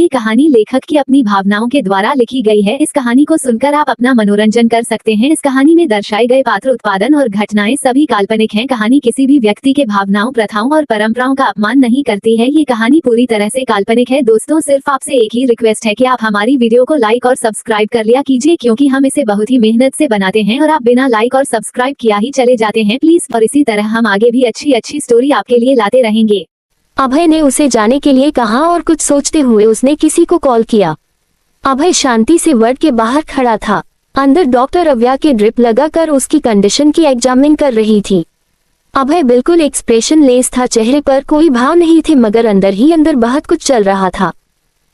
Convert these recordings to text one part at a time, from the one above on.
ये कहानी लेखक की अपनी भावनाओं के द्वारा लिखी गई है। इस कहानी को सुनकर आप अपना मनोरंजन कर सकते हैं। इस कहानी में दर्शाए गए पात्र, उत्पादन और घटनाएं सभी काल्पनिक हैं। कहानी किसी भी व्यक्ति के भावनाओं, प्रथाओं और परंपराओं का अपमान नहीं करती है। ये कहानी पूरी तरह से काल्पनिक है। दोस्तों, सिर्फ आपसे एक ही रिक्वेस्ट है कि आप हमारी वीडियो को लाइक और सब्सक्राइब कर लिया कीजिए, क्योंकि हम इसे बहुत ही मेहनत से बनाते हैं और आप बिना लाइक और सब्सक्राइब किया ही चले जाते हैं प्लीज। और इसी तरह हम आगे भी अच्छी स्टोरी आपके लिए लाते रहेंगे। अभय ने उसे जाने के लिए कहा और कुछ सोचते हुए उसने किसी को कॉल किया। अभय शांति से वार्ड के बाहर खड़ा था। अंदर डॉक्टर अव्या के ड्रिप लगाकर उसकी कंडीशन की एग्जामिन कर रही थी। अभय बिल्कुल एक्सप्रेशन लेस था, चेहरे पर कोई भाव नहीं थे, मगर अंदर ही अंदर बहुत कुछ चल रहा था।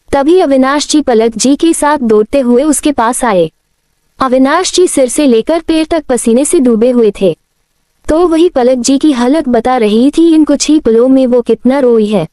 तभी अविनाश जी पलक जी के साथ दौड़ते हुए उसके पास आए। अविनाश जी सिर से लेकर पैर तक पसीने से डूबे हुए थे, तो वही पलक जी की हालत बता रही थी इन कुछ ही पलों में वो कितना रोई है।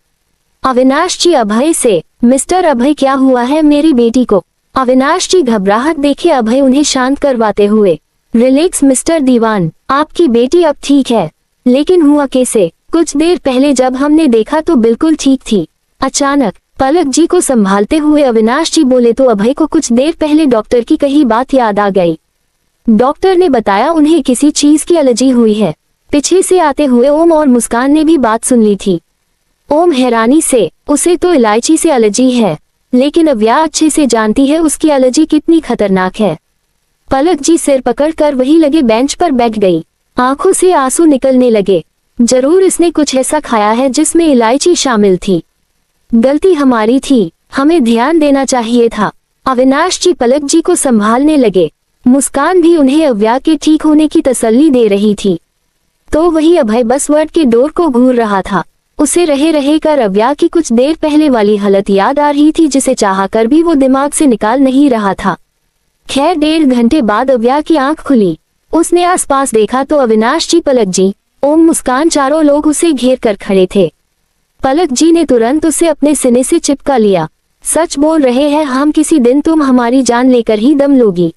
अविनाश जी अभय से, मिस्टर अभय क्या हुआ है मेरी बेटी को? अविनाश जी घबराहट देखे अभय उन्हें शांत करवाते हुए। रिलैक्स मिस्टर दीवान, आपकी बेटी अब ठीक है। लेकिन हुआ कैसे? कुछ देर पहले जब हमने देखा तो बिल्कुल ठीक थी। अचानक पलक जी को संभालते हुए अविनाश जी बोले तो अभय को कुछ देर पहले डॉक्टर की कही बात याद आ गई। डॉक्टर ने बताया उन्हें किसी चीज की एलर्जी हुई है। पीछे से आते हुए ओम और मुस्कान ने भी बात सुन ली थी। ओम हैरानी से, उसे तो इलायची से एलर्जी है, लेकिन अव्या अच्छे से जानती है उसकी एलर्जी कितनी खतरनाक है। पलक जी सिर पकड़कर वही लगे बेंच पर बैठ गई। आंखों से आंसू निकलने लगे। जरूर इसने कुछ ऐसा खाया है जिसमें इलायची शामिल थी। गलती हमारी थी, हमें ध्यान देना चाहिए था। अविनाश जी पलक जी को संभालने लगे। मुस्कान भी उन्हें अव्या के ठीक होने की तसल्ली दे रही थी। तो वही अभय बस वार्ड के डोर को घूर रहा था। उसे रहे कर अव्या की कुछ देर पहले वाली हालत याद आ रही थी, जिसे चाहकर भी वो दिमाग से निकाल नहीं रहा था। खैर 1.5 घंटे बाद अव्या की आंख खुली। उसने आसपास देखा तो अविनाश जी, पलक जी, ओम, मुस्कान, चारों लोग उसे घेर कर खड़े थे। पलक जी ने तुरंत उसे अपने सीने से चिपका लिया। सच बोल रहे हैं हम, किसी दिन तुम हमारी जान लेकर ही दम लोगी।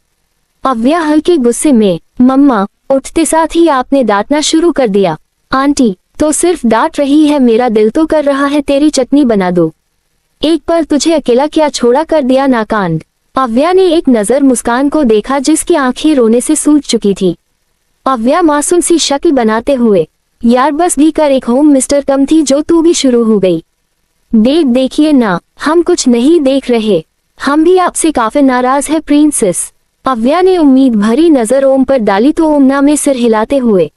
अव्या हल्के गुस्से में, मम्मा, उठते साथ ही आपने डांटना शुरू कर दिया। आंटी तो सिर्फ डांट रही है, मेरा दिल तो कर रहा है तेरी चटनी बना दो। एक पर तुझे अकेला क्या छोड़ा कर दिया नाकांड। अव्या ने एक नजर मुस्कान को देखा जिसकी आंखें रोने से सूज चुकी थी। अव्या मासूम सी शक्ल बनाते हुए, यार बस भी कर, एक होम मिस्टर कम थी जो तू भी शुरू हो गई। देखिए ना, हम कुछ नहीं देख रहे, हम भी आपसे काफी नाराज है प्रिंसेस। अव्या ने उम्मीद भरी नजर ओम पर डाली तो ओम ना में सिर हिलाते हुए,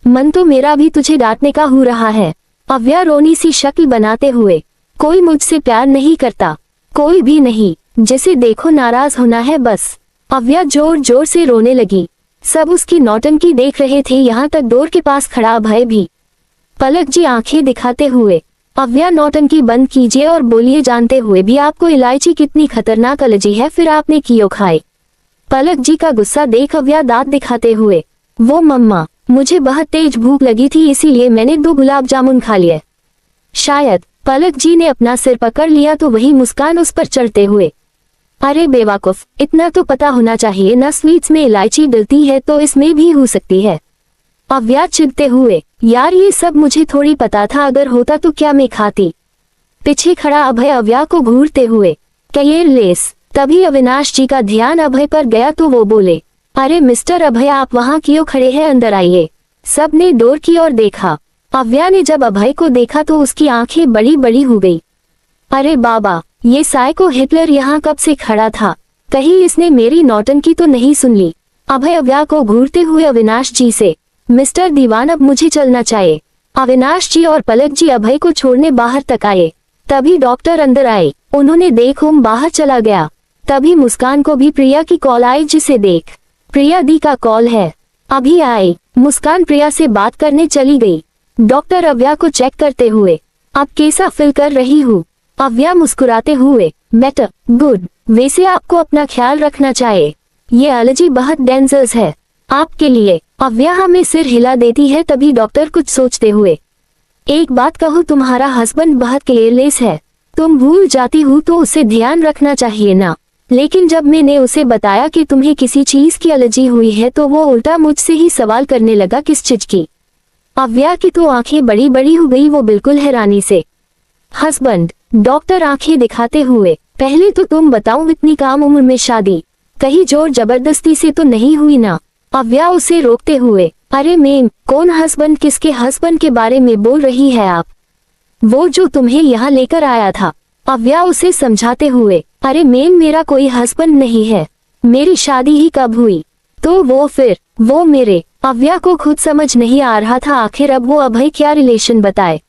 मन तो मेरा भी तुझे डांटने का हो रहा है। अव्या रोनी सी शक्ल बनाते हुए, कोई मुझसे प्यार नहीं करता, कोई भी नहीं, जिसे देखो नाराज होना है बस। अव्या जोर जोर से रोने लगी। सब उसकी नौटंकी देख रहे थे, यहाँ तक डोर के पास खड़ा अभय भी। पलक जी आंखें दिखाते हुए, अव्या नौटंकी बंद कीजिए और बोलिए, जानते हुए भी आपको इलायची कितनी खतरनाक एलर्जी है, फिर आपने क्यों खाई? पलक जी का गुस्सा देख अव्या दांत दिखाते हुए, वो मम्मा, मुझे बहुत तेज भूख लगी थी इसीलिए मैंने 2 गुलाब जामुन खा लिए। शायद। पलक जी ने अपना सिर पकड़ लिया तो वही मुस्कान उस पर चढ़ते हुए, अरे बेवकूफ, इतना तो पता होना चाहिए ना, स्वीट्स में इलायची डलती है तो इसमें भी हो सकती है। अव्या चिढ़ते हुए, यार ये सब मुझे थोड़ी पता था, अगर होता तो क्या मैं खाती। पीछे खड़ा अभय अव्या को घूरते हुए, केयरलेस। तभी अविनाश जी का ध्यान अभय पर गया तो वो बोले, अरे मिस्टर अभय, आप वहाँ क्यों खड़े हैं, अंदर आइए। सबने डोर की ओर देखा। अव्या ने जब अभय को देखा तो उसकी आंखें बड़ी बड़ी हो गई। अरे बाबा, ये साइको हिटलर यहाँ कब से खड़ा था, कहीं इसने मेरी नौटंकी तो नहीं सुन ली। अभय अव्या को घूरते हुए अविनाश जी से, मिस्टर दीवान अब मुझे चलना चाहिए। अविनाश जी और पलक जी अभय को छोड़ने बाहर तक आए। तभी डॉक्टर अंदर आए। उन्होंने देख ओम बाहर चला गया। तभी मुस्कान को भी प्रिया की कॉल आई, जिसे देख, प्रिया दी का कॉल है, अभी आई। मुस्कान प्रिया से बात करने चली गई। डॉक्टर अव्या को चेक करते हुए, अब कैसा फील कर रही हूँ? अव्या मुस्कुराते हुए, बेटर, गुड, वैसे आपको अपना ख्याल रखना चाहिए, ये एलर्जी बहुत डेंजरस है आपके लिए। अव्या हमें सिर हिला देती है। तभी डॉक्टर कुछ सोचते हुए, एक बात कहूँ, तुम्हारा हस्बैंड बहुत केयरलेस है, तुम भूल जाती हो तो उसे ध्यान रखना चाहिए ना। लेकिन जब मैंने उसे बताया कि तुम्हें किसी चीज की एलर्जी हुई है तो वो उल्टा मुझसे ही सवाल करने लगा, किस चीज की? अव्या की तो आंखें बड़ी बड़ी हो गई, वो बिल्कुल हैरानी से, हस्बैंड, डॉक्टर आंखें दिखाते हुए, पहले तो तुम बताओ, इतनी कम उम्र में शादी कहीं जोर जबरदस्ती से तो नहीं हुई ना? अव्या उसे रोकते हुए, अरे मैम, कौन हस्बैंड? किसके हस्बैंड के बारे में बोल रही है आप? वो जो तुम्हें यहाँ लेकर आया था। अव्या उसे समझाते हुए, अरे मैम, मेरा कोई हस्बैंड नहीं है, मेरी शादी ही कब हुई? तो वो मेरे। अव्या को खुद समझ नहीं आ रहा था आखिर अब वो अभय क्या रिलेशन बताए।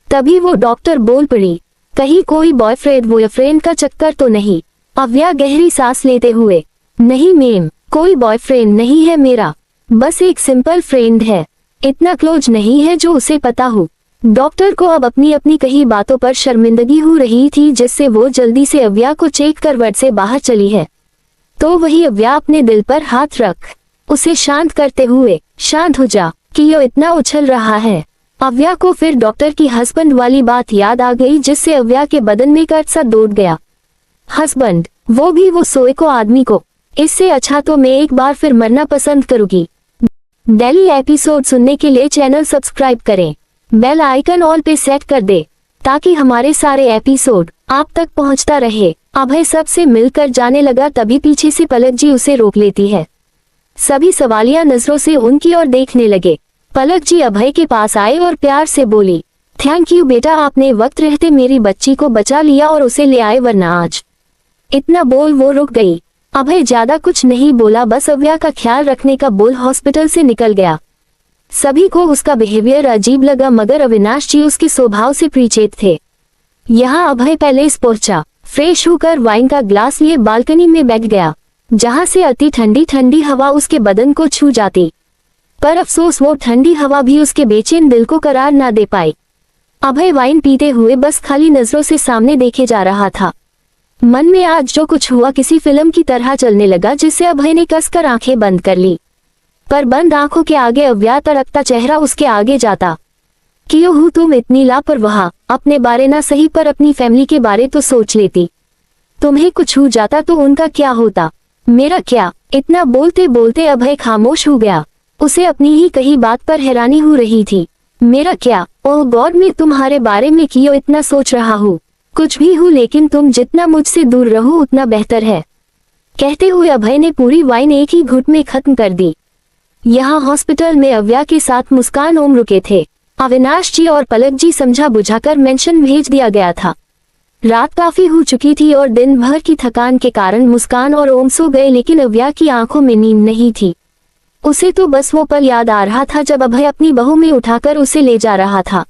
तभी वो डॉक्टर बोल पड़ी, कहीं कोई बॉयफ्रेंड का चक्कर तो नहीं? अव्या गहरी सांस लेते हुए, नहीं मैम, कोई बॉयफ्रेंड नहीं है मेरा, बस एक सिंपल फ्रेंड है, इतना क्लोज नहीं है जो उसे पता हो। डॉक्टर को अब अपनी अपनी कही बातों पर शर्मिंदगी हो रही थी, जिससे वो जल्दी से अव्या को चेक कर वार्ड से बाहर चली है। तो वही अव्या अपने दिल पर हाथ रख उसे शांत करते हुए, शांत हो जा, कि यो इतना उछल रहा है। अव्या को फिर डॉक्टर की हस्बैंड वाली बात याद आ गई, जिससे अव्या के बदन में कर्ज सा दौड़ गया। हस्बैंड, वो भी वो सोए को आदमी को, इससे अच्छा तो मैं एक बार फिर मरना पसंद करूंगी। डेली एपिसोड सुनने के लिए चैनल सब्सक्राइब करें, बेल आइकन ऑल पे सेट कर दे, ताकि हमारे सारे एपिसोड आप तक पहुंचता रहे। अभय सबसे मिलकर जाने लगा, तभी पीछे से पलक जी उसे रोक लेती है। सभी सवालिया नजरों से उनकी ओर देखने लगे। पलक जी अभय के पास आए और प्यार से बोली, थैंक यू बेटा, आपने वक्त रहते मेरी बच्ची को बचा लिया और उसे ले आए, वरना आज। इतना बोल वो रुक गई। अभय ज्यादा कुछ नहीं बोला, बस अव्या का ख्याल रखने का बोल हॉस्पिटल से निकल गया। सभी को उसका बिहेवियर अजीब लगा, मगर अविनाश जी उसके स्वभाव से परिचित थे। यहाँ अभय पैलेस पहुंचा, फ्रेश होकर वाइन का ग्लास लिए बालकनी में बैठ गया, जहाँ से अति ठंडी ठंडी हवा उसके बदन को छू जाती। पर अफसोस वो ठंडी हवा भी उसके बेचैन दिल को करार ना दे पाई। अभय वाइन पीते हुए बस खाली नजरों से सामने देखे जा रहा था। मन में आज जो कुछ हुआ किसी फिल्म की तरह चलने लगा, जिससे अभय ने कसकर आंखें बंद कर ली। पर बंद आंखों के आगे अव्या तड़कता चेहरा उसके आगे जाता। क्यों हो तुम इतनी लापरवाह? अपने बारे ना सही पर अपनी फैमिली के बारे तो सोच लेती। तुम्हें कुछ हो जाता तो उनका क्या होता, मेरा क्या? इतना बोलते बोलते अभय खामोश हो गया। उसे अपनी ही कही बात पर हैरानी हो रही थी। मेरा क्या? ओह गॉड, मैं तुम्हारे बारे में क्यों इतना सोच रहा हूँ? कुछ भी हो, लेकिन तुम जितना मुझसे दूर रहो उतना बेहतर है। कहते हुए अभय ने पूरी वाइन एक ही घुट में खत्म कर दी। यहाँ हॉस्पिटल में अव्या के साथ मुस्कान ओम रुके थे। अविनाश जी और पलक जी समझा बुझाकर मेंशन भेज दिया गया था। रात काफी हो चुकी थी और दिन भर की थकान के कारण मुस्कान और ओम सो गए, लेकिन अव्या की आंखों में नींद नहीं थी। उसे तो बस वो पल याद आ रहा था जब अभय अपनी बहू में उठाकर उसे ले जा रहा था।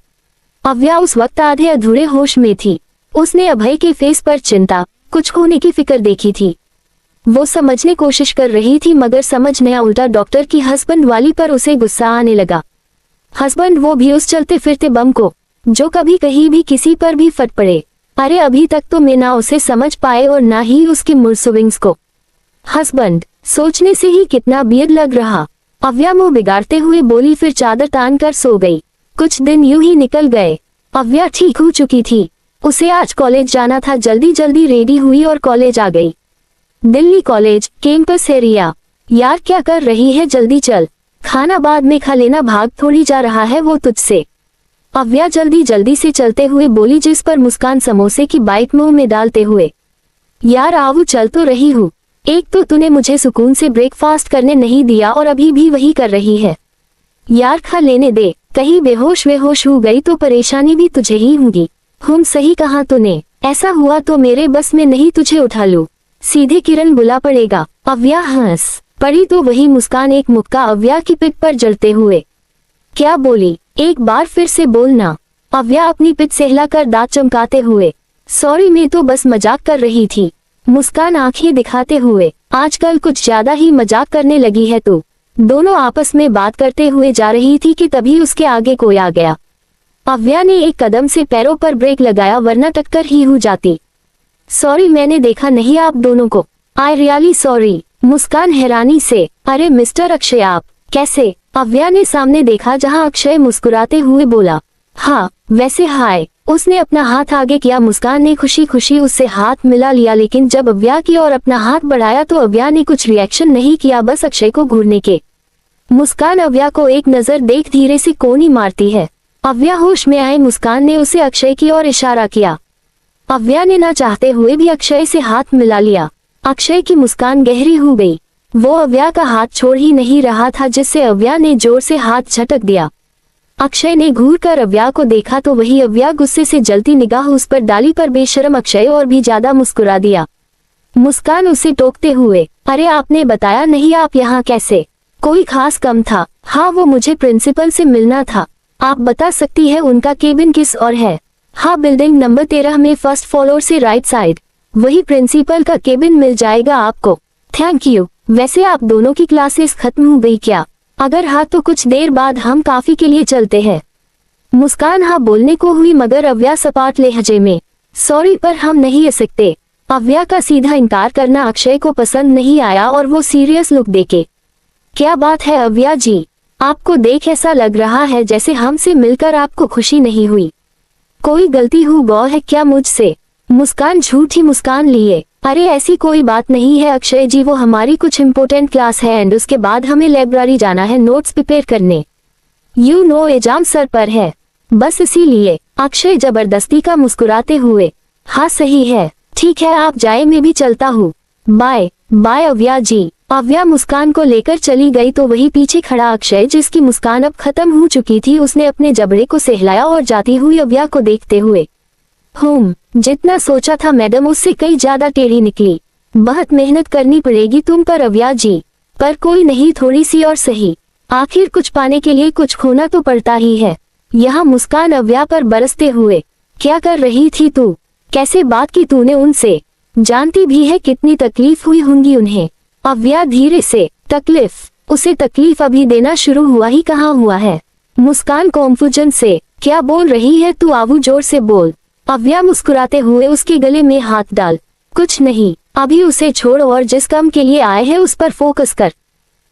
अव्या उस वक्त आधे अधूरे होश में थी। उसने अभय के फेस पर चिंता, कुछ होने की फिक्र देखी थी। वो समझने कोशिश कर रही थी, मगर समझ नया उल्टा डॉक्टर की हस्बैंड वाली पर उसे गुस्सा आने लगा। हस्बैंड, वो भी उस चलते फिरते बम को, जो कभी कहीं भी किसी पर भी फट पड़े। अरे अभी तक तो मैं ना उसे समझ पाए और ना ही उसके मूड स्विंग्स को। हस्बैंड, सोचने से ही कितना बियर्ड लग रहा। अव्या मुंह बिगाड़ते हुए बोली, फिर चादर तान कर सो गई। कुछ दिन यूं ही निकल गए। अव्या ठीक हो चुकी थी। उसे आज कॉलेज जाना था। जल्दी जल्दी रेडी हुई और कॉलेज आ गई। Delhi college campus area. यार क्या कर रही है, जल्दी चल, खाना बाद में खा लेना, भाग थोड़ी जा रहा है वो तुझसे। अव्या जल्दी जल्दी से चलते हुए बोली, जिस पर मुस्कान समोसे की बाइट मुंह में डालते हुए, यार आवू चल तो रही हूँ। एक तो तूने मुझे सुकून से ब्रेकफास्ट करने नहीं दिया और अभी भी वही कर रही है। यार खा लेने दे, कहीं बेहोश वेहोश हो गई तो परेशानी भी तुझे ही होगी। सही कहा तूने, ऐसा हुआ तो मेरे बस में नहीं तुझे उठा लूं, सीधे किरण बुला पड़ेगा। अव्या हंस पड़ी तो वही मुस्कान एक मुक्का अव्या की पिठ पर जलते हुए, क्या बोली? एक बार फिर से बोलना। अव्या अपनी पिठ सहलाकर दांत चमकाते हुए, सॉरी मैं तो बस मजाक कर रही थी। मुस्कान आंखें दिखाते हुए, आजकल कुछ ज्यादा ही मजाक करने लगी है तू। दोनों आपस में बात करते हुए जा रही थी कि तभी उसके आगे कोई आ गया। अव्या ने एक कदम से पैरों पर ब्रेक लगाया, वरना टक्कर ही हो जाती। सॉरी, मैंने देखा नहीं आप दोनों को। I really sorry. मुस्कान हैरानी से, अरे मिस्टर अक्षय आप कैसे? अव्या ने सामने देखा जहां अक्षय मुस्कुराते हुए बोला, हाँ वैसे हाय। उसने अपना हाथ आगे किया। मुस्कान ने खुशी खुशी उससे हाथ मिला लिया, लेकिन जब अव्या की ओर अपना हाथ बढ़ाया तो अव्या ने कुछ रिएक्शन नहीं किया, बस अक्षय को घूरने के। मुस्कान अव्या को एक नजर देख धीरे से कोनी मारती है। अव्या होश में आए। मुस्कान ने उसे अक्षय की ओर इशारा किया। अव्या ने ना चाहते हुए भी अक्षय से हाथ मिला लिया। अक्षय की मुस्कान गहरी हो गई। वो अव्या का हाथ छोड़ ही नहीं रहा था, जिससे अव्या ने जोर से हाथ झटक दिया। अक्षय ने घूर कर अव्या को देखा तो वही अव्या गुस्से से जलती निगाह उस पर डाली, पर बेशर्म अक्षय और भी ज्यादा मुस्कुरा दिया। मुस्कान उसे टोकते हुए, अरे आपने बताया नहीं, आप यहाँ कैसे? कोई खास काम था? हाँ, वो मुझे प्रिंसिपल से मिलना था। आप बता सकती है उनका केबिन किस ओर है? हाँ, बिल्डिंग नंबर 13 में फर्स्ट फ्लोर से राइट साइड। वही प्रिंसिपल का केबिन मिल जाएगा आपको। Thank you. वैसे आप दोनों की क्लासेस खत्म हो गई क्या? अगर हाँ तो कुछ देर बाद हम काफी के लिए चलते हैं। मुस्कान हाँ बोलने को हुई, मगर अव्या सपाट लहजे में, सॉरी पर हम नहीं आ सकते। अव्या का सीधा इनकार करना अक्षय को पसंद नहीं आया और वो सीरियस लुक देके, क्या बात है अव्या जी, आपको देख ऐसा लग रहा है जैसे हमसे मिलकर आपको खुशी नहीं हुई। कोई गलती हो गई है क्या मुझसे? मुस्कान झूठी मुस्कान लिए, अरे ऐसी कोई बात नहीं है अक्षय जी, वो हमारी कुछ इम्पोर्टेंट क्लास है एंड उसके बाद हमें लाइब्रेरी जाना है नोट्स प्रिपेयर करने। यू नो एग्जाम सर पर है, बस इसीलिए। अक्षय जबरदस्ती का मुस्कुराते हुए, हाँ सही है, ठीक है आप जाए, मैं भी चलता हूँ। बाय बाय अव्या जी। अव्या मुस्कान को लेकर चली गई तो वही पीछे खड़ा अक्षय, जिसकी मुस्कान अब खत्म हो चुकी थी, उसने अपने जबड़े को सहलाया और जाती हुई अव्या को देखते हुए, जितना सोचा था मैडम उससे कई ज्यादा टेढ़ी निकली। बहुत मेहनत करनी पड़ेगी तुम पर अव्या जी, पर कोई नहीं, थोड़ी सी और सही। आखिर कुछ पाने के लिए कुछ खोना तो पड़ता ही है। यहाँ मुस्कान अव्या पर बरसते हुए, क्या कर रही थी तू? कैसे बात की तूने उनसे? जानती भी है कितनी तकलीफ हुई होंगी उन्हें। अव्या धीरे से, तकलीफ? उसे तकलीफ अभी देना शुरू हुआ ही कहाँ हुआ है। मुस्कान कॉन्फ्यूजन से, क्या बोल रही है तू? आबू जोर से बोल। अव्या मुस्कुराते हुए उसके गले में हाथ डाल, कुछ नहीं, अभी उसे छोड़ और जिस काम के लिए आए हैं उस पर फोकस कर,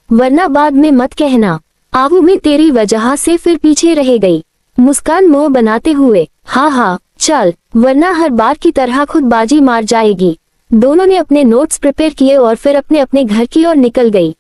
वरना बाद में मत कहना आबू मैं तेरी वजह से फिर पीछे रह गई। मुस्कान मुंह बनाते हुए, हाँ हाँ चल, वरना हर बार की तरह खुद बाजी मार जाएगी। दोनों ने अपने नोट्स प्रिपेयर किए और फिर अपने अपने घर की ओर निकल गई।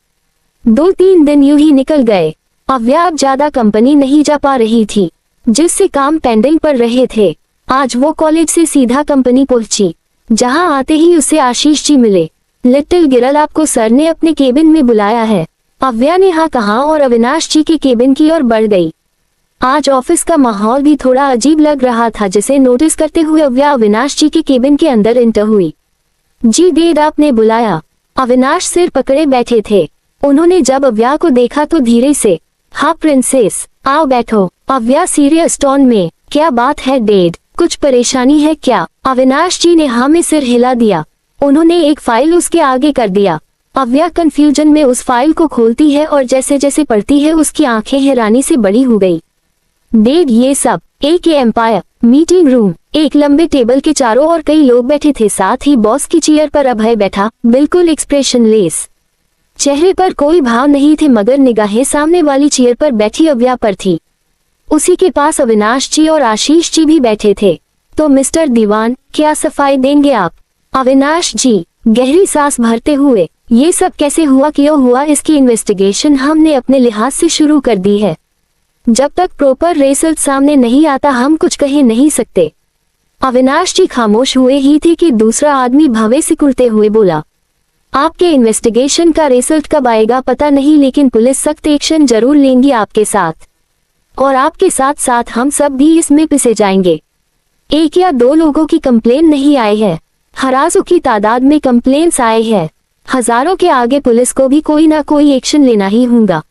2-3 दिन यूं ही निकल गए। अव्या अब ज्यादा कंपनी नहीं जा पा रही थी, जिससे काम पेंडिंग पर रहे थे। आज वो कॉलेज से सीधा कंपनी पहुंची, जहां आते ही उसे आशीष जी मिले। लिटिल गिरल, आपको सर ने अपने केबिन में बुलाया है। अव्या ने हाँ कहा और अविनाश जी के केबिन की ओर बढ़ गई। आज ऑफिस का माहौल भी थोड़ा अजीब लग रहा था, जिसे नोटिस करते हुए अव्या अविनाश जी के केबिन के अंदर एंटर हुई। जी डेड, आपने बुलाया? अविनाश सिर पकड़े बैठे थे। उन्होंने जब अव्या को देखा तो धीरे से, हाँ प्रिंसेस आओ बैठो। अव्या सीरियस टोन में, क्या बात है डेड, कुछ परेशानी है क्या? अविनाश जी ने हाँ में सिर हिला दिया। उन्होंने एक फाइल उसके आगे कर दिया। अव्या कंफ्यूजन में उस फाइल को खोलती है और जैसे जैसे पढ़ती है उसकी आंखें हैरानी से बड़ी हो गई। डेड ये सब? एक एम्पायर मीटिंग रूम, एक लंबे टेबल के चारों ओर कई लोग बैठे थे, साथ ही बॉस की चेयर पर अभय बैठा, बिल्कुल एक्सप्रेशनलेस। चेहरे पर कोई भाव नहीं थे, मगर निगाहें सामने वाली चेयर पर बैठी अव्या पर थी। उसी के पास अविनाश जी और आशीष जी भी बैठे थे। तो मिस्टर दीवान, क्या सफाई देंगे आप? अविनाश जी गहरी सांस भरते हुए, ये सब कैसे हुआ, क्यों हुआ, इसकी इन्वेस्टिगेशन हमने अपने लिहाज से शुरू कर दी है। जब तक प्रॉपर रिजल्ट सामने नहीं आता हम कुछ कह नहीं सकते। अविनाश जी खामोश हुए ही थे कि दूसरा आदमी भवे सिकुड़ते हुए बोला, आपके इन्वेस्टिगेशन का रिजल्ट कब आएगा पता नहीं, लेकिन पुलिस सख्त एक्शन जरूर लेंगी आपके साथ, और आपके साथ साथ हम सब भी इसमें पिसे जाएंगे। 1 या 2 लोगों की कंप्लेन नहीं आई है, हजारों की तादाद में कंप्लेन्स आए हैं। हजारों के आगे पुलिस को भी कोई ना कोई एक्शन लेना ही होगा।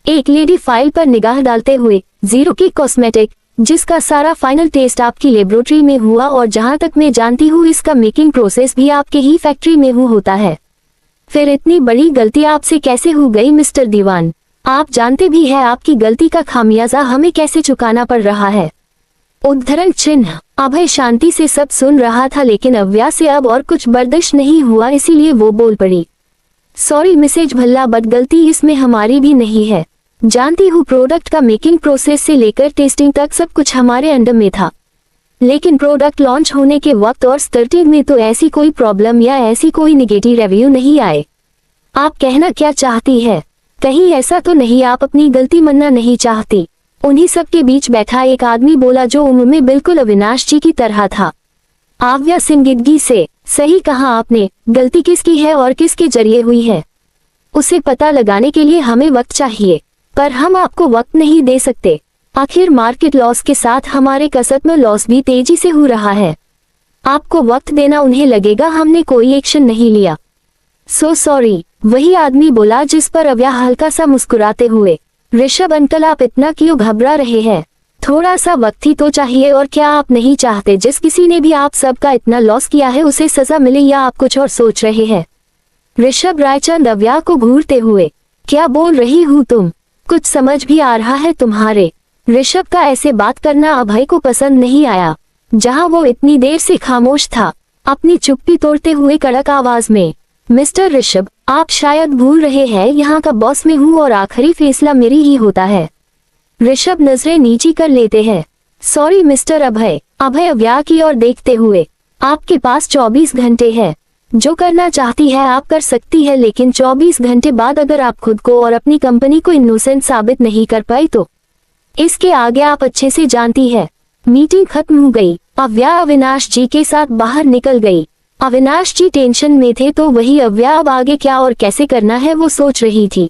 एक लेडी फाइल पर निगाह डालते हुए, 0 की कॉस्मेटिक, जिसका सारा फाइनल टेस्ट आपकी लेबोरेटरी में हुआ और जहां तक मैं जानती हूँ इसका मेकिंग प्रोसेस भी आपके ही फैक्ट्री में होता है। फिर इतनी बड़ी गलती आपसे कैसे हो गई मिस्टर दीवान? आप जानते भी है आपकी गलती का खामियाजा हमें कैसे चुकाना पड़ रहा है। उद्धरण चिन्ह। अभय शांति से सब सुन रहा था, लेकिन अव्या से अब और कुछ बर्दाश्त नहीं हुआ, इसीलिए वो बोल पड़ी, सॉरी मिसेज भल्ला, बट गलती इसमें हमारी भी नहीं है। जानती हूँ प्रोडक्ट का मेकिंग प्रोसेस से लेकर टेस्टिंग तक सब कुछ हमारे अंडर में था, लेकिन प्रोडक्ट लॉन्च होने के वक्त और स्टार्टिंग में तो ऐसी कोई प्रॉब्लम या ऐसी कोई नेगेटिव रिव्यू नहीं आए। आप कहना क्या चाहती है? कहीं ऐसा तो नहीं आप अपनी गलती मानना नहीं चाहती? उन्हीं सब के बीच बैठा एक आदमी बोला, जो उम्र में बिल्कुल अविनाश जी की तरह था। अव्या संजीदगी से, सही कहा आपने, गलती किसकी है और किसके जरिए हुई है उसे पता लगाने के लिए हमें वक्त चाहिए, पर हम आपको वक्त नहीं दे सकते। आखिर मार्केट लॉस के साथ हमारे कसरत में लॉस भी तेजी से हो रहा है। आपको वक्त देना उन्हें लगेगा हमने कोई एक्शन नहीं लिया। सो सॉरी, वही आदमी बोला जिस पर अव्या हल्का सा मुस्कुराते हुए। ऋषभ अंकल आप इतना क्यों घबरा रहे हैं? थोड़ा सा वक्त ही तो चाहिए। और क्या आप नहीं चाहते जिस किसी ने भी आप सबका इतना लॉस किया है उसे सजा मिले, या आप कुछ और सोच रहे हैं? ऋषभ रायचंद अव्या को घूरते हुए, क्या बोल रही हूँ तुम? कुछ समझ भी आ रहा है तुम्हारे? ऋषभ का ऐसे बात करना अभय को पसंद नहीं आया। जहां वो इतनी देर से खामोश था, अपनी चुप्पी तोड़ते हुए कड़क आवाज में, मिस्टर ऋषभ, आप शायद भूल रहे हैं यहाँ का बॉस मैं हूँ और आखिरी फैसला मेरी ही होता है। ऋषभ नजरें नीची कर लेते हैं। सॉरी मिस्टर अभय। अभय अव्या की ओर देखते हुए, आपके पास 24 घंटे है। जो करना चाहती है आप कर सकती है, लेकिन 24 घंटे बाद अगर आप खुद को और अपनी कंपनी को इनोसेंट साबित नहीं कर पाई तो इसके आगे आप अच्छे से जानती है। मीटिंग खत्म हो गई। अव्या अविनाश जी के साथ बाहर निकल गई। अविनाश जी टेंशन में थे तो वही अव्या अब आगे क्या और कैसे करना है वो सोच रही थी।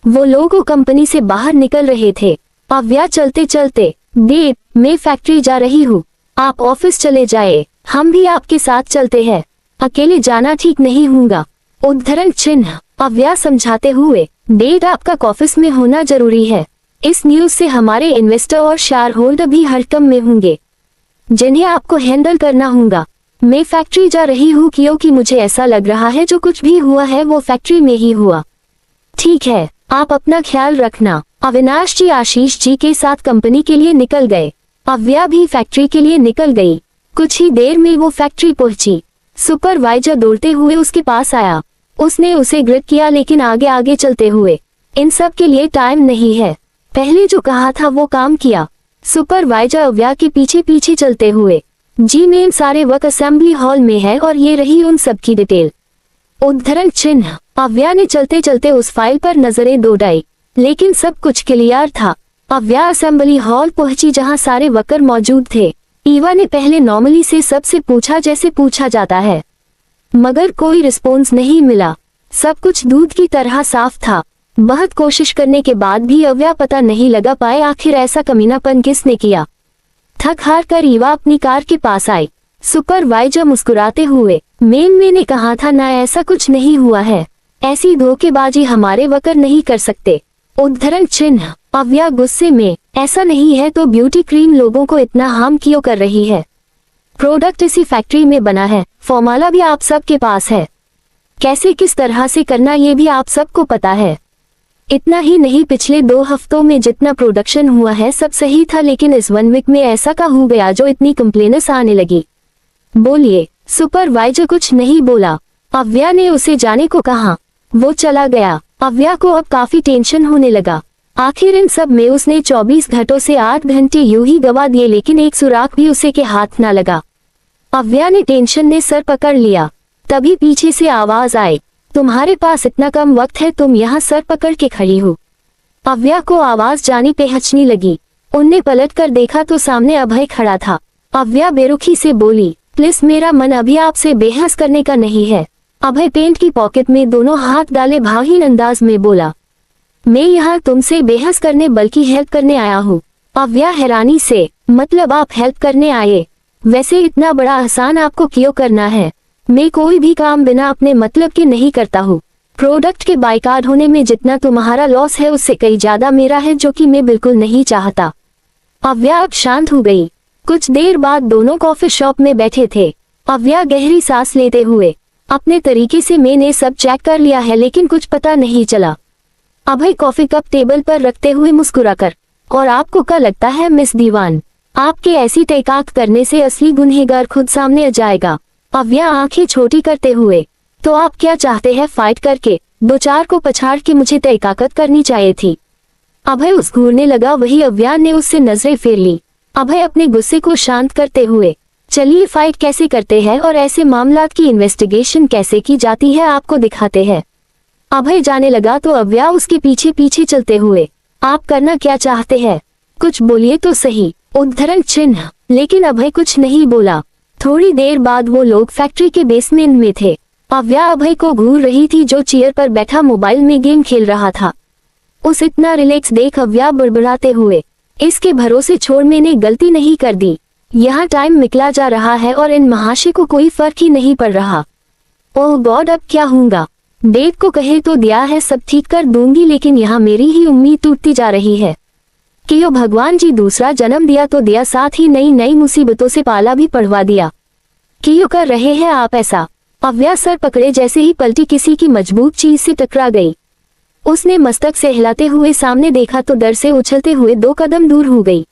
वो लोग कंपनी से बाहर निकल रहे थे। अव्या चलते चलते, देव मैं फैक्ट्री जा रही हूँ, आप ऑफिस चले जाए, हम भी आपके साथ चलते हैं, अकेले जाना ठीक नहीं होगा। उद्धरण चिन्ह। अव्या समझाते हुए, डेट आपका ऑफिस में होना जरूरी है। इस न्यूज से हमारे इन्वेस्टर और शेयर होल्डर भी हड़कंप में होंगे जिन्हें आपको हैंडल करना होगा। मैं फैक्ट्री जा रही हूँ क्योंकि मुझे ऐसा लग रहा है जो कुछ भी हुआ है वो फैक्ट्री में ही हुआ। ठीक है, आप अपना ख्याल रखना। अविनाश जी आशीष जी के साथ कंपनी के लिए निकल गए। अव्या भी फैक्ट्री के लिए निकल गई। कुछ ही देर में वो फैक्ट्री पहुंची। सुपरवाइजर दौड़ते हुए उसके पास आया। उसने उसे ग्रिड किया, लेकिन आगे आगे चलते हुए, इन सब के लिए टाइम नहीं है, पहले जो कहा था वो काम किया। सुपरवाइजर अव्या के पीछे पीछे चलते हुए, जी मैम सारे वर्क असेंबली हॉल में है और ये रही उन सब की डिटेल। उद्धरण चिन्ह। अव्या ने चलते चलते उस फाइल पर नजरें दौड़ाई, लेकिन सब कुछ क्लियर था। अव्या असेंबली हॉल पहुंची जहां सारे वर्कर मौजूद थे। ईवा ने पहले नॉर्मली से सबसे पूछा जैसे पूछा जाता है, मगर कोई रिस्पॉन्स नहीं मिला। सब कुछ दूध की तरह साफ था। बहुत कोशिश करने के बाद भी अव्या पता नहीं लगा पाए आखिर ऐसा कमीनापन किसने किया। थक हार कर ईवा अपनी कार के पास आई। सुपरवाइजर मुस्कुराते हुए, मैंने कहा था ना ऐसा कुछ नहीं हुआ है, ऐसी धोखेबाजी हमारे वर्कर नहीं कर सकते। उद्धरण चिन्ह। अव्या गुस्से में, ऐसा नहीं है तो ब्यूटी क्रीम लोगों को इतना हार्म क्यों कर रही है? प्रोडक्ट इसी फैक्ट्री में बना है, फॉर्मूला भी आप सबके पास है, कैसे किस तरह से करना ये भी आप सबको पता है। इतना ही नहीं, पिछले 2 हफ्तों में जितना प्रोडक्शन हुआ है सब सही था, लेकिन इस 1 वीक में ऐसा क्या हो गया जो इतनी कंप्लेनेंस आने लगी? बोलिए। सुपरवाइजर कुछ नहीं बोला। अव्या ने उसे जाने को कहा। वो चला गया। अव्या को अब काफी टेंशन होने लगा। आखिर इन सब में उसने 24 घंटों से 8 घंटे यूं ही गवा दिए, लेकिन एक सुराख भी उसे के हाथ न लगा। अव्या ने टेंशन ने सर पकड़ लिया। तभी पीछे से आवाज आई, तुम्हारे पास इतना कम वक्त है, तुम यहाँ सर पकड़ के खड़ी हो। अव्या को आवाज जानी पहचनी लगी। उनने पलट कर देखा तो सामने अभय खड़ा था। अव्या बेरुखी से बोली, प्लीज मेरा मन अभी आपसे बहस करने का नहीं है। अभय पेंट की पॉकेट में दोनों हाथ डाले भावहीन अंदाज में बोला, मैं यहाँ तुमसे बहस करने बल्कि हेल्प करने आया हूँ। अव्या हैरानी से, मतलब आप हेल्प करने आए? वैसे इतना बड़ा आसान आपको क्यों करना है? मैं कोई भी काम बिना अपने मतलब के नहीं करता हूँ। प्रोडक्ट के बाइकाट होने में जितना तुम्हारा लॉस है उससे कई ज्यादा मेरा है, जो कि मैं बिल्कुल नहीं चाहता। अव्या अब शांत हो गई। कुछ देर बाद दोनों कॉफी शॉप में बैठे थे। अव्या गहरी सांस लेते हुए, अपने तरीके से मैंने सब चेक कर लिया है लेकिन कुछ पता नहीं चला। अभय कॉफी कप टेबल पर रखते हुए मुस्कुराकर, और आपको क्या लगता है मिस दीवान, आपके ऐसी तहकीकात करने से असली गुनहगार खुद सामने आ जाएगा? अव्या आंखें छोटी करते हुए, तो आप क्या चाहते हैं, फाइट करके 2-4 को पछाड़ के मुझे तहकीकात करनी चाहिए थी? अभय उस घूरने लगा। वही अव्या ने उससे नजरें फेर ली। अभय अपने गुस्से को शांत करते हुए, चलिए फाइट कैसे करते हैं और ऐसे मामलात की इन्वेस्टिगेशन कैसे की जाती है आपको दिखाते हैं। अभय जाने लगा तो अव्या उसके पीछे पीछे चलते हुए, आप करना क्या चाहते हैं? कुछ बोलिए तो सही। उद्धरण चिन्ह। लेकिन अभय कुछ नहीं बोला। थोड़ी देर बाद वो लोग फैक्ट्री के बेसमेंट में थे। अव्या अभय को घूर रही थी जो चेयर पर बैठा मोबाइल में गेम खेल रहा था। उस इतना रिलैक्स देख अव्या बड़बड़ाते हुए, इसके भरोसे छोड़, मैंने गलती नहीं कर दी। यहाँ टाइम निकला जा रहा है और इन महाशय को कोई फर्क ही नहीं पड़ रहा। ओह गॉड, अब क्या होगा? डेट को कहे तो दिया है, सब ठीक कर दूंगी, लेकिन यहाँ मेरी ही उम्मीद टूटती जा रही है। कि भगवान जी, दूसरा जन्म दिया तो दिया, साथ ही नई नई मुसीबतों से पाला भी पढ़वा दिया। क्यों कर रहे हैं आप ऐसा? अव्या सर पकड़े जैसे ही पलटी किसी की मजबूत चीज से टकरा गई। उसने मस्तक से हिलाते हुए सामने देखा तो डर से उछलते हुए 2 कदम दूर हो गई।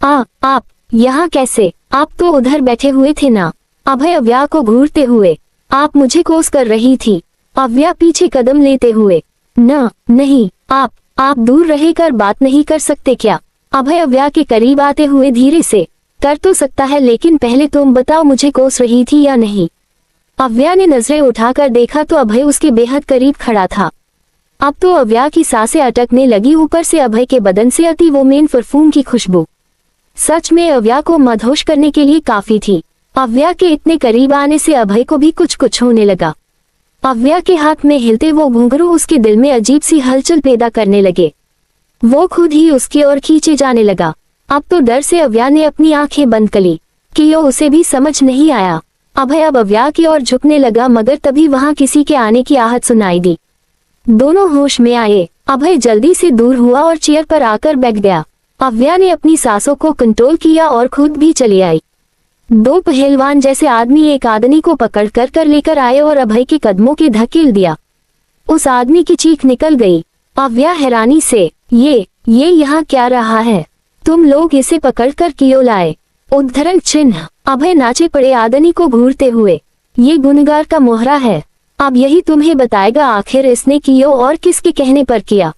आप यहाँ कैसे? आप तो उधर बैठे हुए थे ना? अभय अव्या को घूरते हुए, आप मुझे कोस कर रही थी। अव्या पीछे कदम लेते हुए, नहीं, आप दूर रहकर बात नहीं कर सकते क्या? अभय अव्या के करीब आते हुए धीरे से, कर तो सकता है, लेकिन पहले तुम बताओ मुझे कोस रही थी या नहीं? अव्या ने नजरें उठाकर देखा तो अभय उसके बेहद करीब खड़ा था। अब तो अव्या की सांसें अटकने लगी, ऊपर से अभय के बदन से आती वो मेन परफ्यूम की खुशबू सच में अव्या को मदहोश करने के लिए काफी थी। अव्या के इतने करीब आने से अभय को भी कुछ होने लगा। अव्या के हाथ में हिलते वो घुंघरू उसके दिल में अजीब सी हलचल पैदा करने लगे। वो खुद ही उसकी ओर खींचे जाने लगा। अब तो डर से अव्या ने अपनी आंखें बंद कर ली कि उसे भी समझ नहीं आया। अभय अब अव्या की ओर झुकने लगा, मगर तभी वहां किसी के आने की आहट सुनाई दी। दोनों होश में आए। अभय जल्दी से दूर हुआ और चेयर पर आकर बैठ गया। अव्या ने अपनी सांसों को कंट्रोल किया और खुद भी चली आई। 2 पहलवान जैसे आदमी एक आदमी को पकड़ कर लेकर आए और अभय के कदमों के धकेल दिया। उस आदमी की चीख निकल गई। अव्या हैरानी से, ये यहाँ क्या रहा है? तुम लोग इसे पकड़ कर क्यों लाए? उद्धरण चिन्ह। अभय नाचे पड़े आदमी को घूरते हुए, ये गुनहगार का मोहरा है। अब यही तुम्हें बताएगा आखिर इसने क्यों और किसके कहने पर किया।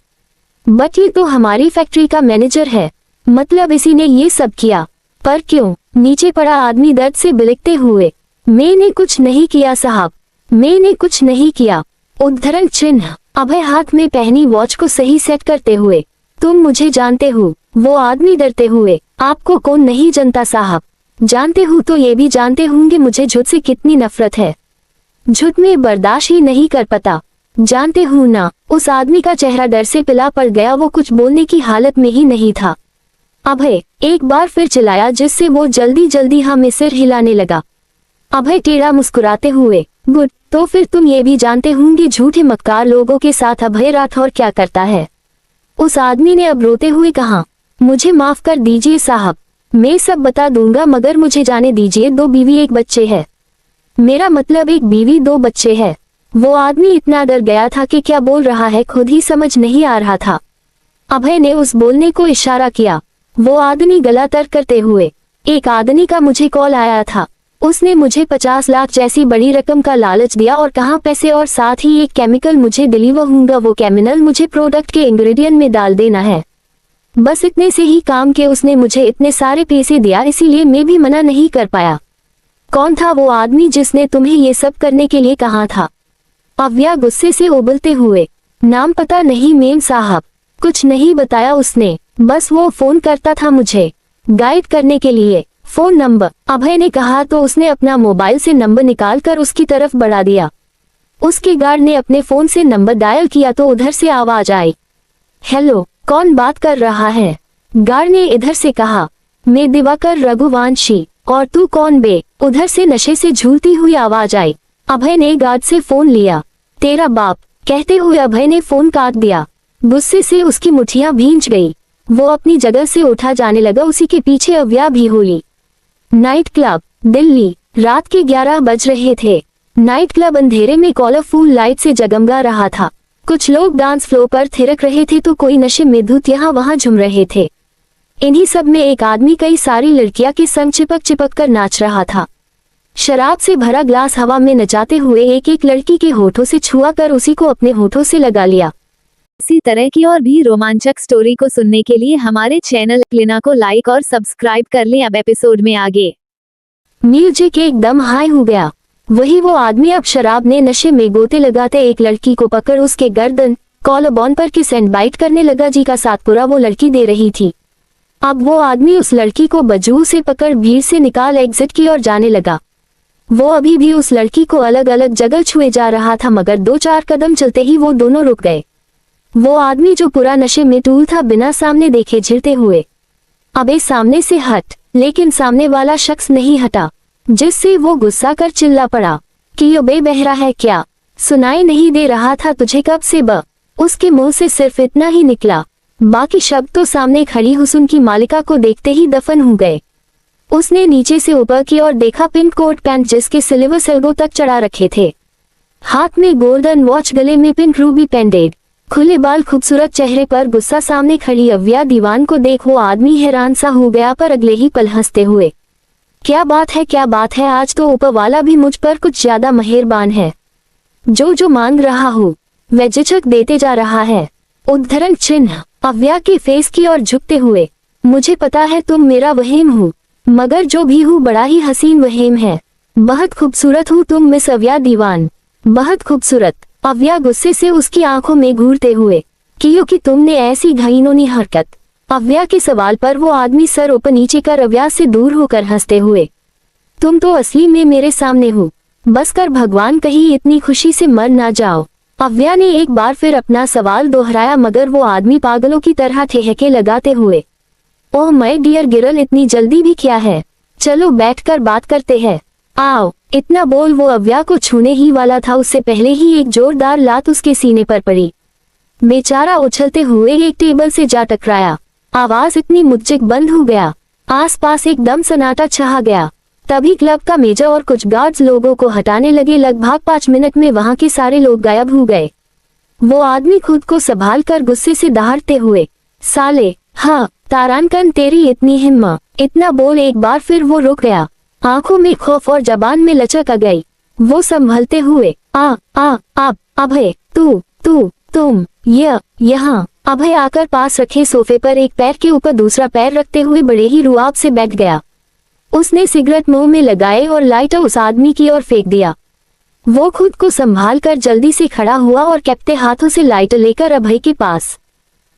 बट ये तो हमारी फैक्ट्री का मैनेजर है, मतलब इसी ने ये सब किया। पर क्यों? नीचे पड़ा आदमी दर्द से बिलखते हुए, मैंने कुछ नहीं किया साहब, मैंने कुछ नहीं किया। उद्धरण चिन्ह। अभय हाथ में पहनी वॉच को सही सेट करते हुए, तुम मुझे जानते हो? वो आदमी डरते हुए, आपको कौन नहीं जानता साहब, जानते हो तो ये भी जानते होंगे मुझे झूठ से कितनी नफरत है। झूठ में बर्दाश्त ही नहीं कर पाता, जानते हो ना। उस आदमी का चेहरा डर से पिला पड़ गया, वो कुछ बोलने की हालत में ही नहीं था। अभय एक बार फिर चिल्लाया, जिससे वो जल्दी हमें सिर हिलाने लगा। अभय टेढ़ा मुस्कुराते हुए, गुड, तो फिर तुम ये भी जानते होंगे झूठे मक्कार लोगों के साथ अभय राठौर क्या करता है। उस आदमी ने अब रोते हुए कहा, मुझे माफ कर दीजिए साहब, मैं सब बता दूंगा, मगर मुझे जाने दीजिए। 2 बीवी 1 बच्चे है। मेरा मतलब 1 बीवी 2 बच्चे है। वो आदमी इतना डर गया था कि क्या बोल रहा है खुद ही समझ नहीं आ रहा था। अभय ने उस बोलने को इशारा किया। वो आदमी गला तर करते हुए, एक आदमी का मुझे कॉल आया था, उसने मुझे 50 लाख जैसी बड़ी रकम का लालच दिया और कहा पैसे और साथ ही एक केमिकल मुझे डिलीवर होगा, वो केमिकल मुझे प्रोडक्ट के इंग्रेडिएंट में डाल देना है। बस इतने से ही काम के उसने मुझे इतने सारे पैसे दिया, इसीलिए मैं भी मना नहीं कर पाया। कौन था वो आदमी जिसने तुम्हें ये सब करने के लिए कहा था? अव्या गुस्से से उबलते हुए, नाम पता नहीं मेम साहब, कुछ नहीं बताया उसने, बस वो फोन करता था मुझे गाइड करने के लिए। Phone number? अभय ने कहा तो उसने अपना मोबाइल से नंबर निकालकर उसकी तरफ बढ़ा दिया। उसके गार्ड ने अपने फोन से नंबर डायल किया तो उधर से आवाज आई, हेलो, कौन बात कर रहा है? गार्ड ने इधर से कहा, मैं दिवाकर रघुवंशी। और तू कौन बे? उधर से नशे से झूलती हुई आवाज आई। अभय ने गार्ड से फोन लिया। तेरा बाप, कहते हुए अभय ने फोन काट दिया। गुस्से से उसकी मुठ्ठियां भींच गई। वो अपनी जगह से उठा जाने लगा, उसी के पीछे अव्या भी होली। Night club, Delhi. रात के 11 बज रहे थे। नाइट क्लब अंधेरे में कलरफुल लाइट से जगमगा रहा था। कुछ लोग डांस फ्लोर पर थिरक रहे थे तो कोई नशे में धुत यहाँ वहाँ झूम रहे थे। इन्हीं सब में एक आदमी कई सारी लड़कियां के संग चिपक कर नाच रहा था। शराब से भरा ग्लास हवा में नचाते हुए एक एक लड़की के होठों से छुआ कर उसी को अपने होठों से लगा लिया। इसी तरह की और भी रोमांचक स्टोरी को सुनने के लिए हमारे चैनल क्लिना को लाइक और सब्सक्राइब कर लें। अब एपिसोड में आगे। म्यूजिक एकदम हाई हो गया। वही वो आदमी अब शराब ने नशे में गोते लगाते एक लड़की को पकड़ उसके गर्दन कॉलर बोन पर किस एंड बाइट करने लगा। जी का साथ पूरा वो लड़की दे रही थी। अब वो आदमी उस लड़की को बाजू से पकड़ भीड़ से निकाल एग्जिट की ओर जाने लगा। वो अभी भी उस लड़की को अलग अलग जगह छुए जा रहा था, मगर 2-4 कदम चलते ही वो दोनों रुक गए। वो आदमी जो पूरा नशे में टूल था, बिना सामने देखे झिरते हुए अबे सामने से हट, लेकिन सामने वाला शख्स नहीं हटा, जिससे वो गुस्सा कर चिल्ला पड़ा कि यो बेबहरा है क्या, सुनाई नहीं दे रहा था तुझे कब से ब। उसके मुंह से सिर्फ इतना ही निकला, बाकी शब्द तो सामने खड़ी हुस्न की मालिका को देखते ही दफन हो गए। उसने नीचे से ऊपर की ओर देखा, पिंक कोट पैंट जिसके सिल्वर सेल्गो तक चढ़ा रखे थे, हाथ में गोल्डन वॉच, गले में पिंक रूबी पेंडेड, खुले बाल, खूबसूरत चेहरे पर गुस्सा। सामने खड़ी अव्या दीवान को देख वो आदमी हैरान सा हो गया, पर अगले ही पल हंसते हुए, क्या बात है, क्या बात है, आज तो ऊपर वाला भी मुझ पर कुछ ज्यादा मेहरबान है। जो मांग रहा हूँ वह झिझक देते जा रहा है। उद्धरण चिन्ह अव्या के फेस की ओर झुकते हुए, मुझे पता है तुम मेरा वहीम हो, मगर जो भी हूँ बड़ा ही हसीन वहीम है। बहुत खूबसूरत हूँ तुम मिस अव्या दीवान, बहुत खूबसूरत। अव्या गुस्से से उसकी आंखों में घूरते हुए, क्योंकि तुमने ऐसी घिनौनी हरकत। अव्या के सवाल पर वो आदमी सर ऊपर नीचे कर अव्या से दूर होकर हंसते हुए, तुम तो असली में मेरे सामने हो, बस कर भगवान कहीं इतनी खुशी से मर ना जाओ। अव्या ने एक बार फिर अपना सवाल दोहराया, मगर वो आदमी पागलों की तरह ठेहके लगाते हुए, ओह माय डियर गिरल, इतनी जल्दी भी क्या है, चलो बैठकर बात करते हैं, आओ। इतना बोल वो अव्या को छूने ही वाला था, उससे पहले ही एक जोरदार लात उसके सीने पर पड़ी। बेचारा उछलते हुए एक टेबल से जा टकराया। आवाज इतनी मुज्जिक बंद हो गया, आसपास एकदम सन्नाटा छा गया। तभी क्लब का मेजर और कुछ गार्ड्स लोगों को हटाने लगे। लगभग 5 मिनट में वहां के सारे लोग गायब हो गए। वो आदमी खुद को संभाल कर गुस्से से दहाड़ते हुए, साले, हाँ तारानकन तेरी इतनी हिम्मत, इतना बोल एक बार फिर वो रुक गया। आंखों में खौफ और जबान में लचक आ गई। वो संभलते हुए, अभय, तुम यहाँ। अभय आकर पास रखे सोफे पर एक पैर के ऊपर दूसरा पैर रखते हुए बड़े ही रुआब से बैठ गया। उसने सिगरेट मुंह में लगाए और लाइटर उस आदमी की ओर फेंक दिया। वो खुद को संभाल कर जल्दी से खड़ा हुआ और कैप्टे हाथों से लाइटर लेकर अभय के पास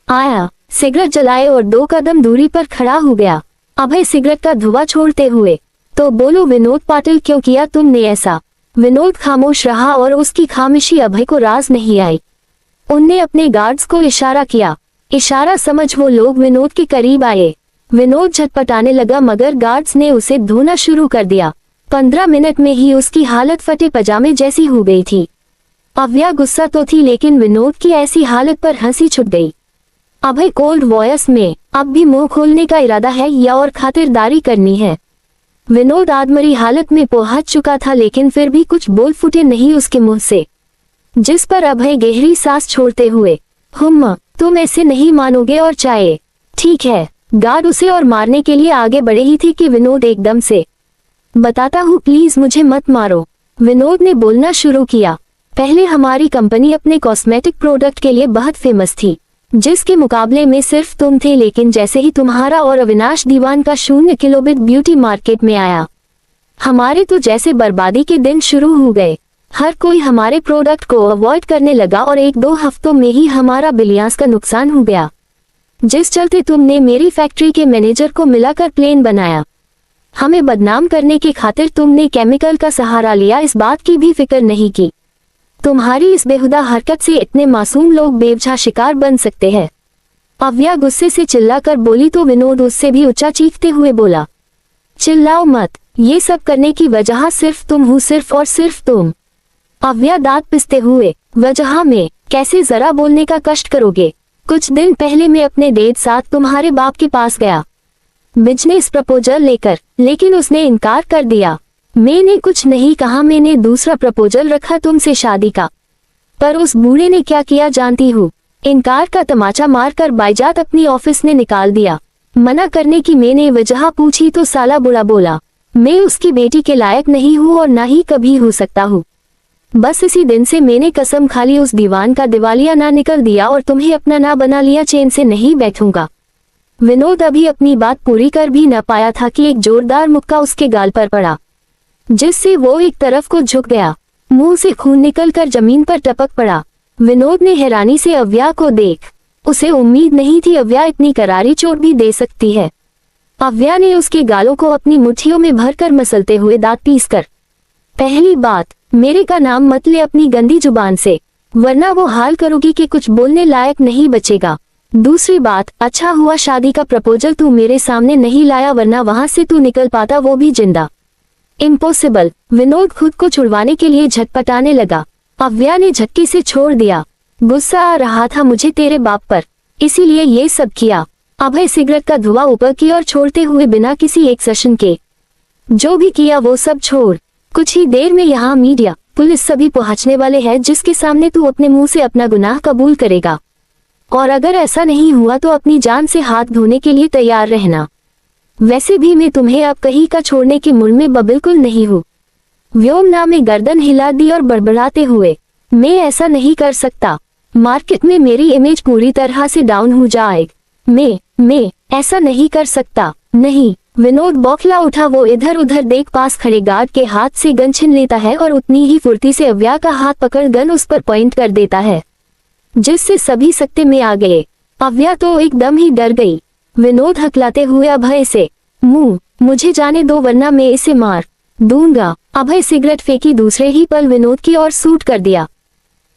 आया, सिगरेट जलाए और 2 कदम दूरी पर खड़ा हो गया। अभय सिगरेट का धुआं छोड़ते हुए, तो बोलो विनोद पाटिल, क्यों किया तुमने ऐसा। विनोद खामोश रहा और उसकी खामोशी अभय को राज नहीं आई। उनने अपने गार्ड्स को इशारा किया, इशारा समझ वो लोग विनोद के करीब आए। विनोद झटपटाने लगा, मगर गार्ड्स ने उसे धोना शुरू कर दिया। 15 मिनट में ही उसकी हालत फटे पजामे जैसी हो गई थी। अव्या गुस्सा तो थी, लेकिन विनोद की ऐसी हालत पर हंसी छूट गई। अभय कोल्ड वॉयस में, अब भी मुंह खोलने का इरादा है या और खातिरदारी करनी है। विनोद आदमरी हालत में पहुंच चुका था, लेकिन फिर भी कुछ बोल फूटे नहीं उसके मुंह से, जिस पर अभय गहरी सांस छोड़ते हुए, तुम ऐसे नहीं मानोगे और चाहे, ठीक है। गार्ड उसे और मारने के लिए आगे बढ़े ही थे कि विनोद एकदम से, बताता हूँ प्लीज मुझे मत मारो। विनोद ने बोलना शुरू किया, पहले हमारी कंपनी अपने कॉस्मेटिक प्रोडक्ट के लिए बहुत फेमस थी, जिसके मुकाबले में सिर्फ तुम थे, लेकिन जैसे ही तुम्हारा और अविनाश दीवान का 0 किलोबिट ब्यूटी मार्केट में आया, हमारे तो जैसे बर्बादी के दिन शुरू हो गए। हर कोई हमारे प्रोडक्ट को अवॉइड करने लगा और 1-2 हफ्तों में ही हमारा बिलियंस का नुकसान हो गया, जिस चलते तुमने मेरी फैक्ट्री के मैनेजर को मिलाकर प्लेन बनाया। हमें बदनाम करने की खातिर तुमने केमिकल का सहारा लिया, इस बात की भी फिक्र नहीं की। तुम्हारी इस बेहुदा हरकत से इतने मासूम लोग बेवजह शिकार बन सकते हैं। अव्या गुस्से से चिल्लाकर बोली, तो विनोद उससे भी ऊंचा चीखते हुए बोला, चिल्लाओ मत, ये सब करने की वजह सिर्फ तुम हो, सिर्फ और सिर्फ तुम। अव्या दांत पिसते हुए, वजह में कैसे, जरा बोलने का कष्ट करोगे। कुछ दिन पहले मैं अपने डेट साथ तुम्हारे बाप के पास गया बिजनेस प्रपोजल लेकर, लेकिन उसने इनकार कर दिया। मैंने कुछ नहीं कहा, मैंने दूसरा प्रपोजल रखा तुमसे शादी का, पर उस बूढ़े ने क्या किया जानती हूँ, इनकार का तमाचा मारकर बाइजात अपनी ऑफिस ने निकाल दिया। मना करने की मैंने वजह पूछी तो साला बुरा बोला, मैं उसकी बेटी के लायक नहीं हूँ और ना ही कभी हो सकता हूँ। बस इसी दिन से मैंने कसम खा ली, उस दीवान का दिवालिया ना निकल दिया और तुम्हें अपना ना बना लिया, चैन से नहीं बैठूंगा। विनोद अभी अपनी बात पूरी कर भी न पाया था कि एक जोरदार मुक्का उसके गाल पर पड़ा, जिससे वो एक तरफ को झुक गया। मुंह से खून निकलकर जमीन पर टपक पड़ा। विनोद ने हैरानी से अव्या को देख उसे उम्मीद नहीं थी अव्या इतनी करारी चोट भी दे सकती है। अव्या ने उसके गालों को अपनी मुट्ठियों में भरकर मसलते हुए दांत पीसकर, पहली बात, मेरे का नाम मत ले अपनी गंदी जुबान से, वरना वो हाल करोगी कि कुछ बोलने लायक नहीं बचेगा। दूसरी बात, अच्छा हुआ शादी का प्रपोजल तू मेरे सामने नहीं लाया, वरना वहां से तू निकल पाता, वो भी जिंदा। इम्पॉसिबल। विनोद खुद को छुड़वाने के लिए झटपटाने लगा। अव्या ने झटके से छोड़ दिया। गुस्सा आ रहा था मुझे तेरे बाप पर, इसीलिए ये सब किया। अभय सिगरेट का धुआं ऊपर की ओर छोड़ते हुए बिना किसी एक्शन के, जो भी किया वो सब छोड़। कुछ ही देर में यहाँ मीडिया, पुलिस सभी पहुंचने वाले हैं, जिसके सामने तू अपने मुंह से अपना गुनाह कबूल करेगा, और अगर ऐसा नहीं हुआ तो अपनी जान से हाथ धोने के लिए तैयार रहना। वैसे भी मैं तुम्हें अब कहीं का छोड़ने के मूड में बिल्कुल नहीं हूँ। व्योमना में गर्दन हिला दी और बड़बड़ाते हुए, मैं ऐसा नहीं कर सकता, मार्केट में मेरी इमेज पूरी तरह से डाउन हो जाएगी। मैं ऐसा नहीं कर सकता। नहीं। विनोद बौखला उठा। वो इधर उधर देख, पास खड़े गार्ड के हाथ से गन छीन लेता है और उतनी ही फुर्ती से अव्या का हाथ पकड़ गन उस पर पॉइंट कर देता है, जिससे सभी सकते में आ गए। अव्या तो एकदम ही डर गई। विनोद हकलाते हुए अभय से, मुझे जाने दो वरना मैं इसे मार दूंगा। अभय सिगरेट फेंकी, दूसरे ही पल विनोद की ओर शूट कर दिया।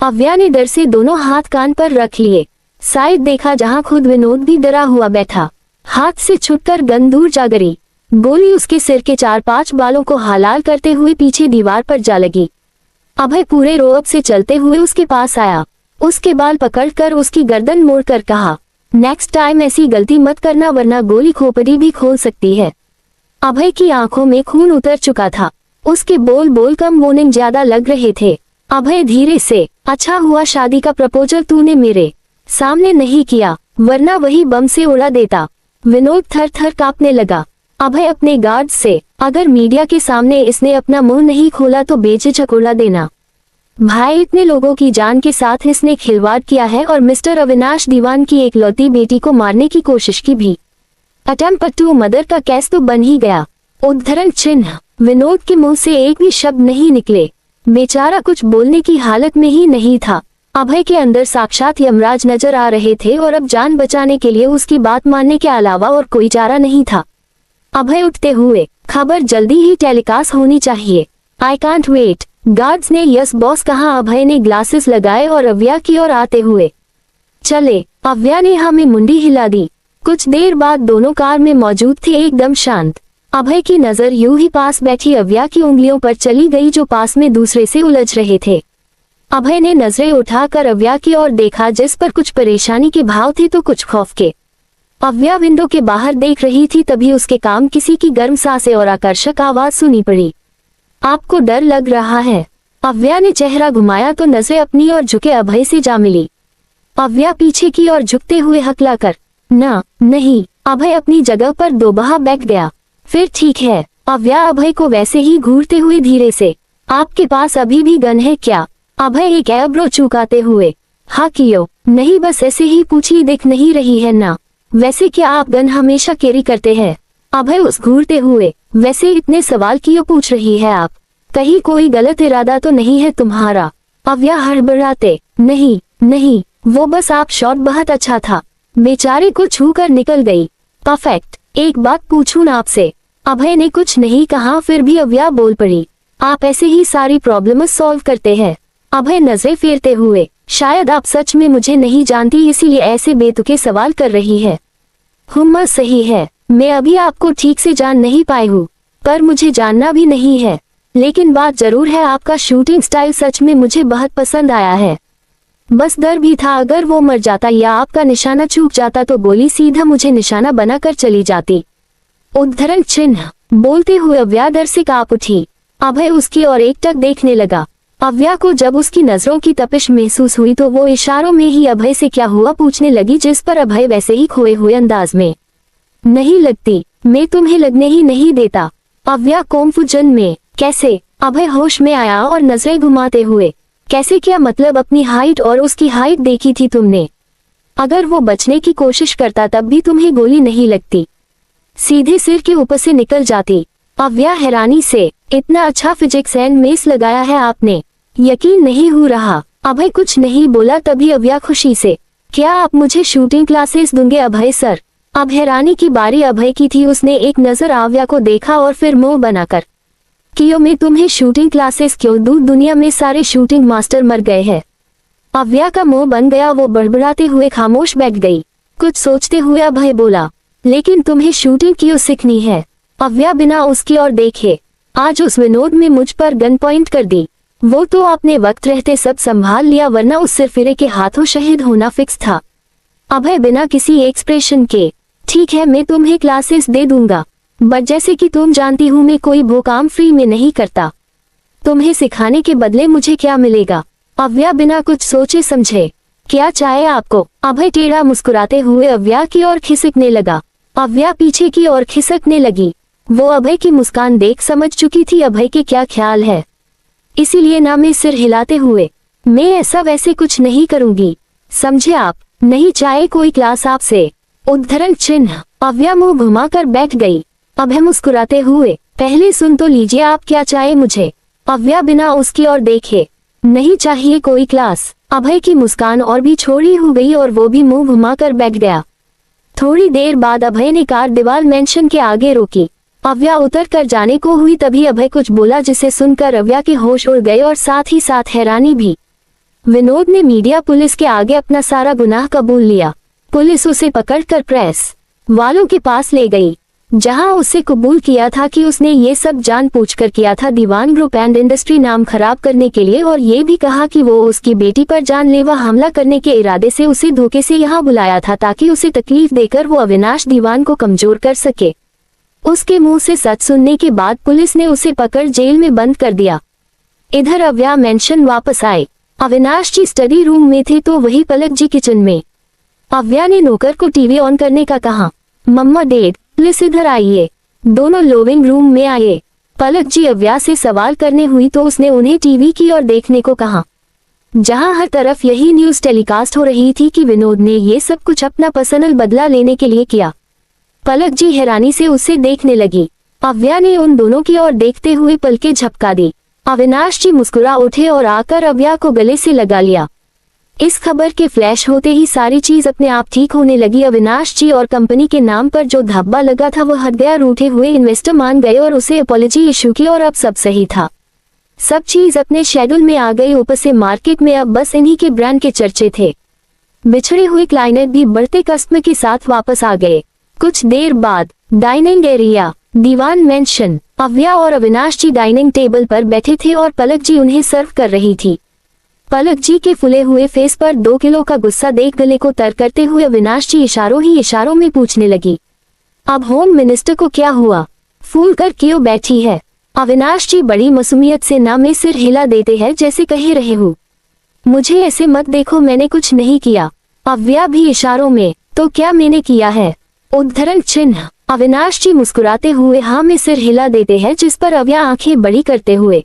अव्या ने डर से दोनों हाथ कान पर रख लिए। साइड देखा जहां खुद विनोद भी डरा हुआ बैठा। हाथ से छुटकर गन दूर जा गिरी। गोली उसके सिर के 4-5 बालों को हलाल करते हुए पीछे दीवार पर जा लगी। अभय पूरे रोब से चलते हुए उसके पास आया, उसके बाल पकड़कर उसकी गर्दन मोड़कर कहा, नेक्स्ट टाइम ऐसी गलती मत करना वरना गोली खोपड़ी भी खोल सकती है। अभय की आंखों में खून उतर चुका था। उसके बोल कम वार्निंग ज्यादा लग रहे थे। अभय धीरे से, अच्छा हुआ शादी का प्रपोजल तूने मेरे सामने नहीं किया, वरना वही बम से उड़ा देता। विनोद थर थर कांपने लगा। अभय अपने गार्ड से, अगर मीडिया के सामने इसने अपना मुंह नहीं खोला तो बेझिझक उड़ा देना। भाई, इतने लोगों की जान के साथ इसने खिलवाड़ किया है और मिस्टर अविनाश दीवान की एक लौती बेटी को मारने की कोशिश की भी। अटेम्प्ट टू मर्डर का केस तो बन ही गया। उद्धरण चिन्ह। विनोद के मुंह से एक भी शब्द नहीं निकले। बेचारा कुछ बोलने की हालत में ही नहीं था। अभय के अंदर साक्षात यमराज नजर आ रहे थे और अब जान बचाने के लिए उसकी बात मानने के अलावा और कोई चारा नहीं था। अभय उठते हुए, खबर जल्दी ही टेलीकास्ट होनी चाहिए। I can't wait. गार्ड्स ने यस बॉस कहा। अभय ने ग्लासेस लगाए और अव्या की ओर आते हुए चले। अव्या ने हाँ में मुंडी हिला दी। कुछ देर बाद दोनों कार में मौजूद थे, एकदम शांत। अभय की नजर यूं ही पास बैठी अव्या की उंगलियों पर चली गई जो पास में दूसरे से उलझ रहे थे। अभय ने नजरें उठाकर अव्या की ओर देखा, जिस पर कुछ परेशानी के भाव थे तो कुछ खौफ के। अव्या विंडो के बाहर देख रही थी, तभी उसके काम किसी की गर्म सांसें और आकर्षक आवाज सुनी पड़ी। आपको डर लग रहा है? अव्या ने चेहरा घुमाया तो नजरें अपनी ओर झुके अभय से जा मिली। अव्या पीछे की ओर झुकते हुए हकलाकर, नहीं। अभय अपनी जगह पर दोबारा बैठ गया। फिर ठीक है। अव्या अभय को वैसे ही घूरते हुए धीरे से, आपके पास अभी भी गन है क्या? अभय एक एब्रो चुकाते हुए, हाँ कियो। नहीं, बस ऐसे ही पूछी, दिख नहीं रही है ना? वैसे क्या आप गन हमेशा कैरी करते हैं? अभय उस घूरते हुए, वैसे इतने सवाल क्यों पूछ रही है आप? कहीं कोई गलत इरादा तो नहीं है तुम्हारा? अव्या हड़बड़ाते, नहीं, वो बस आप शॉट बहुत अच्छा था। बेचारे को छू कर निकल गई। परफेक्ट। एक बात पूछूं ना आपसे? अभय ने कुछ नहीं कहा, फिर भी अव्या बोल पड़ी, आप ऐसे ही सारी प्रॉब्लम सॉल्व करते हैं। अभय नजरें फेरते हुए, शायद आप सच में मुझे नहीं जानती इसीलिए ऐसे बेतुके सवाल कर रही है। हुम्मा सही है, मैं अभी आपको ठीक से जान नहीं पाई हूँ, पर मुझे जानना भी नहीं है। लेकिन बात जरूर है, आपका शूटिंग स्टाइल सच में मुझे बहुत पसंद आया है। बस डर भी था, अगर वो मर जाता या आपका निशाना चूक जाता तो गोली सीधा मुझे निशाना बनाकर चली जाती। उद्धरण चिन्ह। बोलते हुए अव्या डर से कांप उठी। अभय उसकी ओर एकटक देखने लगा। अव्या को जब उसकी नजरों की तपिश महसूस हुई तो वो इशारों में ही अभय से क्या हुआ पूछने लगी, जिस पर अभय वैसे ही खोए हुए अंदाज में, नहीं लगती, मैं तुम्हें लगने ही नहीं देता। अव्या कॉन्फ्यूजन में, कैसे? अभय होश में आया और नजरें घुमाते हुए, कैसे क्या मतलब? अपनी हाइट और उसकी हाइट देखी थी तुमने? अगर वो बचने की कोशिश करता तब भी तुम्हें गोली नहीं लगती, सीधे सिर के ऊपर से निकल जाती। अव्या हैरानी से, इतना अच्छा फिजिक्स एंड मेस लगाया है आपने, यकीन नहीं हो रहा। अभय कुछ नहीं बोला, तभी अव्या खुशी से, क्या आप मुझे शूटिंग क्लासेस दूंगे अभय सर? अब हैरानी की बारी अभय की थी। उसने एक नजर आव्या को देखा और फिर मुंह बनाकर, क्यों मैं तुम्हें शूटिंग क्लासेस क्यों दूं? दुनिया में सारे शूटिंग मास्टर मर गए हैं। अव्या का मुंह बन गया। वो बड़बड़ाते हुए खामोश बैठ गई। कुछ सोचते हुए अभय बोला, लेकिन तुम्हें शूटिंग क्यों सीखनी है? अव्या बिना उसकी ओर देखे, आज उस विनोद में मुझ पर गन पॉइंट कर दी। वो तो अपने वक्त रहते सब संभाल लिया, वरना उस सिरफिरे के हाथों शहीद होना फिक्स था। अभय बिना किसी एक्सप्रेशन के, ठीक है मैं तुम्हें क्लासेस दे दूंगा, बट जैसे कि तुम जानती हूँ मैं कोई वो काम फ्री में नहीं करता। तुम्हें सिखाने के बदले मुझे क्या मिलेगा? अव्या बिना कुछ सोचे समझे, क्या चाहे आपको? अभय टेढ़ा मुस्कुराते हुए अव्या की ओर खिसकने लगा। अव्या पीछे की ओर खिसकने लगी। वो अभय की मुस्कान देख समझ चुकी थी अभय के क्या ख्याल है, इसीलिए ना में सिर हिलाते हुए, मैं ऐसा वैसे कुछ नहीं करूंगी, समझे आप? नहीं चाहे कोई क्लास आपसे। उद्धरण चिन्ह। अव्या मुंह घुमाकर बैठ गई। अभय मुस्कुराते हुए, पहले सुन तो लीजिए आप क्या चाहे मुझे? अव्या बिना उसकी ओर देखे, नहीं चाहिए कोई क्लास। अभय की मुस्कान और भी छोड़ी हो गई और वो भी मुंह घुमाकर बैठ गया। थोड़ी देर बाद अभय ने कार दीवाल मेंशन के आगे रोकी। अव्या उतर कर जाने को हुई, तभी अभय कुछ बोला जिसे सुनकर अव्या के होश उड़ गए और साथ ही साथ हैरानी भी। विनोद ने मीडिया पुलिस के आगे अपना सारा गुनाह कबूल लिया। पुलिस उसे पकड़कर प्रेस वालों के पास ले गई, जहां उससे कबूल किया था कि उसने ये सब जानबूझकर किया था दीवान ग्रुप एंड इंडस्ट्री नाम खराब करने के लिए, और ये भी कहा कि वो उसकी बेटी पर जानलेवा हमला करने के इरादे से उसे धोखे से यहाँ बुलाया था ताकि उसे तकलीफ देकर वो अविनाश दीवान को कमजोर कर सके। उसके मुंह से सच सुनने के बाद पुलिस ने उसे पकड़ जेल में बंद कर दिया। इधर अव्या मेंशन वापस आए। अविनाश जी स्टडी रूम में थे तो वही पलक जी किचन में। अव्या ने नौकर को टीवी ऑन करने का कहा। मम्मा डैड प्लीज इधर आइए। दोनों लिविंग रूम में आए। पलक जी अव्या से सवाल करने हुई तो उसने उन्हें टीवी की ओर देखने को कहा, जहां हर तरफ यही न्यूज टेलीकास्ट हो रही थी कि विनोद ने ये सब कुछ अपना पर्सनल बदला लेने के लिए किया। पलक जी हैरानी से उसे देखने लगी। अव्या ने उन दोनों की ओर देखते हुए पलकें झपका दी। अविनाश जी मुस्कुरा उठे और आकर अव्या को गले से लगा लिया। इस खबर के फ्लैश होते ही सारी चीज अपने आप ठीक होने लगी। अविनाश जी और कंपनी के नाम पर जो धब्बा लगा था वो हट गया। रूठे हुए इन्वेस्टर मान गए और उसे अपॉलजी इशू की और अब सब सही था। सब चीज अपने शेड्यूल में आ गई। ऊपर से मार्केट में अब बस इन्हीं के ब्रांड के चर्चे थे। बिछड़े हुए क्लाइंट भी बढ़ते कस्टमर के साथ वापस आ गए। कुछ देर बाद डाइनिंग एरिया, दीवान मेंशन। अव्या और अविनाश जी डाइनिंग टेबल पर बैठे थे और पलक जी उन्हें सर्व कर रही थी। पलक जी के फुले हुए फेस पर 2 किलो का गुस्सा देख गले को तर करते हुए अविनाश जी इशारों ही इशारों में पूछने लगी, अब होम मिनिस्टर को क्या हुआ? फूल कर क्यों बैठी है? अविनाश जी बड़ी मासूमियत से ना में सिर हिला देते हैं जैसे कह रहे हो, मुझे ऐसे मत देखो, मैंने कुछ नहीं किया। अव्या भी इशारों में, तो क्या मैंने किया है? उद्धरण चिन्ह। अविनाश जी मुस्कुराते हुए हाँ में सिर हिला देते हैं, जिस पर अव्या आंखें बड़ी करते हुए,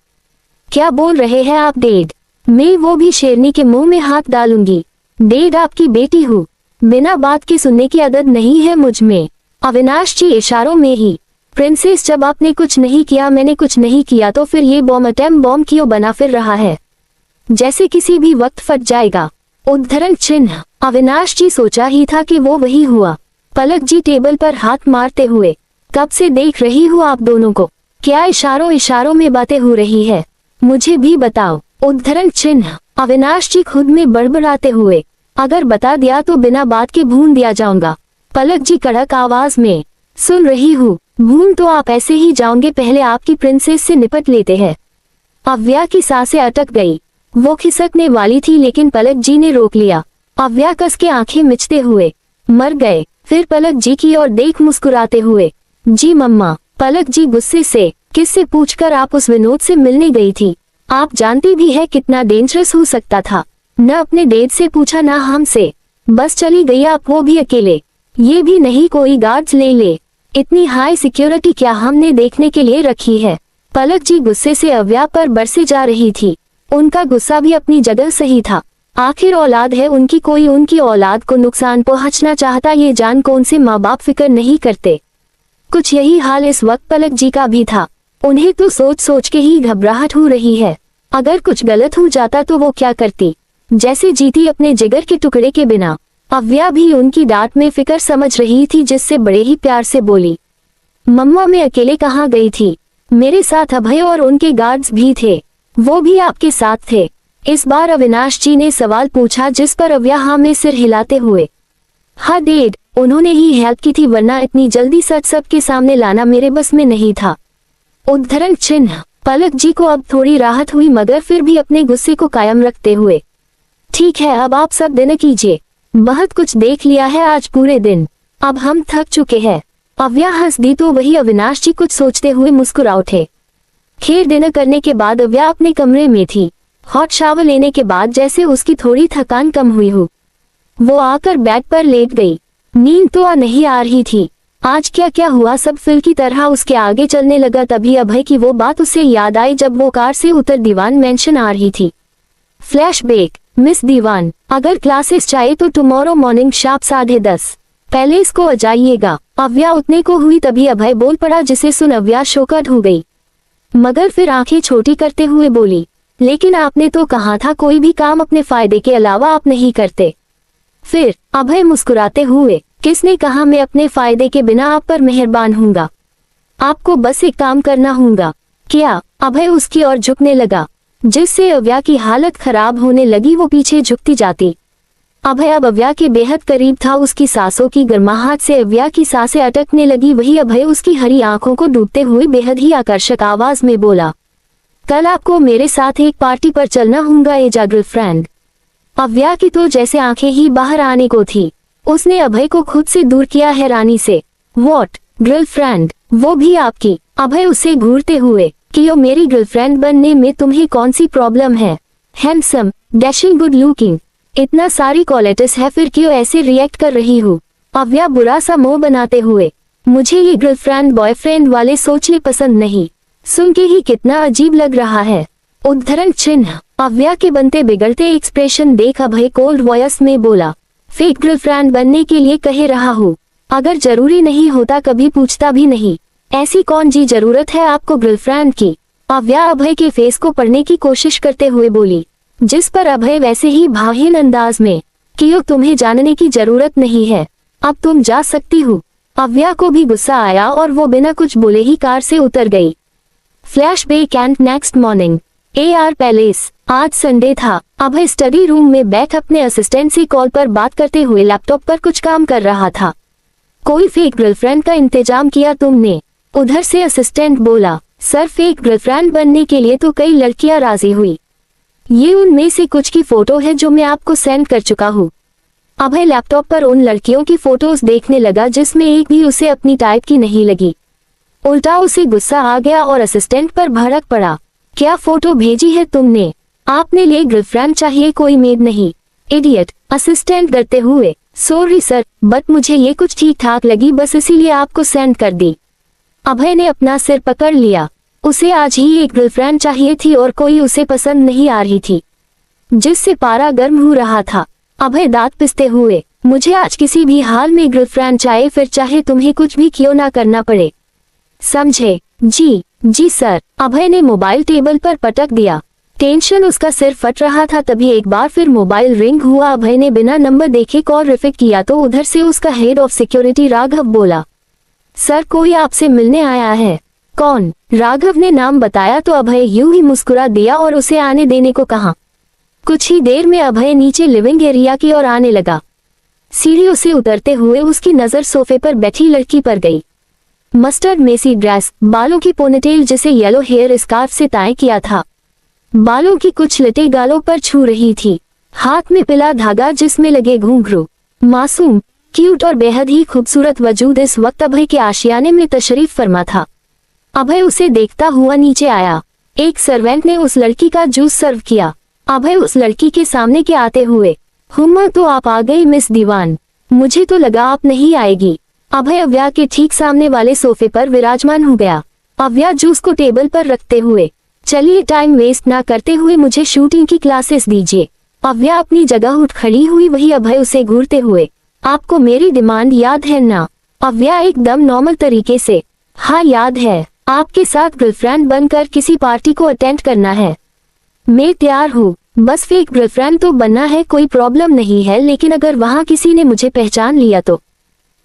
क्या बोल रहे हैं आप डैड? मैं वो भी शेरनी के मुंह में हाथ डालूंगी। डैड आपकी बेटी हूँ, बिना बात के सुनने की आदत नहीं है मुझ में। अविनाश जी इशारों में ही, प्रिंसेस जब आपने कुछ नहीं किया, मैंने कुछ नहीं किया, तो फिर ये बॉम्ब अटेम्प्ट बॉम्ब क्यों बना फिर रहा है, जैसे किसी भी वक्त फट जाएगा। उद्धरण चिन्ह। अविनाश जी सोचा ही था कि वो वही हुआ। पलक जी टेबल पर हाथ मारते हुए, कब से देख रही हूँ आप दोनों को, क्या इशारों इशारों में बातें हो रही है, मुझे भी बताओ। उद्धरण चिन्ह। अविनाश जी खुद में बड़बड़ाते हुए, अगर बता दिया तो बिना बात के भून दिया जाऊंगा। पलक जी कड़क आवाज में, सुन रही हूँ, भून तो आप ऐसे ही जाओगे, पहले आपकी प्रिंसेस से निपट लेते हैं। अव्या की सांसें अटक गई। वो खिसकने वाली थी लेकिन पलक जी ने रोक लिया। अव्या कस के आंखें मिचते हुए, मर गए। फिर पलक जी की ओर देख मुस्कुराते हुए, जी मम्मा। पलक जी गुस्से से, किससे पूछकर आप उस विनोद से मिलने गई थी? आप जानती भी है कितना डेंजरस हो सकता था। न अपने डैड से पूछा ना हमसे, बस चली गई आप, वो भी अकेले। ये भी नहीं कोई गार्ड्स ले। इतनी हाई सिक्योरिटी क्या हमने देखने के लिए रखी है? पलक जी गुस्से से अव्या पर बरसे जा रही थी। उनका गुस्सा भी अपनी जगह सही था। आखिर औलाद है उनकी, कोई उनकी औलाद को नुकसान पहुंचना चाहता ये जान कौन से माँ बाप फिक्र नहीं करते। कुछ यही हाल इस वक्त पलक जी का भी था। उन्हें तो सोच सोच के ही घबराहट हो रही है। अगर कुछ गलत हो जाता तो वो क्या करती? जैसे जीती अपने जिगर के टुकड़े के बिना। अव्या भी उनकी डांट में फिक्र समझ रही थी, जिससे बड़े ही प्यार से बोली, मम्मा मैं अकेले कहाँ गई थी, मेरे साथ अभय और उनके गार्ड्स भी थे, वो भी आपके साथ थे। इस बार अविनाश जी ने सवाल पूछा, जिस पर अव्या हाँ में सिर हिलाते हुए, हाँ डैड, उन्होंने ही हेल्प की थी, वरना इतनी जल्दी सच सबके सामने लाना मेरे बस में नहीं था। उद्धरण चिन्ह। पलक जी को अब थोड़ी राहत हुई, मगर फिर भी अपने गुस्से को कायम रखते हुए, ठीक है अब आप सब डिनर कीजिए, बहुत कुछ देख लिया है आज पूरे दिन, अब हम थक चुके हैं। अव्या हंस दी तो वही अविनाश जी कुछ सोचते हुए मुस्कुरा उठे। खैर डिनर करने के बाद अव्या अपने कमरे में थी। हॉट शावर लेने के बाद जैसे उसकी थोड़ी थकान कम हुई हो, वो आकर बेड पर लेट गई। नींद तो नहीं आ रही थी। आज क्या क्या हुआ सब फिल की तरह उसके आगे चलने लगा। तभी अभय की वो बात उसे याद आई जब वो कार से उतर दीवान मेंशन आ रही थी। फ्लैशबैक। मिस दीवान, अगर क्लासेस चाहिए तो टुमारो मॉर्निंग शार्प 10:30 पहले इसको आ जाइएगा। अव्या उठने को हुई तभी अभय बोल पड़ा, जिसे सुन अव्या शोकड हो गई, मगर फिर आंखें छोटी करते हुए बोली, लेकिन आपने तो कहा था कोई भी काम अपने फायदे के अलावा आप नहीं करते। फिर अभय मुस्कुराते हुए, किसने कहा मैं अपने फायदे के बिना आप पर मेहरबान हूँगा, आपको बस एक काम करना होगा। क्या? अभय उसकी ओर झुकने लगा, जिससे अव्या की हालत खराब होने लगी। वो पीछे झुकती जाती। अभय अब अव्या के बेहद करीब था। उसकी सांसों की गर्माहट से अव्या की सांसें अटकने लगी। वही अभय उसकी हरी आंखों को डूबते हुए बेहद ही आकर्षक आवाज में बोला, कल आपको मेरे साथ एक पार्टी पर चलना होगा एजा गर्लफ्रेंड। अव्या की तो जैसे आंखें ही बाहर आने को थी। उसने अभय को खुद से दूर किया हैरानी से। व्हाट गर्लफ्रेंड, वो भी आपकी? अभय उसे घूरते हुए, क्यों मेरी गर्लफ्रेंड बनने में तुम्हें कौन सी प्रॉब्लम है? हैंडसम, डैशिंग, गुड लुकिंग, इतना सारी क्वालिटीज है, फिर क्यों ऐसे रिएक्ट कर रही हो? अव्या बुरा सा मुंह बनाते हुए, मुझे ये गर्लफ्रेंड बॉयफ्रेंड वाले सोचने पसंद नहीं, सुन के ही कितना अजीब लग रहा है। उद्धरण चिन्ह। अव्या के बनते बिगड़ते एक्सप्रेशन देख अभय कोल्ड वॉइस में बोला, फेक गर्लफ्रेंड बनने के लिए कह रहा हूँ, अगर जरूरी नहीं होता कभी पूछता भी नहीं। ऐसी कौन जी जरूरत है आपको गर्लफ्रेंड की? अव्या अभय के फेस को पढ़ने की कोशिश करते हुए बोली, जिस पर अभय वैसे ही भावहीन अंदाज में, क्यों तुम्हें जानने की जरूरत नहीं है, अब तुम जा सकती हो। अव्या को भी गुस्सा आया और वो बिना कुछ बोले ही कार से उतर गई। Flashback and next morning. AR palace. आज संडे था। अभय स्टडी रूम में बैठ अपने असिस्टेंट से कॉल पर बात करते हुए लैपटॉप पर कुछ काम कर रहा था। कोई फेक गर्लफ्रेंड का इंतजाम किया तुमने? उधर से असिस्टेंट बोला, सर फेक गर्लफ्रेंड बनने के लिए तो कई लड़कियां राजी हुई, ये उनमें से कुछ की फोटो है जो मैं आपको सेंड कर चुका हूँ। अभय लैपटॉप पर उन लड़कियों की फोटोज देखने लगा जिसमें एक भी उसे अपनी टाइप की नहीं लगी। उल्टा उसे गुस्सा आ गया और असिस्टेंट पर भड़क पड़ा, क्या फोटो भेजी है तुमने? आपने लिए गर्लफ्रेंड चाहिए, कोई मेड नहीं। इडियट। असिस्टेंट डरते हुए, सॉरी सर, बट मुझे ये कुछ ठीक ठाक लगी, बस इसीलिए आपको सेंड कर दी। अभय ने अपना सिर पकड़ लिया। उसे आज ही एक गर्लफ्रेंड चाहिए थी और कोई उसे पसंद नहीं आ रही थी, जिससे पारा गर्म हो रहा था। अभय दांत पिसते हुए, मुझे आज किसी भी हाल में गर्लफ्रेंड चाहिए, फिर चाहे तुम्हें कुछ भी क्यों ना करना पड़े, समझे? जी सर। अभय ने मोबाइल टेबल पर पटक दिया। टेंशन उसका सिर फट रहा था। तभी एक बार फिर मोबाइल रिंग हुआ। अभय ने बिना नंबर देखे कॉल रिसीव किया तो उधर से उसका हेड ऑफ सिक्योरिटी राघव बोला, सर कोई आपसे मिलने आया है। कौन? राघव ने नाम बताया तो अभय यूं ही मुस्कुरा दिया और उसे आने देने को कहा। कुछ ही देर में अभय नीचे लिविंग एरिया की ओर आने लगा। सीढ़ियों से उतरते हुए उसकी नजर सोफे पर बैठी लड़की पर गई। मस्टर्ड मेसी ड्रेस, बालों की पोनीटेल जिसे येलो हेयर स्कार्फ से टाई किया था, बालों की कुछ लटे गालों पर छू रही थी। हाथ में पिला धागा जिसमें लगे घुंघरू। मासूम, क्यूट और बेहद ही खूबसूरत वजूद इस वक्त अभय के आशियाने में तशरीफ फरमा था। अभय उसे देखता हुआ नीचे आया। एक सर्वेंट ने उस लड़की का जूस सर्व किया। अभय उस लड़की के सामने के आते हुए, हुम्मा तो आप आ गई मिस दीवान, मुझे तो लगा आप नहीं आएगी। अभय अव्या के ठीक सामने वाले सोफे पर विराजमान हो गया। अव्या जूस को टेबल पर रखते हुए, चलिए टाइम वेस्ट ना करते हुए मुझे शूटिंग की क्लासेस दीजिए। अव्या अपनी जगह उठ खड़ी हुई। वही अभय उसे घूरते हुए, आपको मेरी डिमांड याद है ना? अव्या एकदम नॉर्मल तरीके से, हाँ याद है, आपके साथ गर्लफ्रेंड बनकर किसी पार्टी को अटेंड करना है। मैं तैयार हूँ। बस फेक गर्लफ्रेंड तो बनना है, कोई प्रॉब्लम नहीं है, लेकिन अगर वहाँ किसी ने मुझे पहचान लिया तो।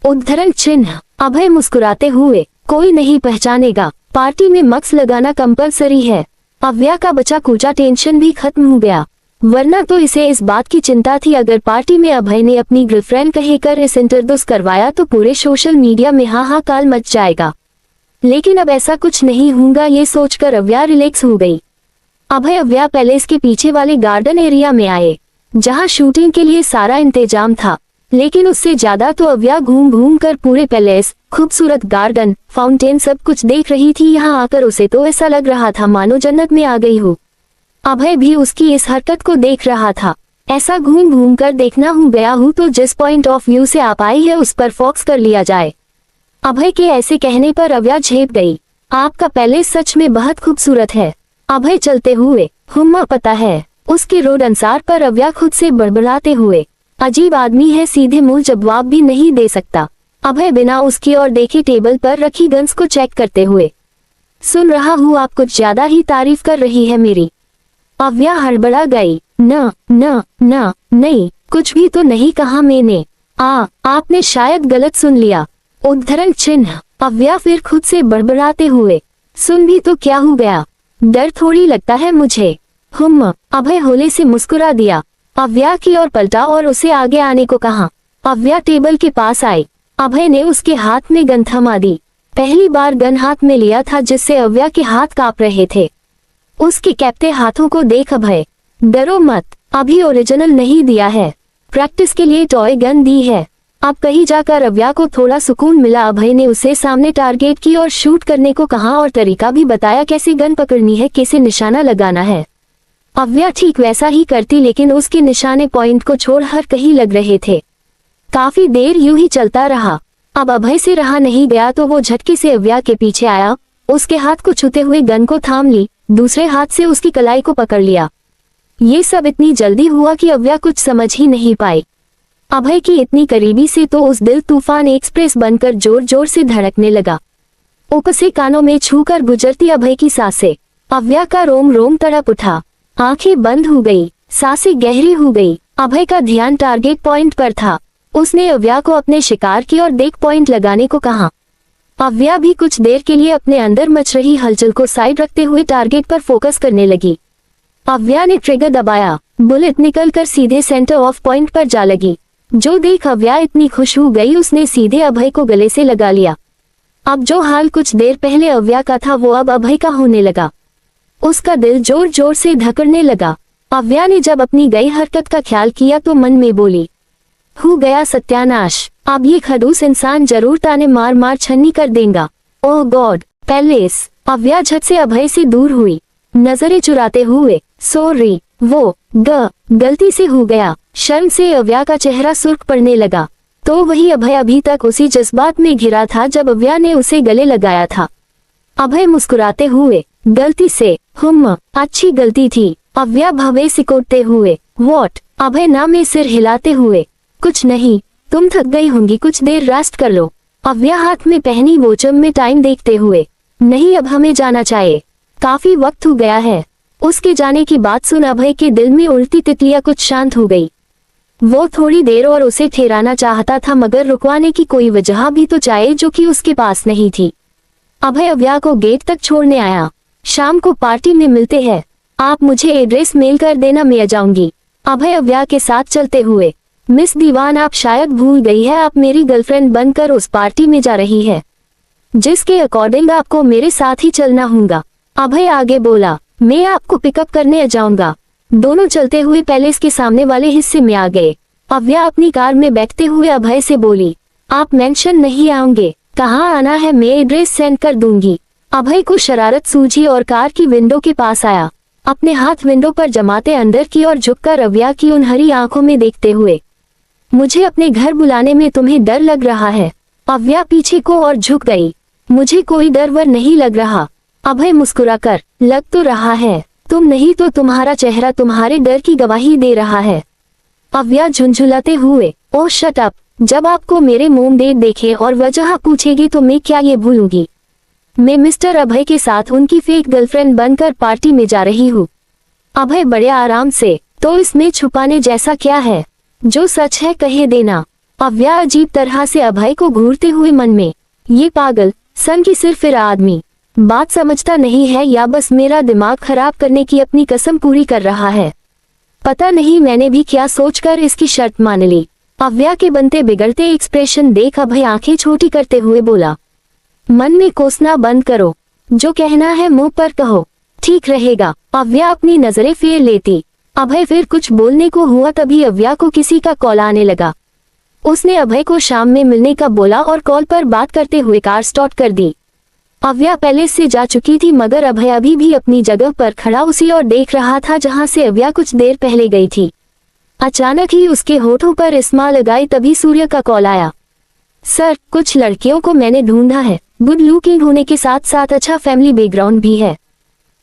उद्धरण चिन्ह। अभय मुस्कुराते हुए, कोई नहीं पहचानेगा, पार्टी में मास्क लगाना कंपलसरी है। अव्या का बचा कुचा टेंशन भी खत्म हो गया, वरना तो इसे इस बात की चिंता थी अगर पार्टी में अभय ने अपनी गर्लफ्रेंड कहकर इस इंट्रोड्यूस करवाया तो पूरे सोशल मीडिया में हाहाकार मच जाएगा। लेकिन अब ऐसा कुछ नहीं होगा, ये सोचकर अव्या रिलैक्स हो गई। अभय अव्या पैलेस के पीछे वाले गार्डन एरिया में आए, जहां शूटिंग के लिए सारा इंतजाम था। लेकिन उससे ज्यादा तो अव्या घूम घूम कर पूरे पैलेस, खूबसूरत गार्डन, फाउंटेन सब कुछ देख रही थी। यहाँ आकर उसे तो ऐसा लग रहा था मानो जन्नत में आ गई हो। अभय भी उसकी इस हरकत को देख रहा था। ऐसा घूम घूम कर देखना हो गया हूँ तो जिस पॉइंट ऑफ व्यू से आप आई है उस पर फोकस कर लिया जाए। अभय के ऐसे कहने पर अव्या झेप गई। आपका पैलेस सच में बहुत खूबसूरत है। अभय चलते हुए, हुम्मा पता है। उसके रोड अनुसार पर अव्या खुद से बड़बड़ाते हुए, अजीब आदमी है, सीधे मुंह जवाब भी नहीं दे सकता। अभय बिना उसकी ओर देखे टेबल पर रखी गन्स को चेक करते हुए, सुन रहा हूँ आप कुछ ज्यादा ही तारीफ कर रही है मेरी। अव्या हड़बड़ा गई, न न न नहीं, कुछ भी तो नहीं कहा मैंने। आपने शायद गलत सुन लिया। उद्धरण चिन्ह। अव्या फिर खुद से बड़बड़ाते हुए, सुन भी तो क्या हो गया, डर थोड़ी लगता है मुझे। अभय होले से मुस्कुरा दिया। अव्या की ओर पलटा और उसे आगे आने को कहा। अव्या टेबल के पास आई। अभय ने उसके हाथ में गन थमा दी। पहली बार गन हाथ में लिया था जिससे अव्या के हाथ कांप रहे थे। उसके कैप्टे हाथों को देख अभय, डरो मत, अभी ओरिजिनल नहीं दिया है, प्रैक्टिस के लिए टॉय गन दी है। अब कहीं जाकर अव्या को थोड़ा सुकून मिला। अभय ने उसे सामने टारगेट की और शूट करने को कहा और तरीका भी बताया कैसे गन पकड़नी है, कैसे निशाना लगाना है। अव्या ठीक वैसा ही करती, लेकिन उसके निशाने पॉइंट को छोड़ हर कहीं लग रहे थे। काफी देर यूं ही चलता रहा। अब अभय से रहा नहीं गया तो वो झटके से अव्या के पीछे आया, उसके हाथ को छूते हुए गन को थाम ली, दूसरे हाथ से उसकी कलाई को पकड़ लिया। ये सब इतनी जल्दी हुआ कि अव्या कुछ समझ ही नहीं पाई। अभय की इतनी करीबी से तो उस दिल तूफान एक्सप्रेस बनकर जोर जोर से धड़कने लगा। ऊपर से कानों में छूकर गुजरती अभय की सांसें, अव्या का रोम रोम तड़प उठा। आंखें बंद हो गई, सांसें गहरी हो गई। अभय का ध्यान टारगेट पॉइंट पर था। उसने अव्या को अपने शिकार की ओर देख पॉइंट लगाने को कहा। अव्या भी कुछ देर के लिए अपने अंदर मच रही हलचल को साइड रखते हुए टारगेट पर फोकस करने लगी। अव्या ने ट्रिगर दबाया, बुलेट निकलकर सीधे सेंटर ऑफ पॉइंट पर जा लगी। जो देख अव्या इतनी खुश हो गई, उसने सीधे अभय को गले से लगा लिया। अब जो हाल कुछ देर पहले अव्या का था वो अब अभय का होने लगा। उसका दिल जोर जोर से धड़कने लगा। अव्या ने जब अपनी गई हरकत का ख्याल किया तो मन में बोली, हो गया सत्यानाश, अब ये खड़ूस इंसान जरूर ताने मार मार छन्नी कर देगा। ओह गॉड, पैलेस। अव्या झट से अभय से दूर हुई, नजरें चुराते हुए, सॉरी, वो गलती से हो गया। शर्म से अव्या का चेहरा सुर्ख पड़ने लगा। तो वही अभय अभी तक उसी जज्बात में घिरा था जब अव्या ने उसे गले लगाया था। अभय मुस्कुराते हुए, गलती से, अच्छी गलती थी। अव्या भवे सिकोड़ते हुए, व्हाट? अभय ना में सिर हिलाते हुए, कुछ नहीं, तुम थक गई होंगी, कुछ देर रेस्ट कर लो। अव्या हाथ में पहनी वॉच में टाइम देखते हुए, नहीं अब हमें जाना चाहिए, काफी वक्त हो गया है। उसके जाने की बात सुन अभय के दिल में उल्टी तितलियां कुछ शांत हो गई। वो थोड़ी देर और उसे ठहराना चाहता था, मगर रुकवाने की कोई वजह भी तो चाहिए जो कि उसके पास नहीं थी। अभय अव्या को गेट तक छोड़ने आया। शाम को पार्टी में मिलते हैं, आप मुझे एड्रेस मेल कर देना, मैं जाऊंगी। अभय अव्या के साथ चलते हुए, मिस दीवान आप शायद भूल गई है, आप मेरी गर्लफ्रेंड बनकर उस पार्टी में जा रही है, जिसके अकॉर्डिंग आपको मेरे साथ ही चलना होगा। अभय आगे बोला, मैं आपको पिकअप करने जाऊंगा। दोनों चलते हुए पैलेस के सामने वाले हिस्से में आ गए। अव्या अपनी कार में बैठते हुए अभय से बोली, आप मेंशन नहीं आओगे, कहाँ आना है, मैं एड्रेस सेंड कर दूंगी। अभय को शरारत सूझी और कार की विंडो के पास आया, अपने हाथ विंडो पर जमाते अंदर की ओर झुककर अव्या की उन हरी आंखों में देखते हुए, मुझे अपने घर बुलाने में तुम्हें डर लग रहा है। अव्या पीछे को और झुक गई, मुझे कोई डर वर नहीं लग रहा। अभय मुस्कुराकर, लग तो रहा है, तुम नहीं तो तुम्हारा चेहरा तुम्हारे डर की गवाही दे रहा है। अव्या झुंझुलाते हुए, ओह शट अप, जब आपको मेरे मुंह देखे और वजह पूछेगी तो मैं क्या ये भूलूंगी। मैं मिस्टर अभय के साथ उनकी फेक गर्लफ्रेंड बनकर पार्टी में जा रही हूँ। अभय बड़े आराम से, तो इसमें छुपाने जैसा क्या है, जो सच है कहे देना। अव्या अजीब तरह से अभय को घूरते हुए मन में, ये पागल सन की सिर फिर आदमी बात समझता नहीं है या बस मेरा दिमाग खराब करने की अपनी कसम पूरी कर रहा है। पता नहीं मैंने भी क्या सोचकर इसकी शर्त मान ली। अव्या के बनते बिगड़ते एक्सप्रेशन देख अभय आंखें छोटी करते हुए बोला, मन में कोसना बंद करो, जो कहना है मुंह पर कहो, ठीक रहेगा। अव्या अपनी नजरें फेर लेती। अभय फिर कुछ बोलने को हुआ तभी अव्या को किसी का कॉल आने लगा। उसने अभय को शाम में मिलने का बोला और कॉल पर बात करते हुए कार स्टार्ट कर दी। अव्या पैलेस से जा चुकी थी मगर अभय अभी भी अपनी जगह पर खड़ा उसी और देख रहा था जहां से अव्या कुछ देर पहले गई थी। अचानक ही उसके होठों पर इस्मा लगाई तभी सूर्य का कॉल आया। सर, कुछ लड़कियों को मैंने ढूंढा है, गुड लुकिंग होने के साथ साथ अच्छा फैमिली बैकग्राउंड भी है।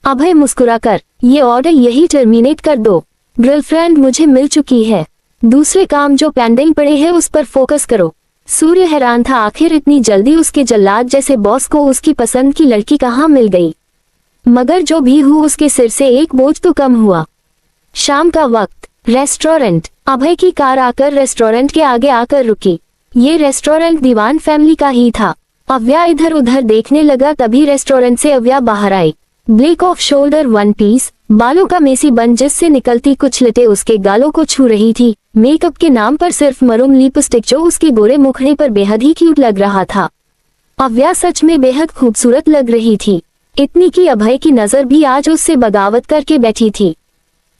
अभय मुस्कुराकर, ये ऑर्डर यही टर्मिनेट कर दो, गर्लफ्रेंड मुझे मिल चुकी है, दूसरे काम जो पेंडिंग पड़े हैं उस पर फोकस करो। सूर्य हैरान था, आखिर इतनी जल्दी उसके जल्लाद जैसे बॉस को उसकी पसंद की लड़की कहाँ मिल गई। मगर जो भी हुआ उसके सिर से एक बोझ तो कम हुआ। शाम का वक्त, रेस्टोरेंट। अभय की कार आकर रेस्टोरेंट के आगे आकर रुकी। ये रेस्टोरेंट दीवान फैमिली का ही था। अव्या इधर उधर देखने लगा तभी रेस्टोरेंट से अव्या बाहर आई। Black off shoulder one piece, बालों का मेसी बन जिससे निकलती कुछ लटे उसके गालों को छू रही थी। मेकअप के नाम पर सिर्फ मरून लिपस्टिक जो उसके गोरे मुखड़े पर बेहद ही क्यूट लग रहा था। अव्या सच में बेहद खूबसूरत लग रही थी, इतनी कि अभय की नजर भी आज उससे बगावत करके बैठी थी।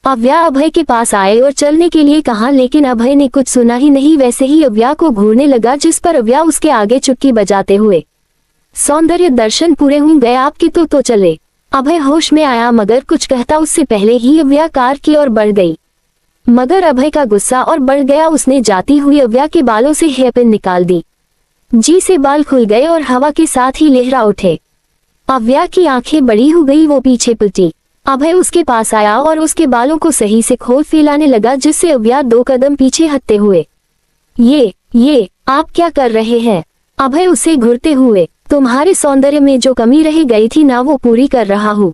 अव्या अभय के पास आए और चलने के लिए कहा लेकिन अभय ने कुछ सुना ही नहीं। वैसे ही अव्या को घूरने लगा जिस पर अव्या उसके आगे चुटकी बजाते हुए, सौंदर्य दर्शन पूरे हो गए आपके तो चले। अभय होश में आया मगर कुछ कहता उससे पहले ही अव्या कार की ओर बढ़ गई। मगर अभय का गुस्सा और बढ़ गया। उसने जाती हुई अव्या के बालों से हेयरपिन निकाल दी। जी से बाल खुल गए और हवा के साथ ही लहरा उठे। अव्या की आंखें बड़ी हो गई, वो पीछे पलटी। अभय उसके पास आया और उसके बालों को सही से खोल फैलाने लगा जिससे अव्या 2 कदम पीछे हटते हुए, ये आप क्या कर रहे हैं। अभय उसे घूरते हुए, तुम्हारे सौंदर्य में जो कमी रह गई थी ना वो पूरी कर रहा हूँ।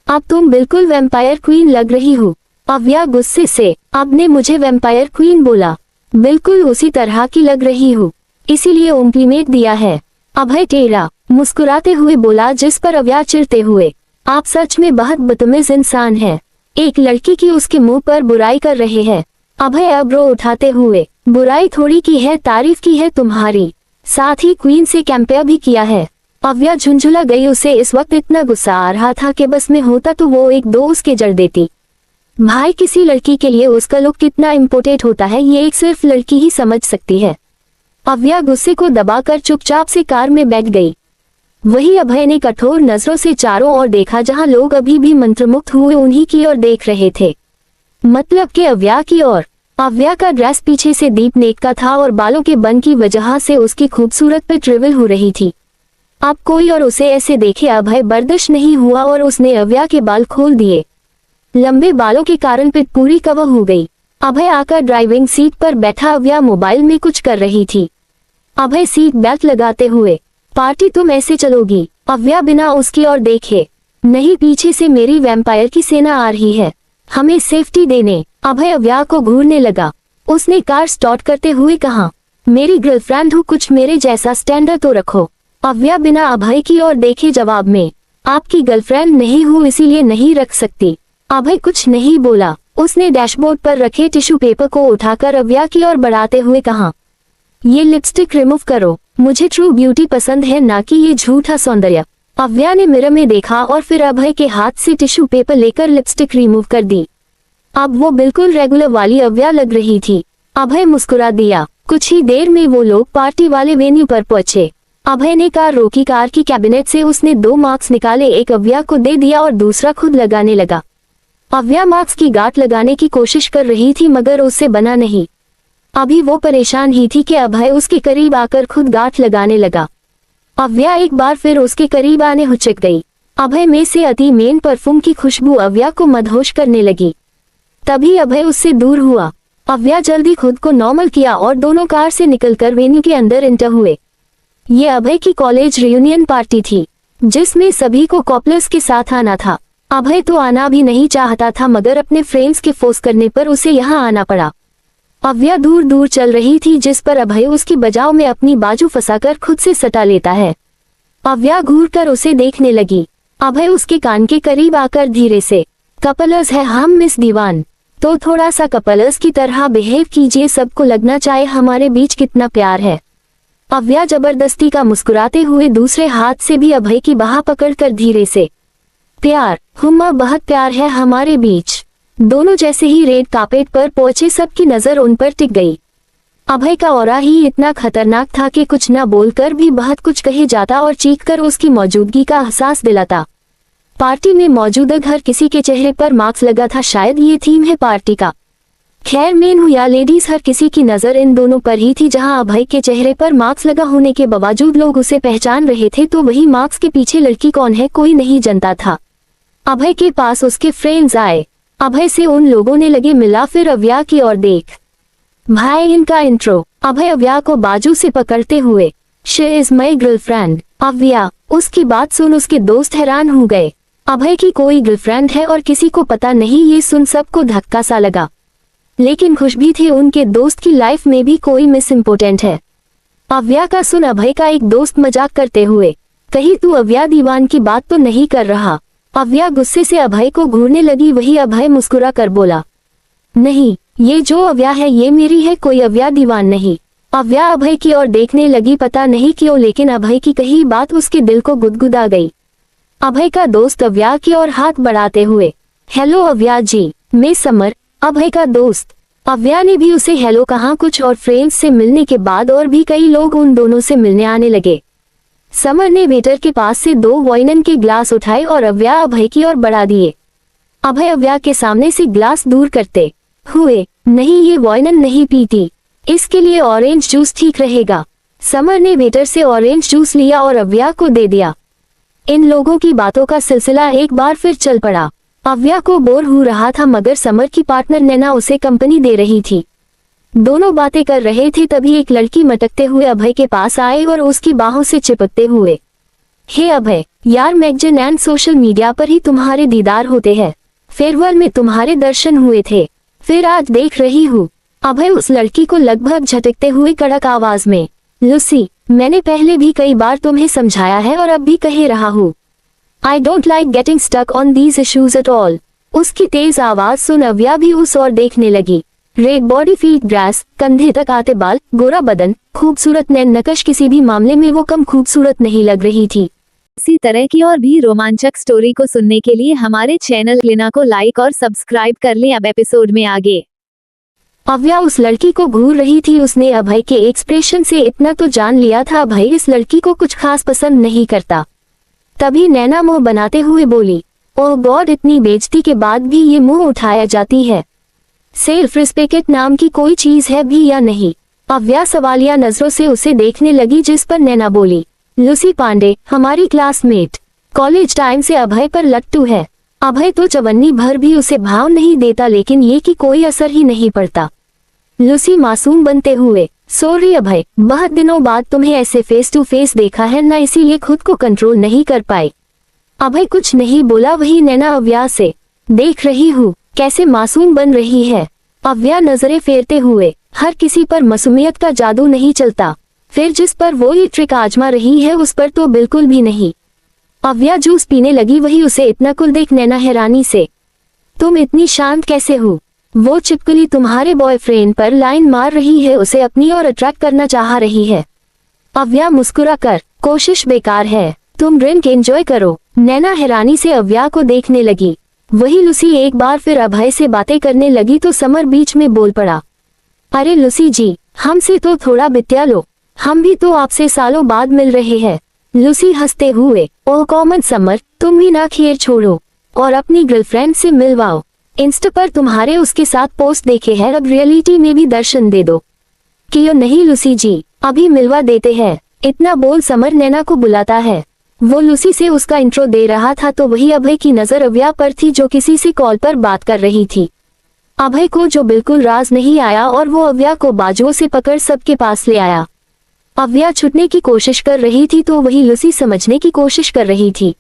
अब तुम बिल्कुल वैम्पायर क्वीन लग रही हो। अव्या गुस्से से, अब ने मुझे वैम्पायर क्वीन बोला, बिल्कुल उसी तरह की लग रही हूँ, इसीलिए कॉम्प्लीमेंट दिया है। अभय टेढ़ा मुस्कुराते हुए बोला जिस पर अव्या चिढ़ते हुए, आप सच में बहुत बदतमीज इंसान हैं। एक लड़की की उसके मुंह पर बुराई कर रहे हैं। अभय अब्रो उठाते हुए, बुराई थोड़ी की है, तारीफ की है तुम्हारी, साथ ही क्वीन से कंपेयर भी किया है। अव्या झुंझुला गई। उसे इस वक्त इतना गुस्सा आ रहा था कि बस में होता तो वो 1-2 उसके जड़ देती। भाई, किसी लड़की के लिए उसका लुक कितना इम्पोर्टेंट होता है ये एक सिर्फ लड़की ही समझ सकती है। अव्या गुस्से को दबाकर चुपचाप से कार में बैठ गई। वही अभय ने कठोर नजरों से चारों ओर देखा, जहां लोग अभी भी मंत्रमुग्ध हुए उन्हीं की ओर देख रहे थे, मतलब कि अव्या की ओर। अव्या का ड्रेस पीछे से डीप नेक का था और बालों के बन की वजह से उसकी खूबसूरत पे ट्रिवल हो रही थी। अब कोई और उसे ऐसे देखे अभय बर्दाश्त नहीं हुआ और उसने अव्या के बाल खोल दिए। लंबे बालों के कारण पिट पूरी कवर हो गई। अभय आकर ड्राइविंग सीट पर बैठा। अव्या मोबाइल में कुछ कर रही थी। अभय सीट बेल्ट लगाते हुए, पार्टी तुम ऐसे चलोगी। अव्या बिना उसकी ओर देखे, नहीं पीछे से मेरी वैम्पायर की सेना आ रही है, हमें सेफ्टी देने। अभय अव्या को घूरने लगा। उसने कार स्टार्ट करते हुए कहा, मेरी गर्लफ्रेंड हो, कुछ मेरे जैसा स्टैंडर्ड तो रखो। अव्या बिना अभय की ओर देखे जवाब में, आपकी गर्लफ्रेंड नहीं हूँ इसीलिए नहीं रख सकती। अभय कुछ नहीं बोला। उसने डैशबोर्ड पर रखे टिश्यू पेपर को उठाकर अव्या की ओर बढ़ाते हुए कहा, ये लिपस्टिक रिमूव करो, मुझे ट्रू ब्यूटी पसंद है ना कि ये झूठा सौंदर्य। अव्या ने मिरर में देखा और फिर अभय के हाथ से टिश्यू पेपर लेकर लिपस्टिक रिमूव कर दी। अब वो बिल्कुल रेगुलर वाली अव्या लग रही थी। अभय मुस्कुरा दिया। कुछ ही देर में वो लोग पार्टी वाले वेन्यू पर पहुंचे। अभय ने कार रोकी। कार की कैबिनेट से उसने 2 मार्क्स निकाले, एक अव्या को दे दिया और दूसरा खुद लगाने लगा। अव्या मार्क्स की गांठ लगाने की कोशिश कर रही थी मगर उससे बना नहीं। अभी वो परेशान ही थी कि अभय उसके करीब आकर खुद गांठ लगाने लगा। अव्या एक बार फिर उसके करीब आने हुचक गई। अभय में से अति मेन परफ्यूम की खुशबू अव्या को मदहोश करने लगी। तभी अभय उससे दूर हुआ। अव्या जल्दी खुद को नॉर्मल किया और दोनों कार से निकलकर वेन्यू के अंदर एंटर हुए। ये अभय की कॉलेज रियूनियन पार्टी थी जिसमें सभी को कॉपलेस के साथ आना था। अभय तो आना भी नहीं चाहता था मगर अपने फ्रेंड्स के फोर्स करने पर उसे यहाँ आना पड़ा। अव्या दूर दूर चल रही थी जिस पर अभय उसकी बजाव में अपनी बाजू फंसाकर खुद से सटा लेता है। अव्या घूरकर उसे देखने लगी। अभय उसके कान के करीब आकर धीरे से, कपल्स है हम मिस दीवान, तो थोड़ा सा कपल्स की तरह बिहेव कीजिए, सबको लगना चाहे हमारे बीच कितना प्यार है। अव्या जबरदस्ती का मुस्कुराते हुए दूसरे हाथ से भी अभय की बाह पकड़कर धीरे से, प्यार हुम्मा बहुत प्यार है हमारे बीच। दोनों जैसे ही रेड कार्पेट पर पहुंचे सबकी नजर उन पर टिक गई। अभय का ऑरा ही इतना खतरनाक था कि कुछ न बोलकर भी बहुत कुछ कहे जाता और चीखकर उसकी मौजूदगी का एहसास दिलाता। पार्टी में मौजूद हर किसी के चेहरे पर मार्क्स लगा था, शायद ये थीम है पार्टी का। खैर मेन हो या लेडीज हर किसी की नजर इन दोनों पर ही थी। जहां अभय के चेहरे पर मार्क्स लगा होने के बावजूद लोग उसे पहचान रहे थे, तो वही मार्क्स के पीछे लड़की कौन है कोई नहीं जानता था। अभय के पास उसके फ्रेंड्स आए। अभय से उन लोगों ने लगे मिला, फिर अव्या की ओर देख भाई इनका इंट्रो। अभय अव्या को बाजू से पकड़ते हुए, शी इज माई गर्लफ्रेंड। अव्या, उसकी बात सुन उसके दोस्त हैरान हो गए। अभय की कोई गर्लफ्रेंड है और किसी को पता नहीं, ये सुन सबको धक्का सा लगा। लेकिन खुश भी थे, उनके दोस्त की लाइफ में भी कोई मिस इम्पोर्टेंट है। अव्या का सुन अभय का एक दोस्त मजाक करते हुए, कहीं तू अव्या दीवान की बात तो नहीं कर रहा। अव्या गुस्से से अभय को घूरने लगी। वही अभय मुस्कुरा कर बोला, नहीं ये जो अव्या है ये मेरी है, कोई अव्या दीवान नहीं। अव्या अभय की ओर देखने लगी, पता नहीं क्यों लेकिन अभय की कही बात उसके दिल को गुदगुदा गई। अभय का दोस्त अव्या की ओर हाथ बढ़ाते हुए, हेलो अव्या जी, मैं समर, अभय का दोस्त। अव्या ने भी उसे हेलो कहा। कुछ और फ्रेंड्स से मिलने के बाद और भी कई लोग उन दोनों से मिलने आने लगे। समर ने वेटर के पास से 2 वाइन के ग्लास उठाए और अव्या अभय की ओर बढ़ा दिए। अभय अव्या के सामने से ग्लास दूर करते हुए, नहीं ये वाइन नहीं पीती, इसके लिए ऑरेंज जूस ठीक रहेगा। समर ने वेटर से ऑरेंज जूस लिया और अव्या को दे दिया। इन लोगों की बातों का सिलसिला एक बार फिर चल पड़ा। अव्या को बोर हो रहा था मगर समर की पार्टनर नैना उसे कंपनी दे रही थी। दोनों बातें कर रहे थे तभी एक लड़की मटकते हुए अभय के पास आई और उसकी बाहों से चिपकते हुए, हे अभय, यार मैगजीन एंड सोशल मीडिया पर ही तुम्हारे दीदार होते हैं, फेयरवेल में तुम्हारे दर्शन हुए थे, फिर आज देख रही हूँ। अभय उस लड़की को लगभग झटकते हुए कड़क आवाज में, लूसी, मैंने पहले भी कई बार तुम्हें समझाया है और अब भी कह रहा हूँ, I don't like getting stuck on these issues at all. उसकी तेज आवाज सुन अव्या भी उस ओर देखने लगी। रेड बॉडी, फीट ग्रास, कंधे तक आते बाल, गोरा बदन, खूबसूरत नैन नकश, किसी भी मामले में वो कम खूबसूरत नहीं लग रही थी। इसी तरह की और भी रोमांचक स्टोरी को सुनने के लिए हमारे चैनल लिना को लाइक और सब्सक्राइब कर लें। अब एपिसोड में आगे। अव्या उस लड़की को घूर रही थी। उसने अभय के एक्सप्रेशन से इतना तो जान लिया था अभय इस लड़की को कुछ खास पसंद नहीं करता। तभी नैना मुंह बनाते हुए बोली, ओह गॉड, इतनी बेइज्जती के बाद भी ये मुंह उठाया जाती है। सेल्फ रिस्पेक्ट नाम की कोई चीज है भी या नहीं? अव्या सवालिया नजरों से उसे देखने लगी जिस पर नैना बोली, लूसी पांडे, हमारी क्लासमेट, कॉलेज टाइम से अभय पर लट्टू है। अभय तो चवन्नी भर भी उसे भाव नहीं देता लेकिन ये कि कोई असर ही नहीं पड़ता। लूसी मासूम बनते हुए, सॉरी अभय, बहुत दिनों बाद तुम्हें ऐसे फेस टू फेस देखा है ना, इसीलिए खुद को कंट्रोल नहीं कर पाई। अभय कुछ नहीं बोला। वही नैना अव्या से, देख रही हूँ कैसे मासूम बन रही है। अव्या नजरें फेरते हुए, हर किसी पर मासूमियत का जादू नहीं चलता, फिर जिस पर वो ये ट्रिक आजमा रही है उस पर तो बिल्कुल भी नहीं। अव्या जूस पीने लगी। वही उसे इतना कुल देख नैना हैरानी से, तुम इतनी शांत कैसे हो? वो चिपकली तुम्हारे बॉयफ्रेंड पर लाइन मार रही है, उसे अपनी ओर अट्रैक्ट करना चाह रही है। अव्या मुस्कुरा कर, कोशिश बेकार है, तुम ड्रिंक एंजॉय करो। नैना हैरानी से अव्या को देखने लगी। वही लूसी एक बार फिर अभय से बातें करने लगी तो समर बीच में बोल पड़ा, अरे लूसी जी, हमसे तो थोड़ा बित्या लो, हम भी तो आपसे सालों बाद मिल रहे हैं। लूसी हंसते हुए, ओह कॉमन समर, तुम भी ना खैर छोड़ो और अपनी गर्लफ्रेंड से मिलवाओ। इंस्टा पर तुम्हारे उसके साथ पोस्ट देखे हैं, अब रियलिटी में भी दर्शन दे दो। क्यों नहीं लूसी जी, अभी मिलवा देते हैं। इतना बोल समर नैना को बुलाता है। वो लूसी से उसका इंट्रो दे रहा था तो वही अभय की नजर अव्या पर थी जो किसी से कॉल पर बात कर रही थी। अभय को जो बिल्कुल राज नहीं आया और वो अव्या को बाजुओं से पकड़ सबके पास ले आया। अव्या छूटने की कोशिश कर रही थी तो वही लूसी समझने की कोशिश कर रही थी।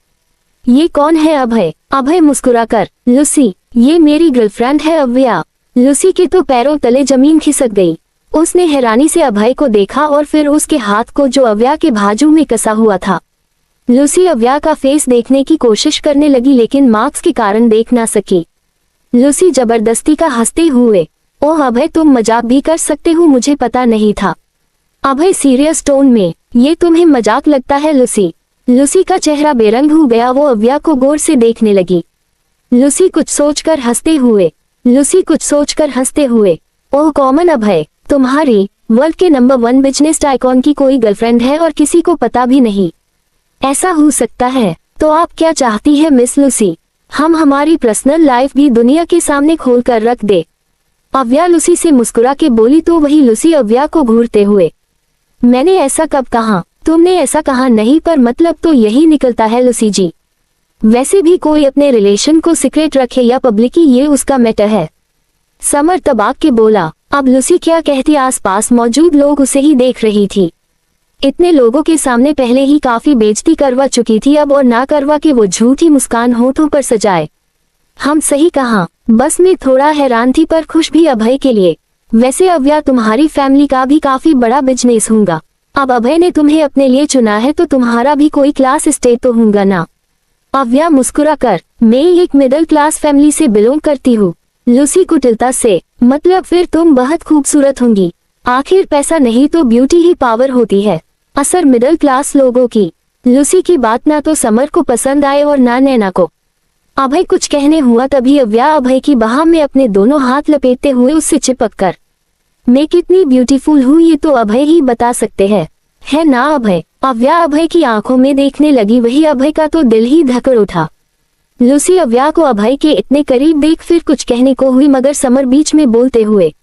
ये कौन है अभय? अभय मुस्कुराकर, लूसी, ये मेरी गर्लफ्रेंड है अव्या। लूसी के तो पैरों तले जमीन खिसक गई। उसने हैरानी से अभय को देखा और फिर उसके हाथ को जो अव्या के बाजू में कसा हुआ था। लूसी अव्या का फेस देखने की कोशिश करने लगी लेकिन मार्क्स के कारण देख ना सकी। लूसी जबरदस्ती का हंसते हुए, ओह अभय तुम मजाक भी कर सकते हो, मुझे पता नहीं था। अभय सीरियस टोन में, ये तुम्हें मजाक लगता है लूसी? लूसी का चेहरा बेरंग हो गया। वो अव्या को गौर से देखने लगी। लूसी कुछ सोचकर हंसते हुए, ओह कॉमन अभय, तुम्हारी वर्ल्ड के नंबर 1 बिजनेस टाइकॉन की कोई गर्लफ्रेंड है और किसी को पता भी नहीं। ऐसा हो सकता है? तो आप क्या चाहती है मिस लूसी? हम हमारी पर्सनल लाइफ भी दुनिया के सामने खोल कर रख दे। अव्या लूसी से मुस्कुरा के बोली तो वही लूसी अव्या को घूरते हुए, मैंने ऐसा कब कहा? तुमने ऐसा कहा नहीं, पर मतलब तो यही निकलता है लूसी जी। वैसे भी कोई अपने रिलेशन को सीक्रेट रखे या पब्लिक, ये उसका मैटर है। समर तबाक के बोला। अब लूसी क्या कहती, आसपास मौजूद लोग उसे ही देख रही थी। इतने लोगों के सामने पहले ही काफी बेइज्जती करवा चुकी थी, अब और ना करवा के वो झूठी मुस्कान होठों पर सजाए। हम सही कहा, बस मैं थोड़ा हैरान थी पर खुश भी अभय के लिए। वैसे अव्या तुम्हारी फैमिली का भी काफी बड़ा बिजनेस होगा। अब अभय ने तुम्हें अपने लिए चुना है तो तुम्हारा भी कोई क्लास स्टेट तो होगा ना? अव्या मुस्कुराकर, मैं एक मिडिल क्लास फैमिली से बिलोंग करती हूँ। लूसी कुटिलता से, मतलब फिर तुम बहुत खूबसूरत होंगी। आखिर पैसा नहीं तो ब्यूटी ही पावर होती है, असर मिडिल क्लास लोगों की। लूसी की बात ना तो समर को पसंद आए और ना नैना को। अभय कुछ कहने हुआ तभी अव्या अभय की बाह में अपने दोनों हाथ लपेटते हुए उससे चिपक कर, मैं कितनी ब्यूटीफुल हूँ ये तो अभय ही बता सकते हैं, है ना अभय? अव्या अभय की आंखों में देखने लगी। वही अभय का तो दिल ही धड़क उठा। लूसी अव्या को अभय के इतने करीब देख फिर कुछ कहने को हुई मगर समर बीच में बोलते हुए,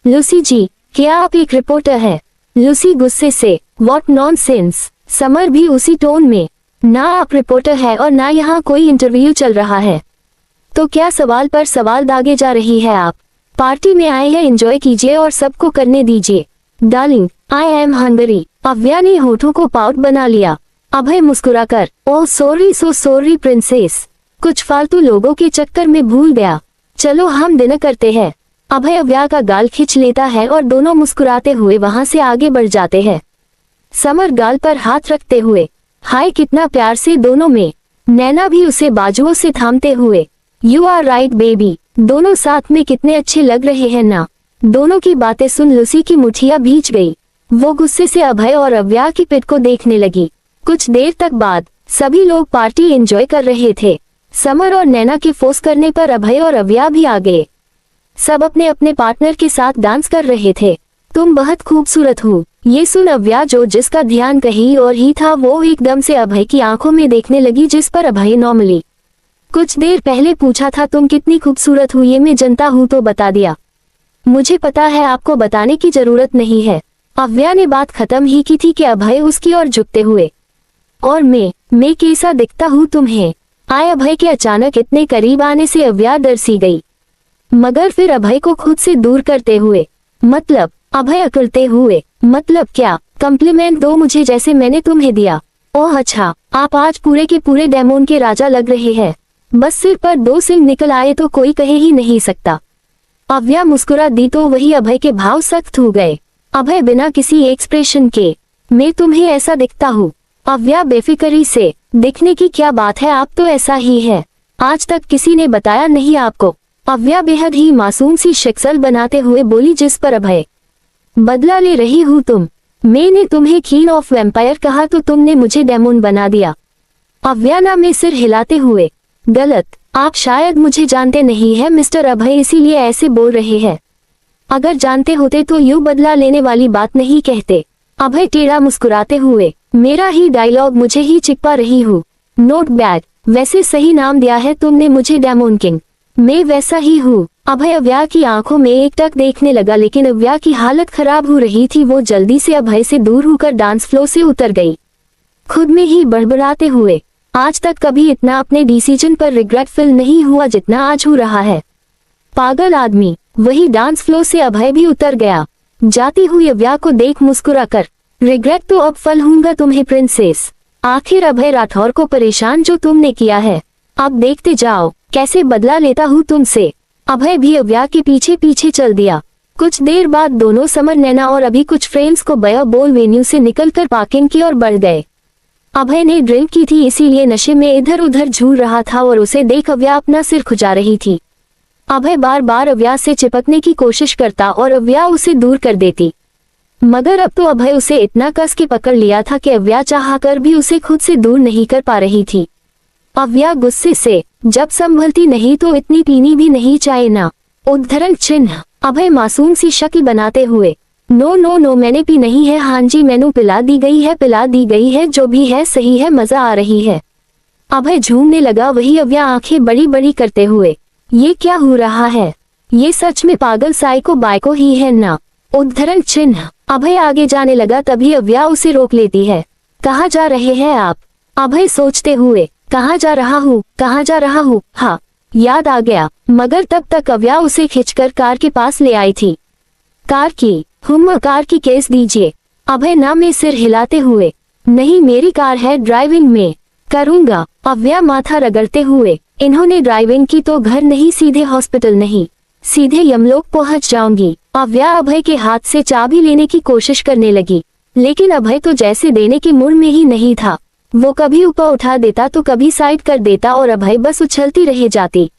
लूसी जी क्या आप एक रिपोर्टर है? लूसी गुस्से से, व्हाट नॉनसेंस। समर भी उसी टोन में, ना आप रिपोर्टर है और ना यहाँ कोई इंटरव्यू चल रहा है, तो क्या सवाल पर सवाल दागे जा रही है आप? पार्टी में आए हैं, एंजॉय कीजिए और सबको करने दीजिए। Darling I am hungry. Avya ने होठों को पाउट बना लिया। अभय मुस्कुराकर, oh sorry, so sorry princess, कुछ फालतू लोगों के चक्कर में भूल गया, चलो हम डिनर करते हैं। अभय अव्या का गाल खींच लेता है और दोनों मुस्कुराते हुए वहां से आगे बढ़ जाते हैं। समर गाल पर हाथ रखते हुए, हाय कितना प्यार से दोनों में। नैना भी उसे बाजुओं से थामते हुए, यू आर राइट बेबी, दोनों साथ में कितने अच्छे लग रहे हैं ना। दोनों की बातें सुन लूसी की मुठिया भींच गई। वो गुस्से से अभय और अव्या की पिट को देखने लगी। कुछ देर तक बाद सभी लोग पार्टी एंजॉय कर रहे थे। समर और नैना के फोर्स करने पर अभय और अव्या भी आ गए। सब अपने अपने पार्टनर के साथ डांस कर रहे थे। तुम बहुत खूबसूरत हो, ये सुन अव्या जो जिसका ध्यान कहीं और ही था वो एकदम से अभय की आंखों में देखने लगी, जिस पर अभय नॉर्मली कुछ देर पहले पूछा था तुम कितनी खूबसूरत हो, ये मैं जनता हूँ तो बता दिया। मुझे पता है आपको बताने की जरूरत नहीं है। अव्या ने बात खत्म ही की थी कि अभय उसकी ओर झुकते हुए, और मैं कैसा दिखता हूँ तुम्हें? आए अभय के अचानक इतने करीब आने से अव्या डर सी गई, मगर फिर अभय को खुद से दूर करते हुए, मतलब? अभय अकड़ते हुए, मतलब क्या? कॉम्प्लीमेंट दो मुझे जैसे मैंने तुम्हें दिया। ओह अच्छा, आप आज पूरे के पूरे डेमोन के राजा लग रहे हैं। बस सिर पर 2 सिंह निकल आए तो कोई कहे ही नहीं सकता। अव्या मुस्कुरा दी तो वही अभय के भाव सख्त हो गए। अभय बिना किसी एक्सप्रेशन के, मैं तुम्हें ऐसा दिखता हूँ? अव्या बेफिक्री से, दिखने की क्या बात है, आप तो ऐसा ही है। आज तक किसी ने बताया नहीं आपको। अव्या बेहद ही मासूम सी शक्ल बनाते हुए बोली, जिस पर अभय, बदला ले रही हूँ तुम? मैंने तुम्हें क्वीन ऑफ वैम्पायर कहा तो तुमने मुझे डेमोन बना दिया। अव्या ना में सिर हिलाते हुए, गलत, आप शायद मुझे जानते नहीं है मिस्टर अभय, इसीलिए ऐसे बोल रहे हैं। अगर जानते होते तो यूं बदला लेने वाली बात नहीं कहते। अभय टेढ़ा मुस्कुराते हुए, मेरा ही डायलॉग मुझे ही चिपका रही हूँ। नोट बैड, वैसे सही नाम दिया है तुमने मुझे, डेमोन किंग। मैं वैसा ही हूँ। अभय अव्या की आंखों में एकटक देखने लगा, लेकिन अव्या की हालत खराब हो रही थी। वो जल्दी से अभय से दूर होकर डांस फ्लोर से उतर गई, खुद में ही बड़बड़ाते हुए, आज तक कभी इतना अपने डिसीजन पर रिग्रेट फील नहीं हुआ जितना आज हो रहा है। पागल आदमी। वही डांस फ्लोर से अभय भी उतर गया। जाती हुई अव्या को देख मुस्कुराकर, रिग्रेट तो अब फल होगा तुम्हें प्रिंसेस। आखिर अभय राठौर को परेशान जो तुमने किया है, अब देखते जाओ कैसे बदला लेता हूँ तुमसे। अभय भी अव्या के पीछे पीछे चल दिया। कुछ देर बाद दोनों समर, नैना और अभी कुछ फ्रेंड्स को बया बॉल वेन्यू से निकलकर पार्किंग की ओर बढ़ गए। अभय ने ड्रिंक की थी, इसीलिए नशे में इधर उधर झूल रहा था और उसे देख अव्या अपना सिर खुजा रही थी। अभय बार बार अव्या से चिपकने की कोशिश करता और अव्या उसे दूर कर देती, मगर अब तो अभय उसे इतना कस के पकड़ लिया था कि अव्या चाहकर भी उसे खुद से दूर नहीं कर पा रही थी। अव्या गुस्से से जब संभलती नहीं तो इतनी पीनी भी नहीं चाहे ना। उद्धरण चिन्ह। अभय मासूम सी शक्ल बनाते हुए, नो नो नो मैंने पी नहीं है, हाँ जी मैनू पिला दी गई है, जो भी है सही है, मजा आ रही है। अभय झूमने लगा, वही अव्या आंखें बड़ी बड़ी करते हुए, ये क्या हो रहा है, ये सच में पागल साइको बाइको ही है ना। उद्धरण चिन्ह। अभय आगे जाने लगा तभी अव्या उसे रोक लेती है। कहाँ जा रहे हैं आप? अभय सोचते हुए, कहाँ जा रहा हूँ, हाँ याद आ गया, मगर तब तक अव्या उसे खींचकर कार के पास ले आई थी। कार की केस दीजिए। अभय ना में सिर हिलाते हुए, नहीं मेरी कार है, ड्राइविंग में करूंगा। अव्या माथा रगड़ते हुए, इन्होंने ड्राइविंग की तो घर नहीं, सीधे हॉस्पिटल नहीं, सीधे यमलोक पहुंच जाऊंगी। अव्या अभय के हाथ से चाबी लेने की कोशिश करने लगी, लेकिन अभय तो जैसे देने के मूड में ही नहीं था। वो कभी ऊपर उठा देता तो कभी साइड कर देता और अभय बस उछलती रह जाती।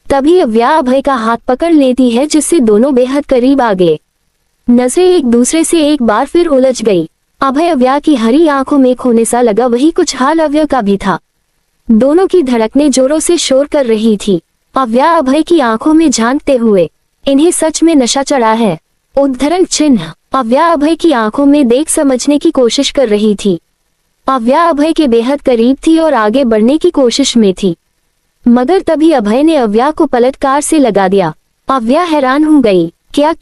तभी अव्या अभय का हाथ पकड़ लेती है, जिससे दोनों बेहद करीब आ गए। नजरें एक दूसरे से एक बार फिर उलझ गई। अभय अव्या की हरी आंखों में खोने सा लगा, वही कुछ हाल अव्या का भी था। दोनों की धड़कनें जोरों से शोर कर रही थी। अव्या अभय की आंखों में झांकते हुए, इन्हें सच में नशा चढ़ा है। उद्धरण चिन्ह। अव्या अभय की आंखों में देख समझने की कोशिश कर रही थी। अव्या अभय के बेहद करीब थी और आगे बढ़ने की कोशिश में थी, मगर तभी अभय ने अव्या को पलट कार से लगा दिया। अव्या हैरान हो गई, क्या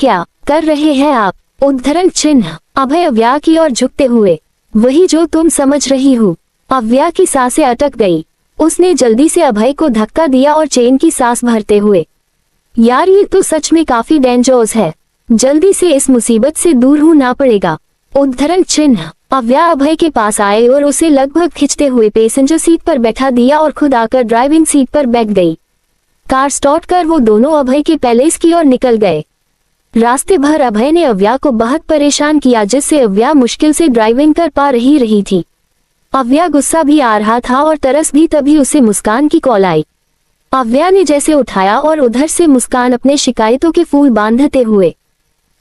कर रहे हैं आप? उद्धरण चिन्ह। अभय अव्या की ओर झुकते हुए, वही जो तुम समझ रही हो। अव्या की सांसें अटक गई। उसने जल्दी से अभय को धक्का दिया और चैन की सांस भरते हुए, यार ये तो सच में काफी डेंजरस है, जल्दी से इस मुसीबत से दूर होना पड़ेगा। उद्धरण चिन्ह। अव्या अभय के पास आए और उसे लगभग खींचते हुए पैसेंजर सीट पर बैठा दिया और खुद आकर ड्राइविंग सीट पर बैठ गई। कार स्टार्ट कर वो दोनों अभय के पैलेस की ओर निकल गए। रास्ते भर अभय ने अव्या को बहुत परेशान किया, जिससे अव्या मुश्किल से ड्राइविंग कर पा रही थी। अव्या गुस्सा भी आ रहा था और तरस भी। तभी उसे मुस्कान की कॉल आई। अव्या ने जैसे उठाया और उधर से मुस्कान अपने शिकायतों के फूल बांधते हुए,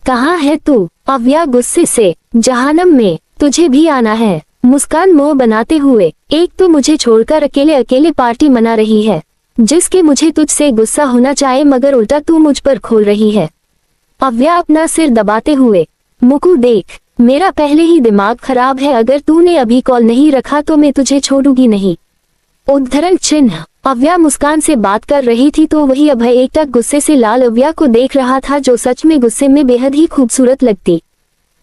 कहाँ है तू? अव्या गुस्से से, जहानम में, तुझे भी आना है। मुस्कान मुंह बनाते हुए, एक तो मुझे छोड़कर अकेले अकेले पार्टी मना रही है, जिसके मुझे तुझसे गुस्सा होना चाहे, मगर उल्टा तू मुझ पर खोल रही है। अव्या अपना सिर दबाते हुए, मुकु देख, मेरा पहले ही दिमाग खराब है, अगर तूने अभी कॉल नहीं रखा तो मैं तुझे छोड़ूंगी नहीं। उद्धरण चिन्ह। अव्या मुस्कान से बात कर रही थी तो वही अभय एकटक गुस्से से लाल अव्या को देख रहा था, जो सच में गुस्से में बेहद ही खूबसूरत लगती।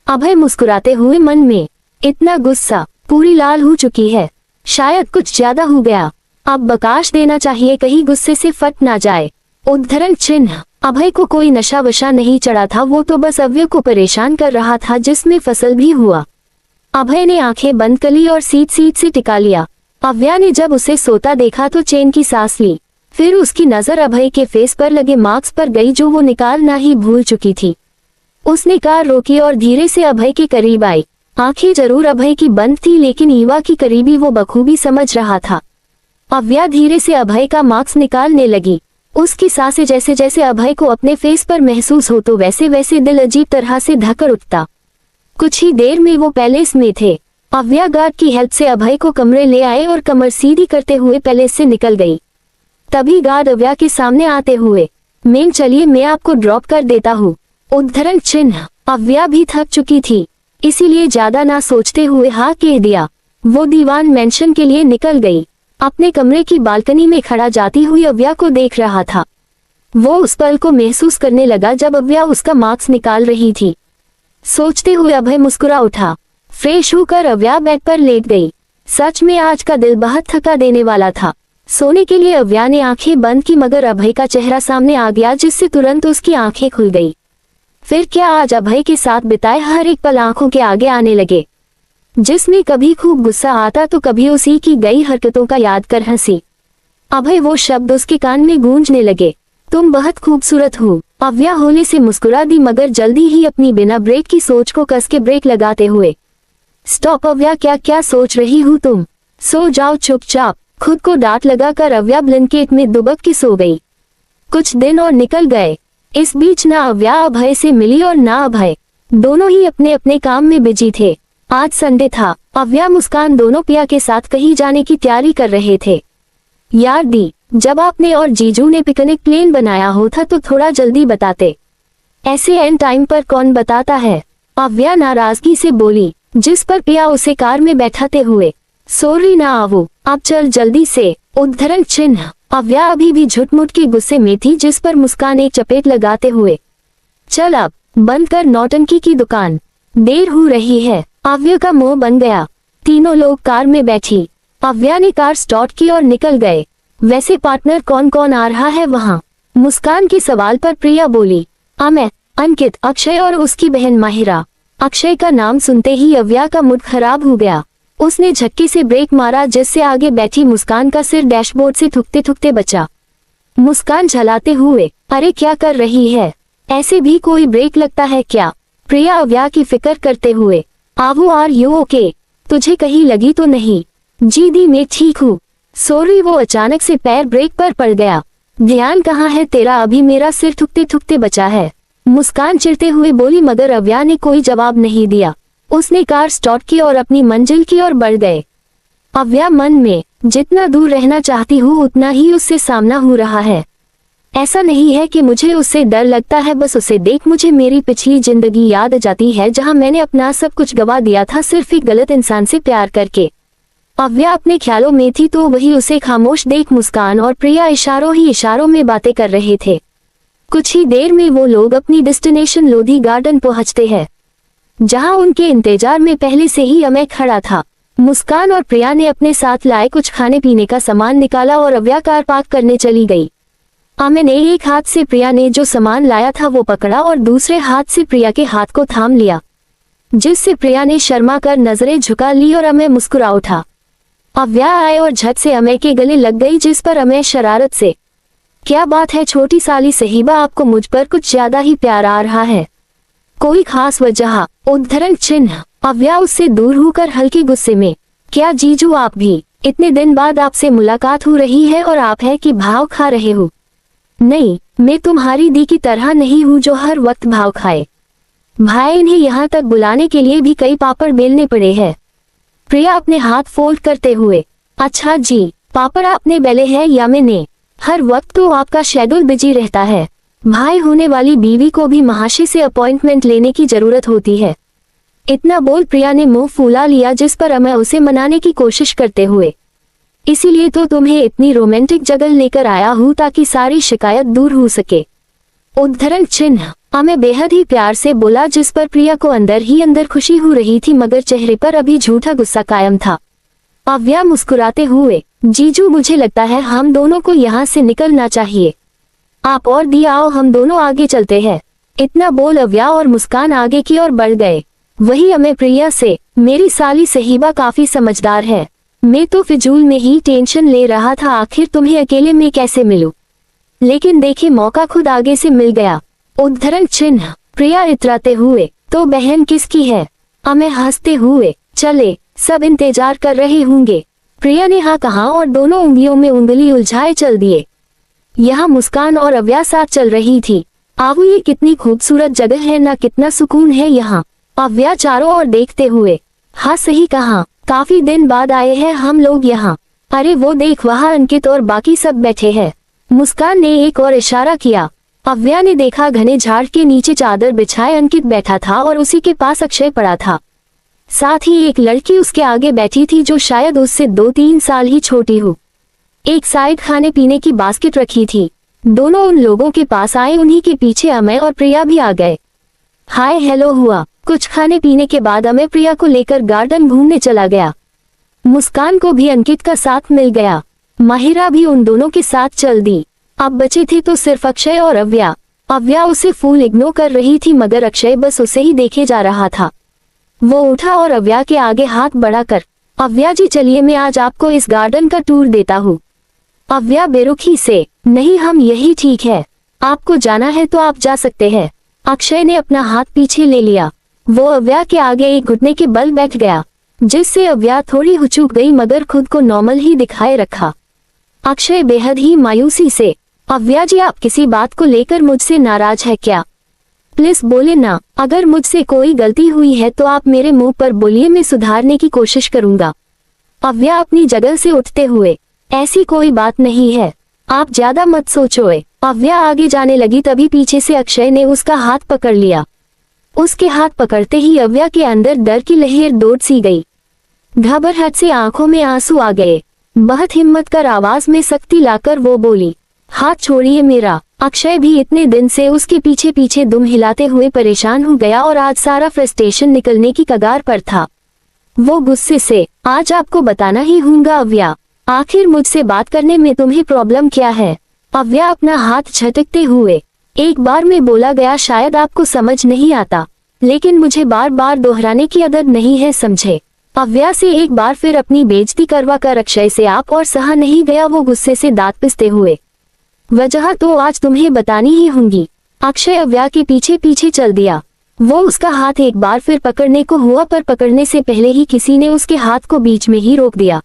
अभय मुस्कुराते हुए मन में, इतना गुस्सा, पूरी लाल हो चुकी है, शायद कुछ ज्यादा हो गया, अब बकाश देना चाहिए कहीं गुस्से से फट ना जाए। उद्धरण चिन्ह। अभय को कोई नशा वशा नहीं चढ़ा था, वो तो बस अव्या को परेशान कर रहा था, जिसमें फसल भी हुआ। अभय ने आंखें बंद कर ली और सीट से टिका लिया। अव्या ने जब उसे सोता देखा तो चैन की सांस ली, फिर उसकी नजर अभय के फेस पर लगे मार्क्स पर गई, जो वो निकालना ही भूल चुकी थी। उसने कार रोकी और धीरे से अभय के करीब आई। आंखें जरूर अभय की बंद थी, लेकिन ईवा की करीबी वो बखूबी समझ रहा था। अव्या धीरे से अभय का मार्क्स निकालने लगी। उसकी सांसें जैसे जैसे अभय को अपने फेस पर महसूस हो तो वैसे वैसे दिल अजीब तरह से धड़क उठता। कुछ ही देर में वो पैलेस में थे। अव्या गार्ड की हेल्प से अभय को कमरे ले आए और कमर सीधी करते हुए पैलेस से निकल गई। तभी गार्ड अव्या के सामने आते हुए, मैम चलिए मैं आपको ड्रॉप कर देता हूँ। उद्धरण चिन्ह। अव्या भी थक चुकी थी, इसीलिए ज्यादा ना सोचते हुए हाँ कह दिया। वो दीवान मेंशन के लिए निकल गई। अपने कमरे की बालकनी में खड़ा जाती हुई अव्या को देख रहा था। वो उस पल को महसूस करने लगा जब अव्या उसका मार्क्स निकाल रही थी। सोचते हुए अभय मुस्कुरा उठा। फ्रेश होकर अव्या बेड पर लेट गई। सच में आज का दिन बहुत थका देने वाला था। सोने के लिए अव्या ने आंखें बंद की, मगर अभय का चेहरा सामने आ गया, जिससे तुरंत उसकी आंखें खुल गई। फिर क्या आज अभय के साथ बिताए हर एक पल आंखों के आगे आने लगे। जिसमें कभी खूब गुस्सा आता तो कभी उसी की गई हरकतों का याद कर हंसी। अभय वो शब्द उसके कान में गूंजने लगे, तुम बहुत खूबसूरत हो। अव्या होने से मुस्कुरा दी मगर जल्दी ही अपनी बिना ब्रेक की सोच को कस के ब्रेक लगाते हुए, स्टॉप अव्या, क्या क्या सोच रही हूँ तुम, सो जाओ चुपचाप। खुद को डांट लगाकर अव्या ब्लैंकेट में दुबक के सो गई। कुछ दिन और निकल गए। इस बीच ना अव्या अभय से मिली और ना अभय, दोनों ही अपने अपने काम में बिजी थे। आज संडे था। अव्या मुस्कान दोनों पिया के साथ कहीं जाने की तैयारी कर रहे थे। यार दी, जब आपने और जीजू ने पिकनिक प्लान बनाया होता तो थोड़ा जल्दी बताते, ऐसे एंड टाइम पर कौन बताता है, अव्या नाराजगी से बोली, जिस पर पिया उसे कार में बैठाते हुए, सॉरी ना आवो, अब चल जल्दी से। उद्धरण चिन्ह। अव्या अभी भी झुटमुट के गुस्से में थी जिस पर मुस्कान एक चपेट लगाते हुए, चल अब बंद कर नौटंकी की दुकान, देर हो रही है। अव्या का मुंह बन गया। तीनों लोग कार में बैठी। अव्या ने कार स्टार्ट की और निकल गए। वैसे पार्टनर कौन कौन आ रहा है वहाँ? मुस्कान के सवाल पर प्रिया बोली, अमय, अंकित, अक्षय और उसकी बहन माहिरा। अक्षय का नाम सुनते ही अव्या का मूड खराब हो गया। उसने झटके से ब्रेक मारा जिससे आगे बैठी मुस्कान का सिर डैशबोर्ड से ठुकते ठुकते बचा। मुस्कान झलाते हुए, अरे क्या कर रही है, ऐसे भी कोई ब्रेक लगता है क्या? प्रिया अव्या की फिक्र करते हुए, आवो आर यू ओके, तुझे कहीं लगी तो नहीं? जी दी मैं ठीक हूँ। सॉरी, वो अचानक से पैर ब्रेक पर पड़ गया। ध्यान कहाँ है तेरा, अभी मेरा सिर ठुकते ठुकते बचा है। मुस्कान चिढ़ते हुए बोली मगर अव्या ने कोई जवाब नहीं दिया। उसने कार स्टार्ट की और अपनी मंजिल की ओर बढ़ गए। अव्या मन में, जितना दूर रहना चाहती हूँ उतना ही उससे सामना हो रहा है। ऐसा नहीं है कि मुझे उससे डर लगता है, बस उसे देख मुझे मेरी पिछली जिंदगी याद जाती है जहाँ मैंने अपना सब कुछ गवा दिया था सिर्फ एक गलत इंसान से प्यार करके। अव्या अपने ख्यालों में थी तो वही उसे खामोश देख मुस्कान और प्रिया इशारों ही इशारों में बातें कर रहे थे। कुछ ही देर में वो लोग अपनी डेस्टिनेशन लोधी गार्डन पहुंचते हैं जहां उनके इंतजार में पहले से ही अमय खड़ा था। मुस्कान और प्रिया ने अपने साथ लाए कुछ खाने पीने का सामान निकाला और अव्या कार पार्क करने चली गई। अमय ने एक हाथ से प्रिया ने जो सामान लाया था वो पकड़ा और दूसरे हाथ से प्रिया के हाथ को थाम लिया, जिससे प्रिया ने शर्मा कर नजरें झुका ली और अमय मुस्कुरा उठा। अव्या आए और झट से अमय के गले लग गई जिस पर अमय शरारत से, क्या बात है छोटी साली सहीबा, आपको मुझ पर कुछ ज्यादा ही प्यार आ रहा है, कोई खास वजह? उद्धरण चिन्ह। अव्या उससे दूर होकर हल्के गुस्से में, क्या जीजू आप भी, इतने दिन बाद आपसे मुलाकात हो रही है और आप है कि भाव खा रहे हो? नहीं, मैं तुम्हारी दी की तरह नहीं हूँ जो हर वक्त भाव खाए। भाई इन्हें यहाँ तक बुलाने के लिए भी कई पापड़ बेलने पड़े हैं। प्रिया अपने हाथ फोल्ड करते हुए, अच्छा जी, पापड़ आपने बेले हैं या मैंने? हर वक्त तो आपका शेड्यूल बिजी रहता है। भाई होने वाली बीवी को भी महाशय से अपॉइंटमेंट लेने की जरूरत होती है। इतना बोल प्रिया ने मुंह फूला लिया जिस पर अमय उसे मनाने की कोशिश करते हुए, इसीलिए तो तुम्हें इतनी रोमांटिक जगह लेकर आया हूँ ताकि सारी शिकायत दूर हो सके। उद्धरण चिन्ह। अमय बेहद ही प्यार से बोला जिस पर प्रिया को अंदर ही अंदर खुशी हो रही थी मगर चेहरे पर अभी झूठा गुस्सा कायम था। अव्या मुस्कुराते हुए, जीजू मुझे लगता है हम दोनों को यहाँ से निकलना चाहिए, आप और दी आओ हम दोनों आगे चलते हैं। इतना बोल अव्या और मुस्कान आगे की ओर बढ़ गए। वही अमय प्रिया से, मेरी साली सहीबा काफी समझदार है, मैं तो फिजूल में ही टेंशन ले रहा था आखिर तुम्हें अकेले में कैसे मिलूं, लेकिन देखे मौका खुद आगे से मिल गया। उद्धरण चिन्ह। प्रिया इतराते हुए, तो बहन किसकी है? अमय हंसते हुए, चले, सब इंतजार कर रहे होंगे। प्रिया ने हाँ कहा और दोनों उंगलियों में उंगली उलझाए चल दिए। यहाँ मुस्कान और अव्या साथ चल रही थी। आवो ये कितनी खूबसूरत जगह है ना, कितना सुकून है यहाँ। अव्या चारों ओर देखते हुए, हाँ सही कहा, काफी दिन बाद आए हैं हम लोग यहाँ। अरे वो देख वहाँ अंकित और बाकी सब बैठे हैं। मुस्कान ने एक और इशारा किया। अव्या ने देखा घने झाड़ के नीचे चादर बिछाए अंकित बैठा था और उसी के पास अक्षय पड़ा था। साथ ही एक लड़की उसके आगे बैठी थी जो शायद उससे 2-3 साल ही छोटी हो। एक साइड खाने पीने की बास्केट रखी थी। दोनों उन लोगों के पास आए, उन्हीं के पीछे अमय और प्रिया भी आ गए। हाय हेलो हुआ। कुछ खाने पीने के बाद अमय प्रिया को लेकर गार्डन घूमने चला गया। मुस्कान को भी अंकित का साथ मिल गया। माहिरा भी उन दोनों के साथ चल दी। अब बचे थे तो सिर्फ अक्षय और अव्या। अव्या उसे फुल इग्नोर कर रही थी मगर अक्षय बस उसे ही देखे जा रहा था। वो उठा और अव्या के आगे हाथ बढ़ाकर, अव्या जी चलिए मैं आज आपको इस गार्डन का टूर देता हूँ। अव्या बेरुखी से, नहीं हम यही ठीक है, आपको जाना है तो आप जा सकते हैं। अक्षय ने अपना हाथ पीछे ले लिया। वो अव्या के आगे एक घुटने के बल बैठ गया, जिससे अव्या थोड़ी हुचूक गई मगर खुद को नॉर्मल ही दिखाए रखा। अक्षय बेहद ही मायूसी से, अव्या जी आप किसी बात को लेकर मुझसे नाराज है क्या? प्लीज बोले ना, अगर मुझसे कोई गलती हुई है तो आप मेरे मुंह पर बोलिए, मैं सुधारने की कोशिश करूंगा। अव्या अपनी जगह से उठते हुए, ऐसी कोई बात नहीं है, आप ज्यादा मत सोचोए। अव्या आगे जाने लगी तभी पीछे से अक्षय ने उसका हाथ पकड़ लिया। उसके हाथ पकड़ते ही अव्या के अंदर डर की लहर दौड़ सी गई। घबराहट से आंखों में आंसू आ गए। बहुत हिम्मत कर आवाज में सख्ती लाकर वो बोली, हाथ छोड़िए मेरा। अक्षय भी इतने दिन से उसके पीछे पीछे दुम हिलाते हुए परेशान हो गया और आज सारा फ्रस्ट्रेशन निकलने की कगार पर था। वो गुस्से से, आज आपको बताना ही होगा अव्या, आखिर मुझसे बात करने में तुम्हें प्रॉब्लम क्या है? अव्या अपना हाथ झटकते हुए, एक बार में बोला गया शायद आपको समझ नहीं आता, लेकिन मुझे बार बार दोहराने की आदत नहीं है समझे। अव्या से एक बार फिर अपनी बेइज्जती करवा कर अक्षय से आप और सहा नहीं गया। वो गुस्से से दांत पिसते हुए, वजह तो आज तुम्हें बतानी ही होगी। अक्षय अव्या के पीछे पीछे चल दिया। वो उसका हाथ एक बार फिर पकड़ने को हुआ पर पकड़ने से पहले ही किसी ने उसके हाथ को बीच में ही रोक दिया।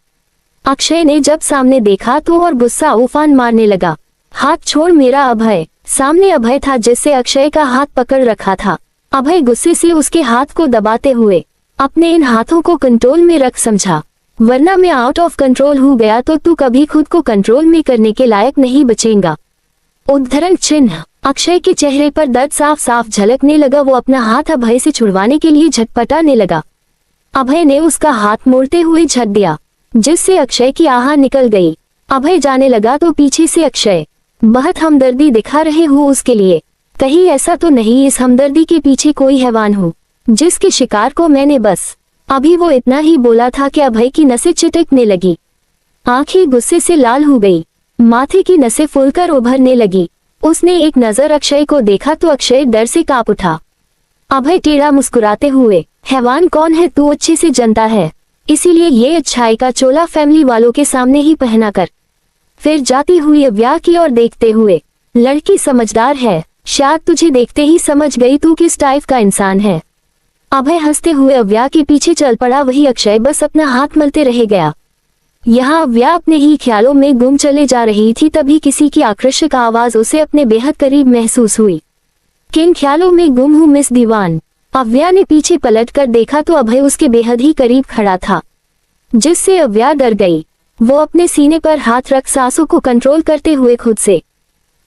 अक्षय ने जब सामने देखा तो और गुस्सा उफान मारने लगा। हाथ छोड़ मेरा अभय। सामने अभय था जिससे अक्षय का हाथ पकड़ रखा था। अभय गुस्से से उसके हाथ को दबाते हुए, अपने इन हाथों को कंट्रोल में रख समझा, वरना मैं आउट ऑफ कंट्रोल हो गया तो तू कभी खुद को कंट्रोल में करने के लायक नहीं बचेगा। उद्धरण चिन्ह। अक्षय के चेहरे पर दर्द साफ साफ झलकने लगा। वो अपना हाथ अभय से छुड़वाने के लिए झटपटाने लगा। अभय ने उसका हाथ मोड़ते हुए झट दिया, जिससे अक्षय की आह निकल गई। अभय जाने लगा तो पीछे से अक्षय, बहुत हमदर्दी दिखा रहे हो उसके लिए, कहीं ऐसा तो नहीं इस हमदर्दी के पीछे कोई हैवान हो जिसके शिकार को मैंने बस अभी वो इतना ही बोला था कि अभय की नसें चिटकने लगी। आंखें गुस्से से लाल हो गई, माथे की नसें फूलकर उभरने लगी। उसने एक नजर अक्षय को देखा तो अक्षय डर से कांप उठा। अभय टेढ़ा मुस्कुराते हुए, हैवान कौन है तू अच्छे से जानता है, इसीलिए ये अच्छाई का चोला फैमिली वालों के सामने ही पहना कर। फिर जाती हुई अव्या की ओर देखते हुए, लड़की समझदार है, शायद तुझे देखते ही समझ गई तू किस टाइप का इंसान है। अभय हंसते हुए अव्या के पीछे चल पड़ा। वही अक्षय बस अपना हाथ मलते रह गया। यहाँ अव्या अपने ही ख्यालों में गुम चले जा रही थी तभी किसी की आकर्षक आवाज उसे अपने बेहद करीब महसूस हुई। किन ख्यालों में गुम हूँ मिस दीवान। अव्या ने पीछे पलट कर देखा तो अभय उसके बेहद ही करीब खड़ा था, जिससे अव्या डर गई। वो अपने सीने पर हाथ रख सांसों को कंट्रोल करते हुए खुद से,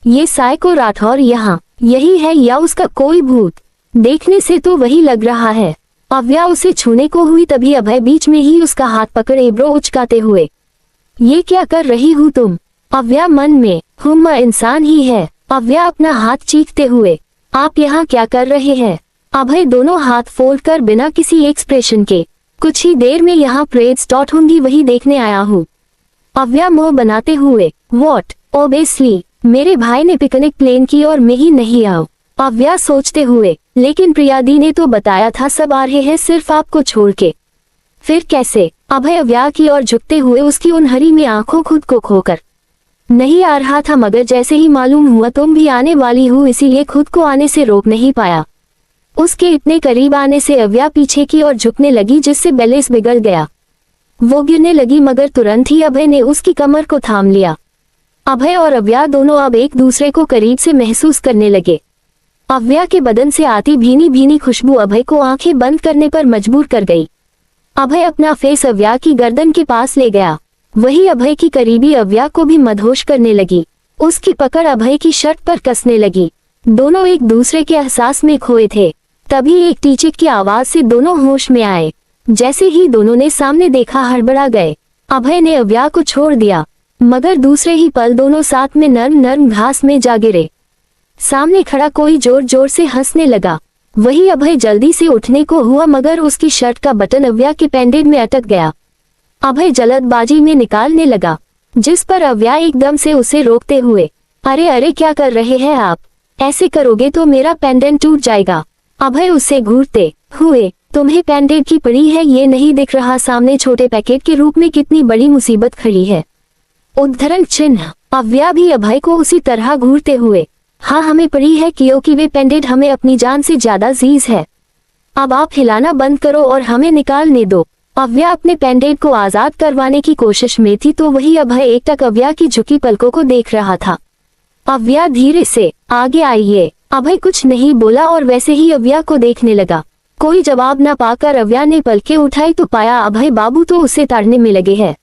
ये साइको राठौर यहाँ यही है या उसका कोई भूत? देखने से तो वही लग रहा है। अव्या उसे छूने को हुई तभी अभय बीच में ही उसका हाथ पकड़े ब्रो उचकाते हुए, ये क्या कर रही हूँ तुम? अव्या मन में, मैं इंसान ही है। अव्या अपना हाथ चीखते हुए, आप यहाँ क्या कर रहे हैं? अभय दोनों हाथ फोल्डकर बिना किसी एक्सप्रेशन के, कुछ ही देर में यहाँ परेड स्टार्ट होंगी वही देखने आया हूँ। अव्या मुंह बनाते हुए, व्हाट? ओबेसली मेरे भाई ने पिकनिक प्लान की और मैं ही नहीं आऊँ। अव्या सोचते हुए, लेकिन प्रियादी ने तो बताया था सब आ रहे हैं सिर्फ आपको छोड़ के। फिर कैसे? अभय अव्या की ओर झुकते हुए उसकी उन हरी में आंखों खुद को खोकर, नहीं आ रहा था मगर जैसे ही मालूम हुआ तुम भी आने वाली हो इसीलिए खुद को आने से रोक नहीं पाया। उसके इतने करीब आने से अव्या पीछे की ओर झुकने लगी जिससे बैलेंस बिगड़ गया। वो गिरने लगी मगर तुरंत ही अभय ने उसकी कमर को थाम लिया। अभय और अव्या दोनों अब एक दूसरे को करीब से महसूस करने लगे। अव्या के बदन से आती भीनी भीनी खुशबू अभय को आंखें बंद करने पर मजबूर कर गई। अभय अपना फेस अव्या की गर्दन के पास ले गया। वही अभय की करीबी अव्या को भी मदहोश करने लगी। उसकी पकड़ अभय की शर्ट पर कसने लगी। दोनों एक दूसरे के एहसास में खोए थे। तभी एक टीचिक की आवाज से दोनों होश में आए। जैसे ही दोनों ने सामने देखा हड़बड़ा गए। अभय ने अव्या को छोड़ दिया मगर दूसरे ही पल दोनों साथ में नर्म नर्म घास में जा गिरे। सामने खड़ा कोई जोर जोर से हंसने लगा। वही अभय जल्दी से उठने को हुआ मगर उसकी शर्ट का बटन अव्या के पेंडेंट में अटक गया। अभय जल्दबाजी में निकालने लगा, जिस पर अव्या एकदम से उसे रोकते हुए, अरे अरे क्या कर रहे हैं आप? ऐसे करोगे तो मेरा पेंडेंट टूट जाएगा। अभय उसे घूरते हुए, तुम्हें पैंडेट की पड़ी है, ये नहीं दिख रहा सामने छोटे पैकेट के रूप में कितनी बड़ी मुसीबत खड़ी है। उद्धरण चिन्ह। अव्या भी अभय को उसी तरह घूरते हुए, हाँ हमें पड़ी है क्योंकि वे पैंडेट हमें अपनी जान से ज्यादा अजीज है। अब आप हिलाना बंद करो और हमें निकालने दो। अव्या अपने पैंडेट को आजाद करवाने की कोशिश में थी तो वही अभय एकटक अव्या की झुकी पलकों को देख रहा था। अव्या धीरे से, आगे आइए। अभय कुछ नहीं बोला और वैसे ही अव्या को देखने लगा। कोई जवाब न पाकर अव्या ने पलकें उठाई तो पाया अभय बाबू तो उसे ताड़ने में लगे हैं।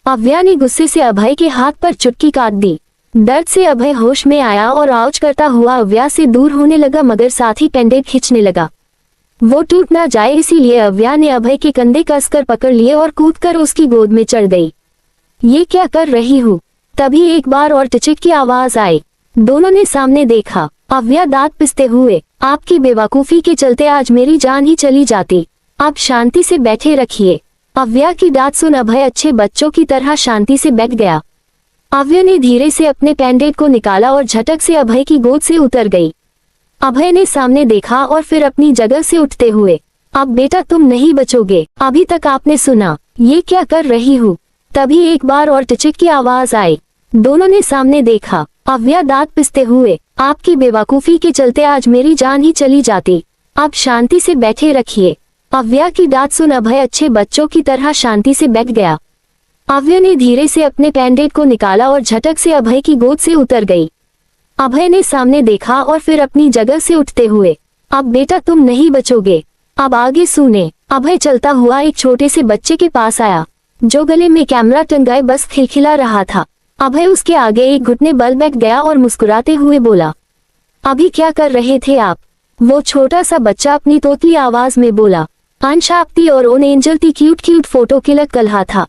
अव्या ने गुस्से से अभय के हाथ पर चुटकी काट दी। दर्द से अभय होश में आया और आउच करता हुआ अव्या से दूर होने लगा, मगर साथ ही पैंडेट खींचने लगा। वो टूट ना जाए इसीलिए अव्या ने अभय के कंधे कसकर पकड़ लिए और कूदकर उसकी गोद में चढ़ गई। ये क्या कर रही हूँ? तभी एक बार और टिचिक की आवाज आई। दोनों ने सामने देखा। अव्या दांत पिसते हुए, आपकी बेवकूफी के चलते आज मेरी जान ही चली जाती। आप शांति से बैठे रखिए। अव्या की डांट सुन अभय अच्छे बच्चों की तरह शांति से बैठ गया। अव्या ने धीरे से अपने पैंडेट को निकाला और झटक से अभय की गोद से उतर गई। अभय ने सामने देखा और फिर अपनी जगह से उठते हुए, अब बेटा तुम नहीं बचोगे, अभी तक आपने सुना, ये क्या कर रही हूँ? तभी एक बार और टिचिक की आवाज आई। दोनों ने सामने देखा। अव्या दांत पिसते हुए, आपकी बेवकूफी के चलते आज मेरी जान ही चली जाती। आप शांति से बैठे रखिए। अव्या की डांट सुन अभय अच्छे बच्चों की तरह शांति से बैठ गया। अव्या ने धीरे से अपने पैंडेट को निकाला और झटक से अभय की गोद से उतर गई। अभय ने सामने देखा और फिर अपनी जगह से उठते हुए, अब बेटा तुम नहीं बचोगे, अब आगे सुने। अभय चलता हुआ एक छोटे से बच्चे के पास आया जो गले में कैमरा टंगाए बस खिलखिला रहा था। अभय उसके आगे एक घुटने बल बैठ गया और मुस्कुराते हुए बोला, अभी क्या कर रहे थे आप? वो छोटा सा बच्चा अपनी तोतली आवाज में बोला। अंश आपती और उन एंजल की क्यूट क्यूट फोटो क्लिक कर रहा था।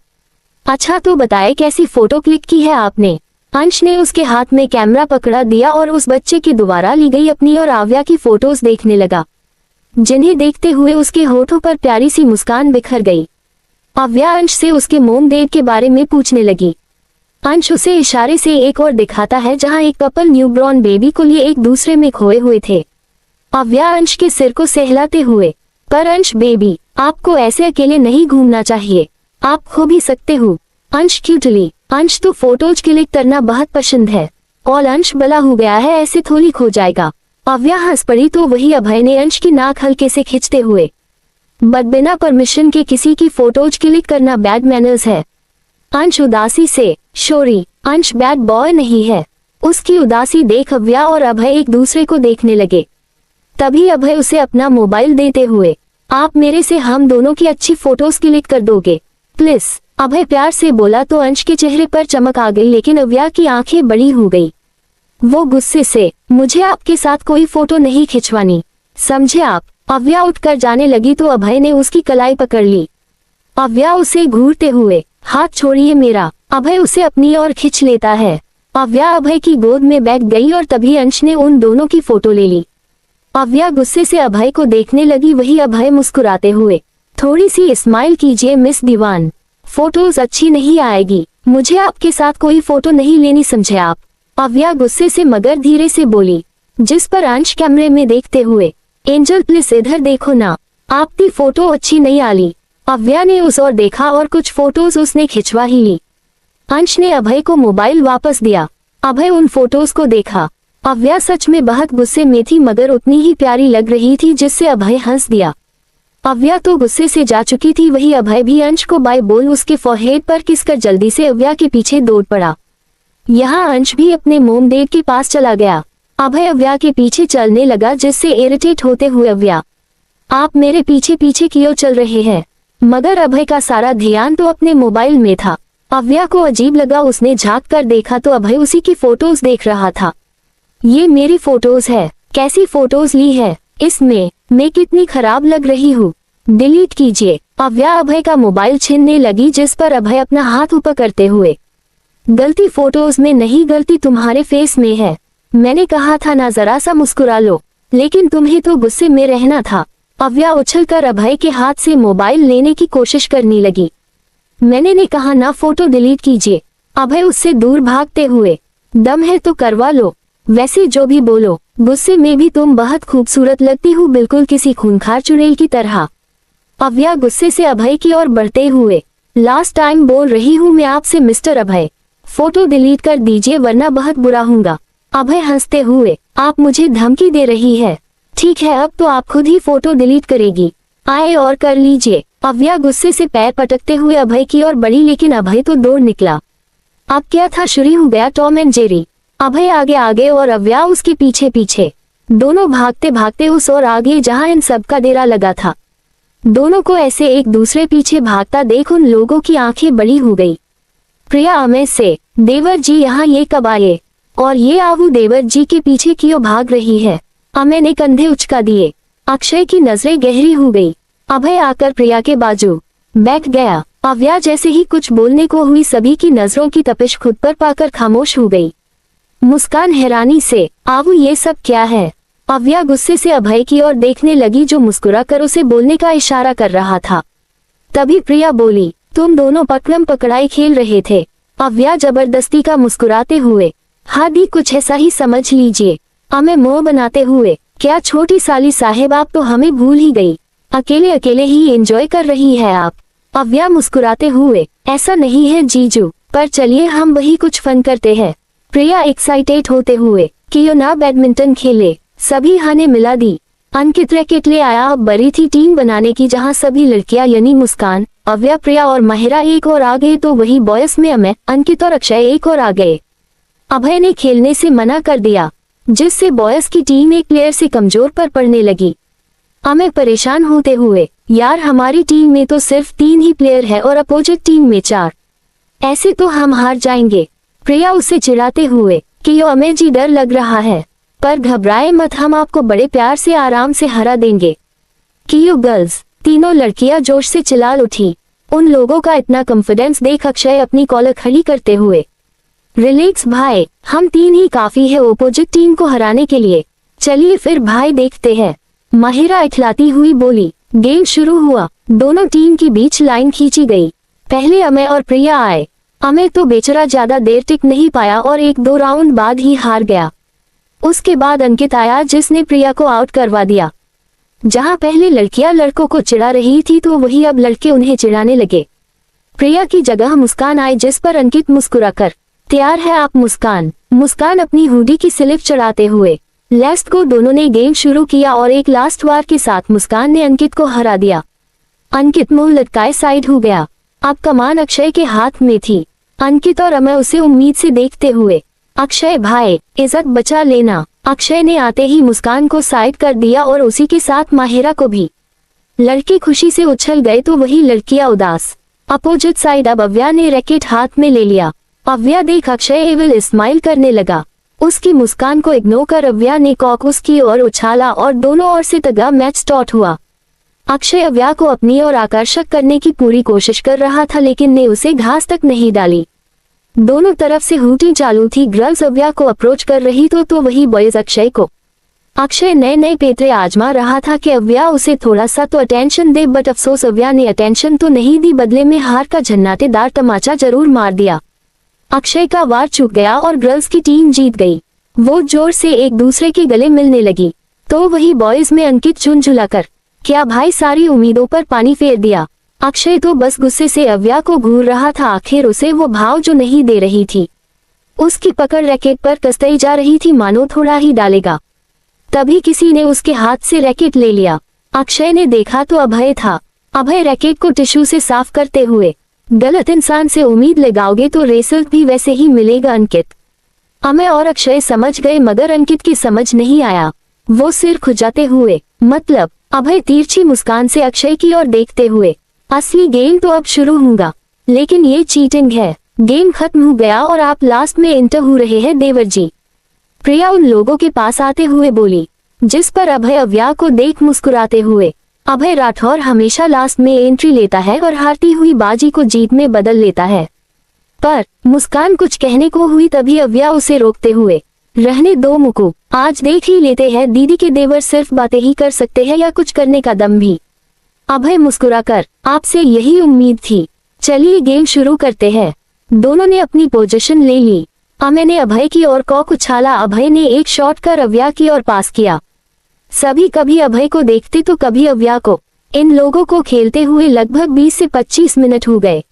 अच्छा तो बताए कैसी फोटो क्लिक की है आपने? अंश ने उसके हाथ में कैमरा पकड़ा दिया और उस बच्चे की दोबारा ली गई अपनी और अव्या की फोटोज देखने लगा, जिन्हें देखते हुए उसके होठों पर प्यारी सी मुस्कान बिखर गई। अव्या अंश से उसके मोम डेट के बारे में पूछने लगी। अंश उसे इशारे से एक और दिखाता है जहां एक कपल न्यूबॉर्न बेबी को लिए एक दूसरे में खोए हुए थे। अव्या अंश के सिर को सहलाते हुए, पर अंश बेबी, आपको ऐसे अकेले नहीं घूमना चाहिए, आप खो भी सकते हो। अंश क्यूटली, अंश तो फोटोज क्लिक करना बहुत पसंद है और अंश बड़ा हो गया है, ऐसे थोड़ी खो जाएगा। अव्या हंस पड़ी तो वही अभय ने अंश की नाक हल्के से खींचते हुए, बट बिना परमिशन के किसी की फोटोज क्लिक करना बैड मैनर्स है। अंश उदासी से, शोरी, अंश बैड बॉय नहीं है। उसकी उदासी देख अव्या और अभय एक दूसरे को देखने लगे। तभी अभय उसे अपना मोबाइल देते हुए, आप मेरे से हम दोनों की अच्छी फोटोज क्लिक कर दोगे प्लीज? अभय प्यार से बोला तो अंश के चेहरे पर चमक आ गई, लेकिन अव्या की आंखें बड़ी हो गई। वो गुस्से से, मुझे आपके साथ कोई फोटो नहीं खिंचवानी, समझे आप? अव्या उठकर जाने लगी तो अभय ने उसकी कलाई पकड़ ली। अव्या उसे घूरते हुए, हाथ छोड़िए मेरा। अभय उसे अपनी ओर खींच लेता है। अव्या अभय की गोद में बैठ गई और तभी अंश ने उन दोनों की फोटो ले ली। अव्या गुस्से से अभय को देखने लगी, वही अभय मुस्कुराते हुए, थोड़ी सी स्माइल कीजिए मिस दीवान, फोटोज अच्छी नहीं आएगी, मुझे आपके साथ कोई फोटो नहीं लेनी, समझे आप? अव्या गुस्से से मगर धीरे से बोली, जिस पर अंश कैमरे में देखते हुए, एंजल प्लीज इधर देखो ना, आपकी फोटो अच्छी नहीं आली। अव्या ने उस ओर देखा और कुछ फोटोज उसने खिंचवा ही ली। अंश ने अभय को मोबाइल वापस दिया। अभय उन फोटोज को देखा। अव्या सच में बहुत गुस्से में थी मगर उतनी ही प्यारी लग रही थी जिससे अभय हंस दिया। अव्या तो गुस्से से जा चुकी थी, वही अभय भी अंश को बाय बोल उसके फोरहेड पर किसकर जल्दी से अव्या के पीछे दौड़ पड़ा। यहाँ अंश भी अपने मोम डेट के पास चला गया। अभय अव्या के पीछे चलने लगा जिससे इरिटेट होते हुए अव्या, आप मेरे पीछे पीछे क्यों चल रहे हैं? मगर अभय का सारा ध्यान तो अपने मोबाइल में था। अव्या को अजीब लगा, उसने झांक कर देखा तो अभय उसी की फोटोज देख रहा था। ये मेरी फोटोज है, कैसी फोटोज ली है? इसमें मैं कितनी खराब लग रही हूँ, डिलीट कीजिए। अव्या अभय का मोबाइल छीनने लगी जिस पर अभय अपना हाथ ऊपर करते हुए, गलती फोटोज में नहीं, गलती तुम्हारे फेस में है। मैंने कहा था ना जरा सा मुस्कुरा लो, लेकिन तुम्हें तो गुस्से में रहना था। अव्या उछलकर अभय के हाथ से मोबाइल लेने की कोशिश करने लगी। मैंने कहा ना फोटो डिलीट कीजिए। अभय उससे दूर भागते हुए, दम है तो करवा लो, वैसे जो भी बोलो, गुस्से में भी तुम बहुत खूबसूरत लगती हो, बिल्कुल किसी खूंखार चुड़ैल की तरह। अव्या गुस्से से अभय की ओर बढ़ते हुए, लास्ट टाइम बोल रही हूँ मैं आपसे मिस्टर अभय, फोटो डिलीट कर दीजिए वरना बहुत बुरा होगा। अभय हंसते हुए, आप मुझे धमकी दे रही है? ठीक है, अब तो आप खुद ही फोटो डिलीट करेगी। आए और कर लीजिए। अव्या गुस्से से पैर पटकते हुए अभय की ओर बढ़ी, लेकिन अभय तो दौड़ निकला। अब क्या था, शुरू हो गया टॉम एंड जेरी। अभय आगे आगे और अव्या उसके पीछे पीछे, दोनों भागते भागते उस ओर आगे जहां इन सब का डेरा लगा था। दोनों को ऐसे एक दूसरे पीछे भागता देख उन लोगों की आंखें बड़ी हो गई। प्रिया अमय से, देवर जी यहाँ ये कब आए? और ये आवू देवर जी के पीछे क्यों भाग रही है? अमय ने कंधे उचका दिए। अक्षय की नजरें गहरी हो गई। अभय आकर प्रिया के बाजू बैठ गया। अव्या जैसे ही कुछ बोलने को हुई, सभी की नजरों की तपिश खुद पर पाकर खामोश हो गई। मुस्कान हैरानी से, आवू ये सब क्या है? अव्या गुस्से से अभय की ओर देखने लगी, जो मुस्कुरा कर उसे बोलने का इशारा कर रहा था। तभी प्रिया बोली, तुम दोनों पकड़म पकड़ाई खेल रहे थे। अव्या जबरदस्ती का मुस्कुराते हुए, हाँ दी कुछ ऐसा ही समझ लीजिए। अमय मुंह बनाते हुए, क्या छोटी साली साहेब, आप तो हमें भूल ही गई। अकेले अकेले ही एंजॉय कर रही है आप। अव्या मुस्कुराते हुए, ऐसा नहीं है जीजू, पर चलिए हम वही कुछ फन करते हैं। प्रिया एक्साइटेड होते हुए, क्यों ना बैडमिंटन खेले। सभी हाने मिला दी। अंकित रैकेट ले आया। अब बड़ी थी टीम बनाने की, जहां सभी लड़कियां यानी मुस्कान, अव्या, प्रिया और माहिरा एक और आ गए, तो वही बॉयज में अमय, अंकित और अक्षय एक और आ गए। अभय ने खेलने से मना कर दिया, जिससे बॉयज की टीम एक प्लेयर से कमजोर पर पड़ने लगी। अमय परेशान होते हुए, यार हमारी टीम में तो सिर्फ 3 ही प्लेयर है और अपोजिट टीम में 4, ऐसे तो हम हार जाएंगे। प्रिया उसे चिढ़ाते हुए, कि यो अमय जी डर लग रहा है, पर घबराए मत, हम आपको बड़े प्यार से आराम से हरा देंगे। कि यो गर्ल्स, तीनों लड़कियां जोश से चिल्ला उठी। उन लोगों का इतना कॉन्फिडेंस देख अक्षय अपनी कॉलर खड़ी करते हुए, रिलैक्स भाई, हम 3 ही काफी है ओपोजिट टीम को हराने के लिए। चलिए फिर भाई देखते हैं। माहिरा इठलाती हुई बोली। गेम शुरू हुआ। दोनों टीम के बीच लाइन खींची गई। पहले अमय और प्रिया आए। अमय तो बेचारा ज्यादा देर टिक नहीं पाया और 1-2 राउंड बाद ही हार गया। उसके बाद अंकित आया, जिसने प्रिया को आउट करवा दिया। जहां पहले लड़कियां लड़कों को चिढ़ा रही थी, तो वही अब लड़के उन्हें चिढ़ाने लगे। प्रिया की जगह मुस्कान आई, जिस पर अंकित मुस्कुराकर, तैयार है आप मुस्कान? मुस्कान अपनी हुडी की स्लिप चढ़ाते हुए, लास्ट को दोनों ने गेम शुरू किया और एक लास्ट वार के साथ मुस्कान ने अंकित को हरा दिया। अंकित मुंह लटकाए साइड हो गया। अब कमान अक्षय के हाथ में थी। अंकित और अमय उसे उम्मीद से देखते हुए, अक्षय भाई इज्जत बचा लेना। अक्षय ने आते ही मुस्कान को साइड कर दिया और उसी के साथ माहिरा को भी। लड़के खुशी से उछल गए, तो वही लड़कियां उदास। अपोजिट साइड अब अव्या ने रैकेट हाथ में ले लिया। अव्या देख अक्षय एविल स्माइल करने लगा। उसकी मुस्कान को इग्नोर कर अव्या ने कॉक उसकी ओर उछाला और दोनों ओर से तगड़ा मैच स्टार्ट हुआ। अक्षय अव्या को अपनी ओर आकर्षक करने की पूरी कोशिश कर रहा था, लेकिन ने उसे घास तक नहीं डाली। दोनों तरफ से हूटी चालू थी। गर्ल्स अव्या को अप्रोच कर रही तो वही बॉयज अक्षय को। अक्षय नए नए पेतरे आजमा रहा था कि अव्या उसे थोड़ा सा तो अटेंशन दे, बट अफसोस अव्या ने अटेंशन तो नहीं दी, बदले में हार का झन्नाटेदार तमाचा जरूर मार दिया। अक्षय का वार चूक गया और गर्ल्स की टीम जीत गई। वो जोर से एक दूसरे के गले मिलने लगी, तो वही बॉयज में अंकित झुंझुलाकर, क्या भाई सारी उम्मीदों पर पानी फेर दिया। अक्षय तो बस गुस्से से अव्या को घूर रहा था। आखिर उसे वो भाव जो नहीं दे रही थी। उसकी पकड़ रैकेट पर कसती जा रही थी, मानो थोड़ा ही डालेगा। तभी किसी ने उसके हाथ से रैकेट ले लिया। अक्षय ने देखा तो अभय था। अभय रैकेट को टिश्यू से साफ करते हुए, गलत इंसान से उम्मीद लगाओगे तो रिजल्ट भी वैसे ही मिलेगा अंकित। अमय और अक्षय समझ गए, मगर अंकित की समझ नहीं आया। वो सिर खुजाते हुए, मतलब? अभय तिरछी मुस्कान से अक्षय की ओर देखते हुए, असली गेम तो अब शुरू होगा, लेकिन ये चीटिंग है। गेम खत्म हो गया और आप लास्ट में एंटर हो रहे हैं देवर जी। प्रिया उन लोगों के पास आते हुए बोली, जिस पर अभय अव्या को देख मुस्कुराते हुए, अभय राठौर हमेशा लास्ट में एंट्री लेता है और हारती हुई बाजी को जीत में बदल लेता है। पर मुस्कान कुछ कहने को हुई, तभी अव्या उसे रोकते हुए, रहने दो मुकु, आज देख ही लेते हैं दीदी के देवर सिर्फ बातें ही कर सकते हैं या कुछ करने का दम भी। अभय मुस्कुराकर, आपसे यही उम्मीद थी। चलिए गेम शुरू करते हैं। दोनों ने अपनी पोजीशन ले ली। अमय ने अभय की ओर कॉक उछाला। अभय ने एक शॉट कर अव्या की ओर पास किया। सभी कभी अभय को देखते तो कभी अव्या को। इन लोगों को खेलते हुए लगभग 20 से 25 मिनट हो गए,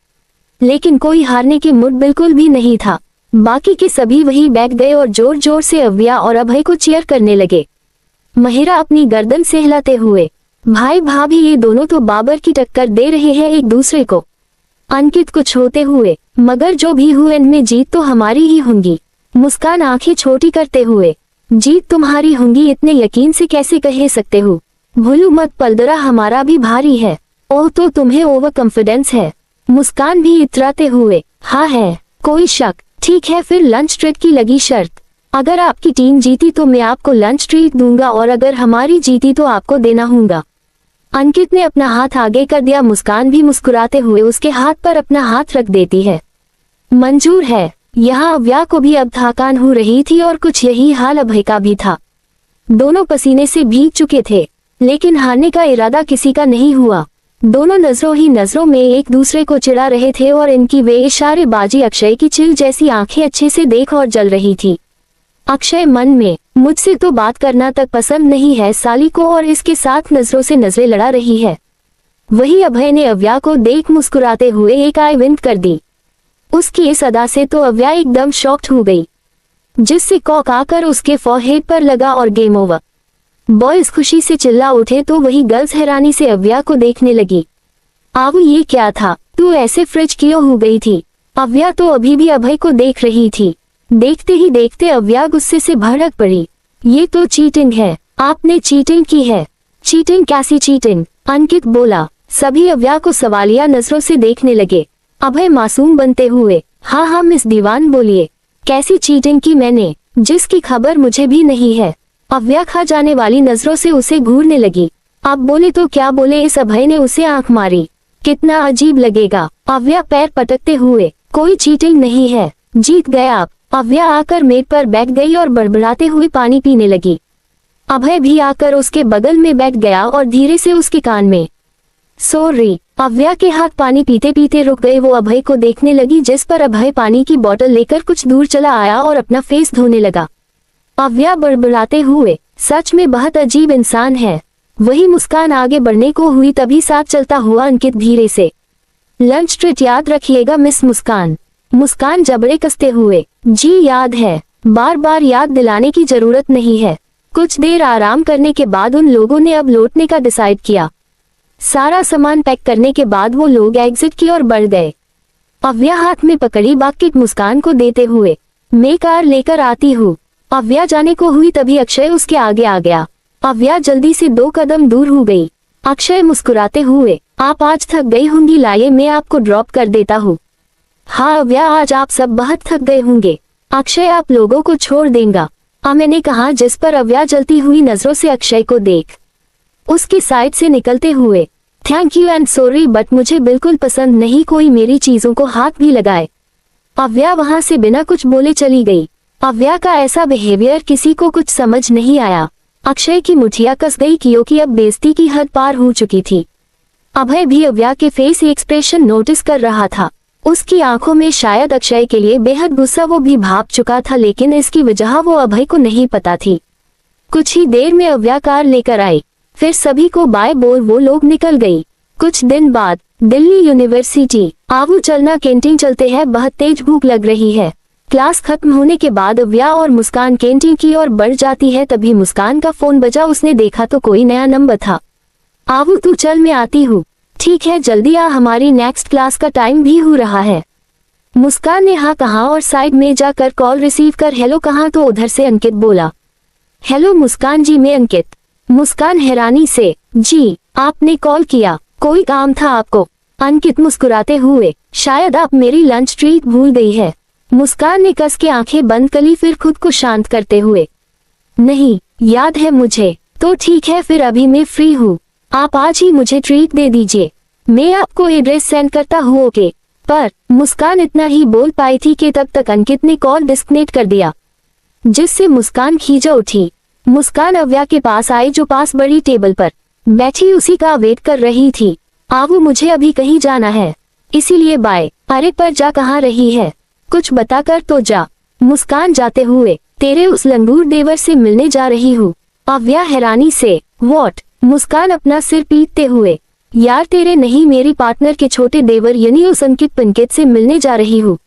लेकिन कोई हारने की मूड बिल्कुल भी नहीं था। बाकी के सभी वहीं बैठ गए और जोर जोर से अव्या और अभय को चीयर करने लगे। महिरा अपनी गर्दन सहलाते हुए, भाई भाभी ये दोनों तो बाबर की टक्कर दे रहे हैं एक दूसरे को। अंकित कुछ होते हुए, मगर जो भी हुए इनमें जीत तो हमारी ही होंगी। मुस्कान आंखें छोटी करते हुए, जीत तुम्हारी होंगी इतने यकीन से कैसे कह सकते हो? भूलू मत पलदरा हमारा भी भारी है। ओह तो तुम्हें ओवर कॉन्फिडेंस है। मुस्कान भी इतराते हुए, हाँ है, कोई शक। ठीक है फिर लंच ट्रीट की लगी शर्त। अगर आपकी टीम जीती तो मैं आपको लंच ट्रीट दूंगा और अगर हमारी जीती तो आपको देना होगा। अंकित ने अपना हाथ आगे कर दिया। मुस्कान भी मुस्कुराते हुए उसके हाथ पर अपना हाथ रख देती है। मंजूर है। यहाँ अव्या को भी अब थकान हो रही थी और कुछ यही हाल अभय का भी था। दोनों पसीने से भीग चुके थे, लेकिन हारने का इरादा किसी का नहीं हुआ। दोनों नजरों ही नजरों में एक दूसरे को चिढ़ा रहे थे और इनकी वे इशारेबाजी अक्षय की चिल जैसी आंखें अच्छे से देख और जल रही थी। अक्षय मन में, मुझसे तो बात करना तक पसंद नहीं है साली को, और इसके साथ नजरों से नजरें लड़ा रही है। वही अभय ने अव्या को देख मुस्कुराते हुए एक आई विंक कर दी। उसकी इस अदा से तो अव्या एकदम शॉक्ड हो गई, जिससे कॉक आकर उसके फॉरहेड पर लगा और गेम ओवर। बॉयज खुशी से चिल्ला उठे तो वही गर्ल्स हैरानी से अव्या को देखने लगी। आवू ये क्या था, तू ऐसे फ्रिज क्यों हो गई थी? अव्या तो अभी भी अभय को देख रही थी। देखते ही देखते अव्या गुस्से से भड़क पड़ी। ये तो चीटिंग है, आपने चीटिंग की है। चीटिंग? कैसी चीटिंग? अंकित बोला। सभी अव्या को सवालिया नजरों से देखने लगे। अभय मासूम बनते हुए, हाँ मिस दीवान बोलिए, कैसी चीटिंग की मैंने, जिसकी खबर मुझे भी नहीं है। अव्या खा जाने वाली नजरों से उसे घूरने लगी। अब बोले तो क्या बोले, इस अभय ने उसे आंख मारी। कितना अजीब लगेगा। अव्या पैर पटकते हुए, कोई चीटिंग नहीं है, जीत गए आप। अव्या आकर मेज पर बैठ गई और बड़बड़ाते हुए पानी पीने लगी। अभय भी आकर उसके बगल में बैठ गया और धीरे से उसके कान में, सॉरी। अव्या के हाथ पानी पीते पीते रुक गए। वो अभय को देखने लगी, जिस पर अभय पानी की बोतल लेकर कुछ दूर चला आया और अपना फेस धोने लगा। अव्या बड़बड़ाते हुए, सच में बहुत अजीब इंसान है। वही मुस्कान आगे बढ़ने को हुई, तभी साथ चलता हुआ अंकित धीरे से, लंच ट्रीट याद रखिएगा मिस मुस्कान। मुस्कान जबड़े कसते हुए, जी याद है, बार बार याद दिलाने की जरूरत नहीं है। कुछ देर आराम करने के बाद उन लोगों ने अब लौटने का डिसाइड किया। सारा सामान पैक करने के बाद वो लोग एग्जिट की ओर बढ़ गए। अव्या हाथ में पकड़ी बाकेट मुस्कान को देते हुए, मैं कार लेकर आती हूँ। अव्या जाने को हुई तभी अक्षय उसके आगे आ गया। अव्या जल्दी से 2 कदम दूर हो गई। अक्षय मुस्कुराते हुए, आप आज थक गई होंगी, लाइए मैं आपको ड्रॉप कर देता हूँ। हाँ अव्या, आज आप सब बहुत थक गए होंगे। अक्षय आप लोगों को छोड़ देगा, मैंने कहा, जिस पर अव्या जलती हुई नजरों से अक्षय को देख उसकी साइड से निकलते हुए, thank you and sorry but मुझे बिल्कुल पसंद नहीं कोई मेरी चीजों को हाथ भी लगाए। अव्या वहां से बिना कुछ बोले चली गई। अव्या का ऐसा बिहेवियर किसी को कुछ समझ नहीं आया। अक्षय की मुठिया कस गई क्योंकि अब बेइज्जती की हद पार हो चुकी थी। अभय भी अव्या के फेस एक्सप्रेशन नोटिस कर रहा था। उसकी आंखों में शायद अक्षय के लिए बेहद गुस्सा वो भी भाप चुका था, लेकिन इसकी वजह वो अभय को नहीं पता थी। कुछ ही देर में अव्या कार लेकर आई, फिर सभी को बाय बोल वो लोग निकल गई। कुछ दिन बाद दिल्ली यूनिवर्सिटी, आवू चलना, कैंटीन चलते हैं, बहुत तेज भूख लग रही है। क्लास खत्म होने के बाद अव्या और मुस्कान कैंटीन की ओर बढ़ जाती है, तभी मुस्कान का फोन बजा। उसने देखा तो कोई नया नंबर था। आवू तू चल, मैं आती हूँ। ठीक है जल्दी आ, हमारी नेक्स्ट क्लास का टाइम भी हो रहा है। मुस्कान ने हाँ कहा और साइड में जाकर कॉल रिसीव कर हेलो कहा तो उधर से अंकित बोला, हेलो मुस्कान जी, मैं अंकित। मुस्कान हैरानी से, जी आपने कॉल किया, कोई काम था आपको? अंकित मुस्कुराते हुए, शायद आप मेरी लंच ट्रीट भूल गई है। मुस्कान ने कस के आंखें बंद करी, फिर खुद को शांत करते हुए, नहीं याद है मुझे। तो ठीक है फिर अभी मैं फ्री हूँ, आप आज ही मुझे ट्रीट दे दीजिए, मैं आपको एड्रेस सेंड करता हूँ ओके। पर मुस्कान इतना ही बोल पाई थी कि तब तक अंकित ने कॉल डिस्कनेक्ट कर दिया, जिससे मुस्कान खींचा उठी। मुस्कान अव्या के पास आई जो पास बड़ी टेबल पर बैठी उसी का वेट कर रही थी। आवू मुझे अभी कहीं जाना है, इसीलिए बाय। अरे पर जा कहाँ रही है, कुछ बताकर तो जा। मुस्कान जाते हुए, तेरे उस लंगूर देवर से मिलने जा रही हूँ। अव्या हैरानी से, व्हाट? मुस्कान अपना सिर पीटते हुए, यार तेरे नहीं, मेरी पार्टनर के छोटे देवर यानी उस अंकित पिंकित से मिलने जा रही हूँ।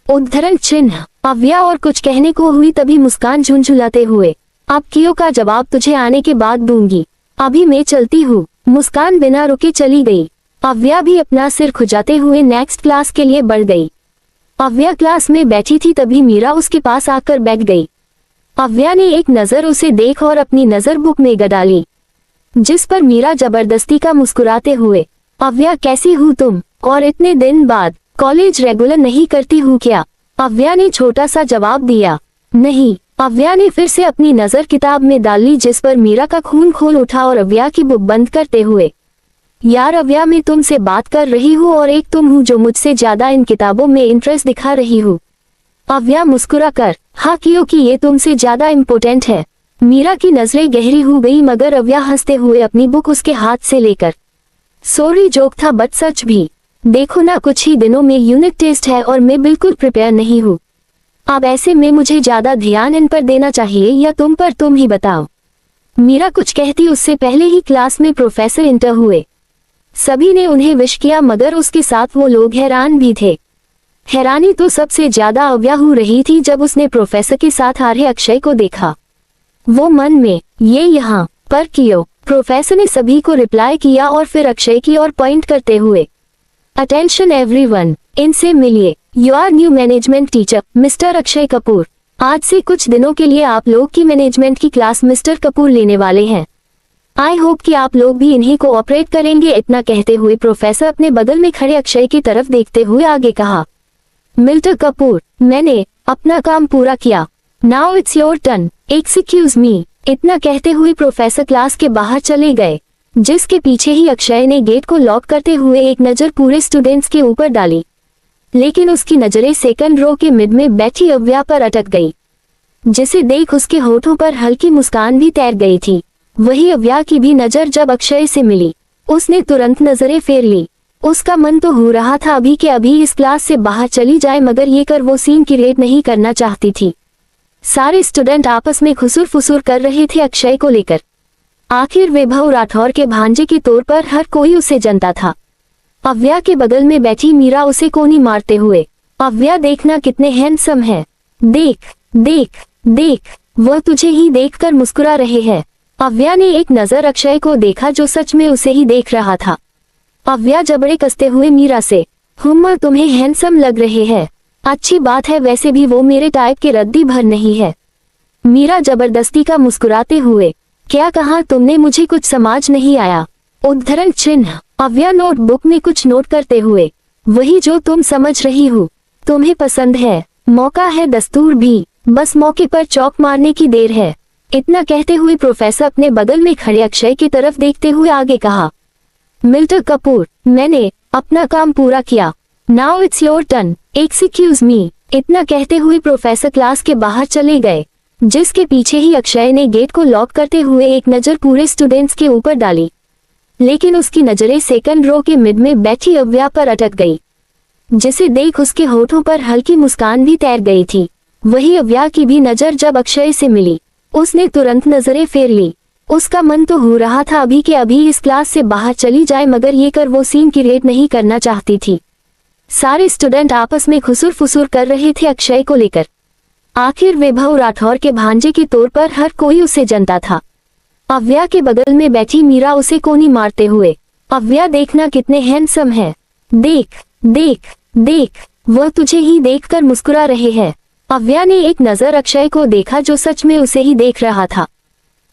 उद्धरण चिन्ह। अव्या और कुछ कहने को हुई तभी मुस्कान झुंझुलाते हुए, अब कियो का जवाब तुझे आने के बाद दूंगी, अभी मैं चलती हूँ। मुस्कान बिना रुके चली गई। अव्या भी अपना सिर खुजाते हुए नेक्स्ट क्लास के लिए बढ़ गई। अव्या क्लास में बैठी थी तभी मीरा उसके पास आकर बैठ गई। अव्या ने एक नजर उसे देख और अपनी नजर बुक में गड़ा ली, जिस पर मीरा जबरदस्ती का मुस्कुराते हुए, अव्या कैसी हूँ तुम, और इतने दिन बाद कॉलेज रेगुलर नहीं करती हूँ क्या? अव्या ने छोटा सा जवाब दिया। नहीं। अव्या ने फिर से अपनी नजर किताब में डाल ली, जिस पर मीरा का खून खोल उठा और अव्या की बुक बंद करते हुए, यार अव्या मैं तुमसे बात कर रही हूँ और एक तुम हूँ जो मुझसे ज्यादा इन किताबों में इंटरेस्ट दिखा रही हूँ। अव्या मुस्कुरा कर, हाँ क्योंकि ये तुमसे ज्यादा इम्पोर्टेंट है। मीरा की नजरें गहरी हो गई मगर अव्या हंसते हुए अपनी बुक उसके हाथ से लेकर, सॉरी जोक था बट सच भी, देखो ना कुछ ही दिनों में यूनिट टेस्ट है और मैं बिल्कुल प्रिपेयर नहीं हूँ। अब ऐसे में मुझे ज्यादा ध्यान इन पर देना चाहिए या तुम पर, तुम ही बताओ। मीरा कुछ कहती उससे पहले ही क्लास में प्रोफेसर इंटर हुए। सभी ने उन्हें विश किया मगर उसके साथ वो लोग हैरान भी थे। हैरानी तो सबसे ज्यादा अव्या हो रही थी जब उसने प्रोफेसर के साथ आ रहे अक्षय को देखा। वो मन में, ये यहाँ पर क्यों? प्रोफेसर ने सभी को रिप्लाई किया और फिर अक्षय की ओर पॉइंट करते हुए, अटेंशन एवरीवन, इनसे मिलिए, you are new management teacher mister Akshay Kapoor. आज से कुछ दिनों के लिए आप लोग की मैनेजमेंट की क्लास मिस्टर कपूर लेने वाले हैं। आई होप कि आप लोग भी इन्हीं को ऑपरेट करेंगे। इतना कहते हुए प्रोफेसर अपने बगल में खड़े अक्षय की तरफ देखते हुए आगे कहा, मिस्टर कपूर मैंने अपना काम पूरा किया, now it's your turn, excuse me. इतना कहते हुए प्रोफेसर क्लास के बाहर चले गए, जिसके पीछे ही अक्षय ने गेट को लॉक करते हुए एक नजर पूरे स्टूडेंट्स के ऊपर डाली, लेकिन उसकी नजरें सेकंड रो के मिड में बैठी अव्या पर अटक गई, जिसे देख उसके होठों पर हल्की मुस्कान भी तैर गई थी। वही अव्या की भी नजर जब अक्षय से मिली, उसने तुरंत नजरें फेर ली। उसका मन तो हो रहा था अभी के अभी इस क्लास से बाहर चली जाए, मगर ये कर वो सीन क्रिएट नहीं करना चाहती थी। सारे स्टूडेंट आपस में खुसुर फुसुर कर रहे थे अक्षय को लेकर। आखिर वैभव राठौर के भांजे के तौर पर हर कोई उसे जानता था। अव्या के बगल में बैठी मीरा उसे कोनी मारते हुए, अव्या देखना कितने हैंडसम है, देख देख देख, वह तुझे ही देखकर मुस्कुरा रहे हैं। अव्या ने एक नजर अक्षय को देखा जो सच में उसे ही देख रहा था। अव्या जबड़े कसते हुए मीरा से, हुम्मा तुम्हें हैंडसम लग रहे हैं, अच्छी बात है, वैसे भी वो मेरे टाइप के रद्दी भर नहीं है। मीरा जबरदस्ती का मुस्कुराते हुए, क्या कहा तुमने, मुझे कुछ समझ नहीं आया। उद्धरण चिन्ह। अव्या नोटबुक में कुछ नोट करते हुए, वही जो तुम समझ रही हो, तुम्हें पसंद है, मौका है दस्तूर भी, बस मौके पर चौक मारने की देर है। इतना कहते हुए प्रोफेसर अपने बगल में खड़े अक्षय की तरफ देखते हुए आगे कहा, मिस्टर कपूर मैंने अपना काम पूरा किया, now it's your turn, excuse me. इतना कहते हुए प्रोफेसर क्लास के बाहर चले गए, जिसके पीछे ही अक्षय ने गेट को लॉक करते हुए एक नजर पूरे स्टूडेंट्स के ऊपर डाली, लेकिन उसकी नजरें सेकंड रो के मिड में बैठी अव्या पर अटक गई, जिसे देख उसके होठों पर हल्की मुस्कान भी तैर गई थी। वही अव्या की भी नजर जब अक्षय से मिली, उसने तुरंत नजरें फेर ली। उसका मन तो हो रहा था अभी के अभी इस क्लास से बाहर चली जाए, मगर ये कर वो सीन क्रिएट नहीं करना चाहती थी। सारे स्टूडेंट आपस में खुसुर फुसुर कर रहे थे अक्षय को लेकर। आखिर वैभव राठौर के भांजे के तौर पर हर कोई उसे जानता था। अव्या के बगल में बैठी मीरा उसे कोनी मारते हुए, अव्या देखना कितने हैंडसम है, देख देख देख, वह तुझे ही देखकर मुस्कुरा रहे हैं। अव्या ने एक नजर अक्षय को देखा जो सच में उसे ही देख रहा था।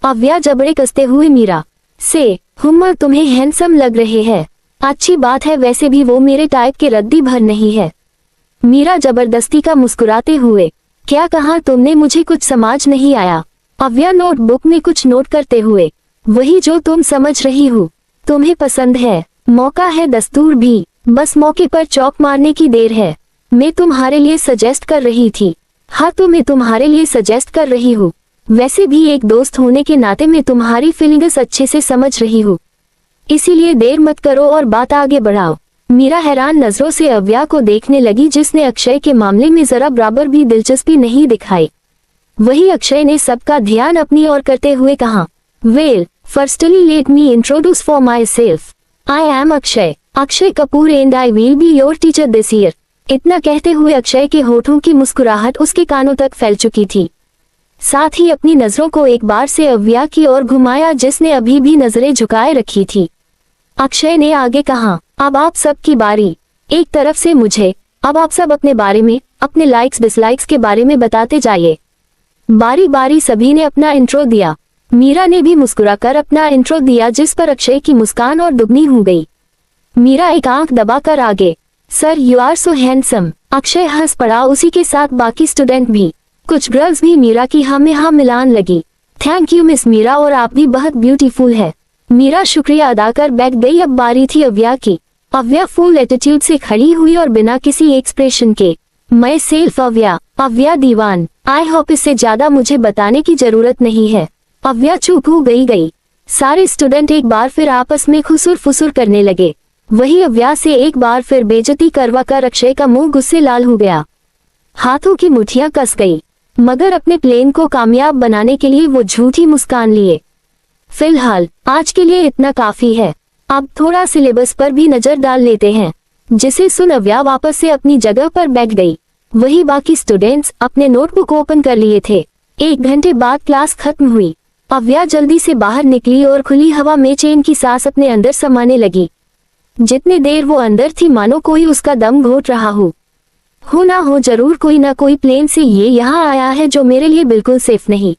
अव्या जबड़े कसते हुए मीरा से, हुम्मा तुम्हें हैंडसम लग रहे हैं, अच्छी बात है, वैसे भी वो मेरे टाइप के रद्दी भर नहीं है। मीरा जबरदस्ती का मुस्कुराते हुए, क्या कहा तुमने, मुझे कुछ समझ नहीं आया। अव्या नोटबुक में कुछ नोट करते हुए, वही जो तुम समझ रही हो, तुम्हें पसंद है, मौका है दस्तूर भी, बस मौके पर चौक मारने की देर है। मैं तुम्हारे लिए सजेस्ट कर रही थी। हाँ तो मैं तुम्हारे लिए सजेस्ट कर रही हूँ, वैसे भी एक दोस्त होने के नाते मैं तुम्हारी फीलिंग्स अच्छे से समझ रही हूँ, इसीलिए देर मत करो और बात आगे बढ़ाओ। मीरा हैरान नजरों से अव्या को देखने लगी, जिसने अक्षय के मामले में जरा बराबर भी दिलचस्पी नहीं दिखाई। वही अक्षय ने सबका ध्यान अपनी ओर करते हुए कहा, well firstly let me introduce for my self, I am Akshay, Akshay Kapoor and I will be your teacher this year. इतना कहते हुए अक्षय के होठों की मुस्कुराहट उसके कानों तक फैल चुकी थी। साथ ही अपनी नजरों को एक बार से अव्या की ओर घुमाया जिसने अभी भी नजरें झुकाए रखी थी। अक्षय ने आगे कहा, अब आप सब की बारी। एक तरफ से मुझे, अब आप सब अपने बारे में, अपने लाइक्स डिसलाइक्स के बारे में बताते जाइए। बारी बारी सभी ने अपना इंट्रो दिया। मीरा ने भी मुस्कुराकर अपना इंट्रो दिया जिस पर अक्षय की मुस्कान और दुगनी हो गई। मीरा एक आंख दबाकर आगे, sir you are so handsome. Akshay हंस पड़ा, उसी के साथ बाकी स्टूडेंट भी। कुछ गर्ल्स भी मीरा की हाँ में हाँ मिलान लगी। थैंक यू मिस मीरा, और आप भी बहुत ब्यूटीफुल है। मीरा शुक्रिया अदा कर बैठ गई। अब बारी थी अव्या की। अव्या फुल एटीट्यूड से खड़ी हुई और बिना किसी एक्सप्रेशन के, मैं सेल्फ अव्या, अव्या दीवान। आई होप इससे ज्यादा मुझे बताने की जरूरत नहीं है। अव्या चुप हो गई। सारे स्टूडेंट एक बार फिर आपस में खुसुर फुसुर करने लगे। वही अव्या से एक बार फिर बेइज्जती करवा कर अक्षय का मुंह गुस्से लाल हो गया। हाथों की मुठ्ठियां कस गई, मगर अपने प्लेन को कामयाब बनाने के लिए वो झूठी मुस्कान लिए। फिलहाल आज के लिए इतना काफी है। अब थोड़ा सिलेबस पर भी नजर डाल लेते हैं। जिसे सुन अव्या वापस से अपनी जगह पर बैठ गई। वही बाकी स्टूडेंट्स अपने नोटबुक ओपन कर लिए थे। 1 घंटे बाद क्लास खत्म हुई। अव्या जल्दी से बाहर निकली और खुली हवा में चैन की सांस अपने अंदर समाने लगी। जितनी देर वो अंदर थी मानो कोई उसका दम घोट रहा हो ना हो जरूर कोई ना कोई प्लेन से ये यहाँ आया है जो मेरे लिए बिल्कुल सेफ नहीं।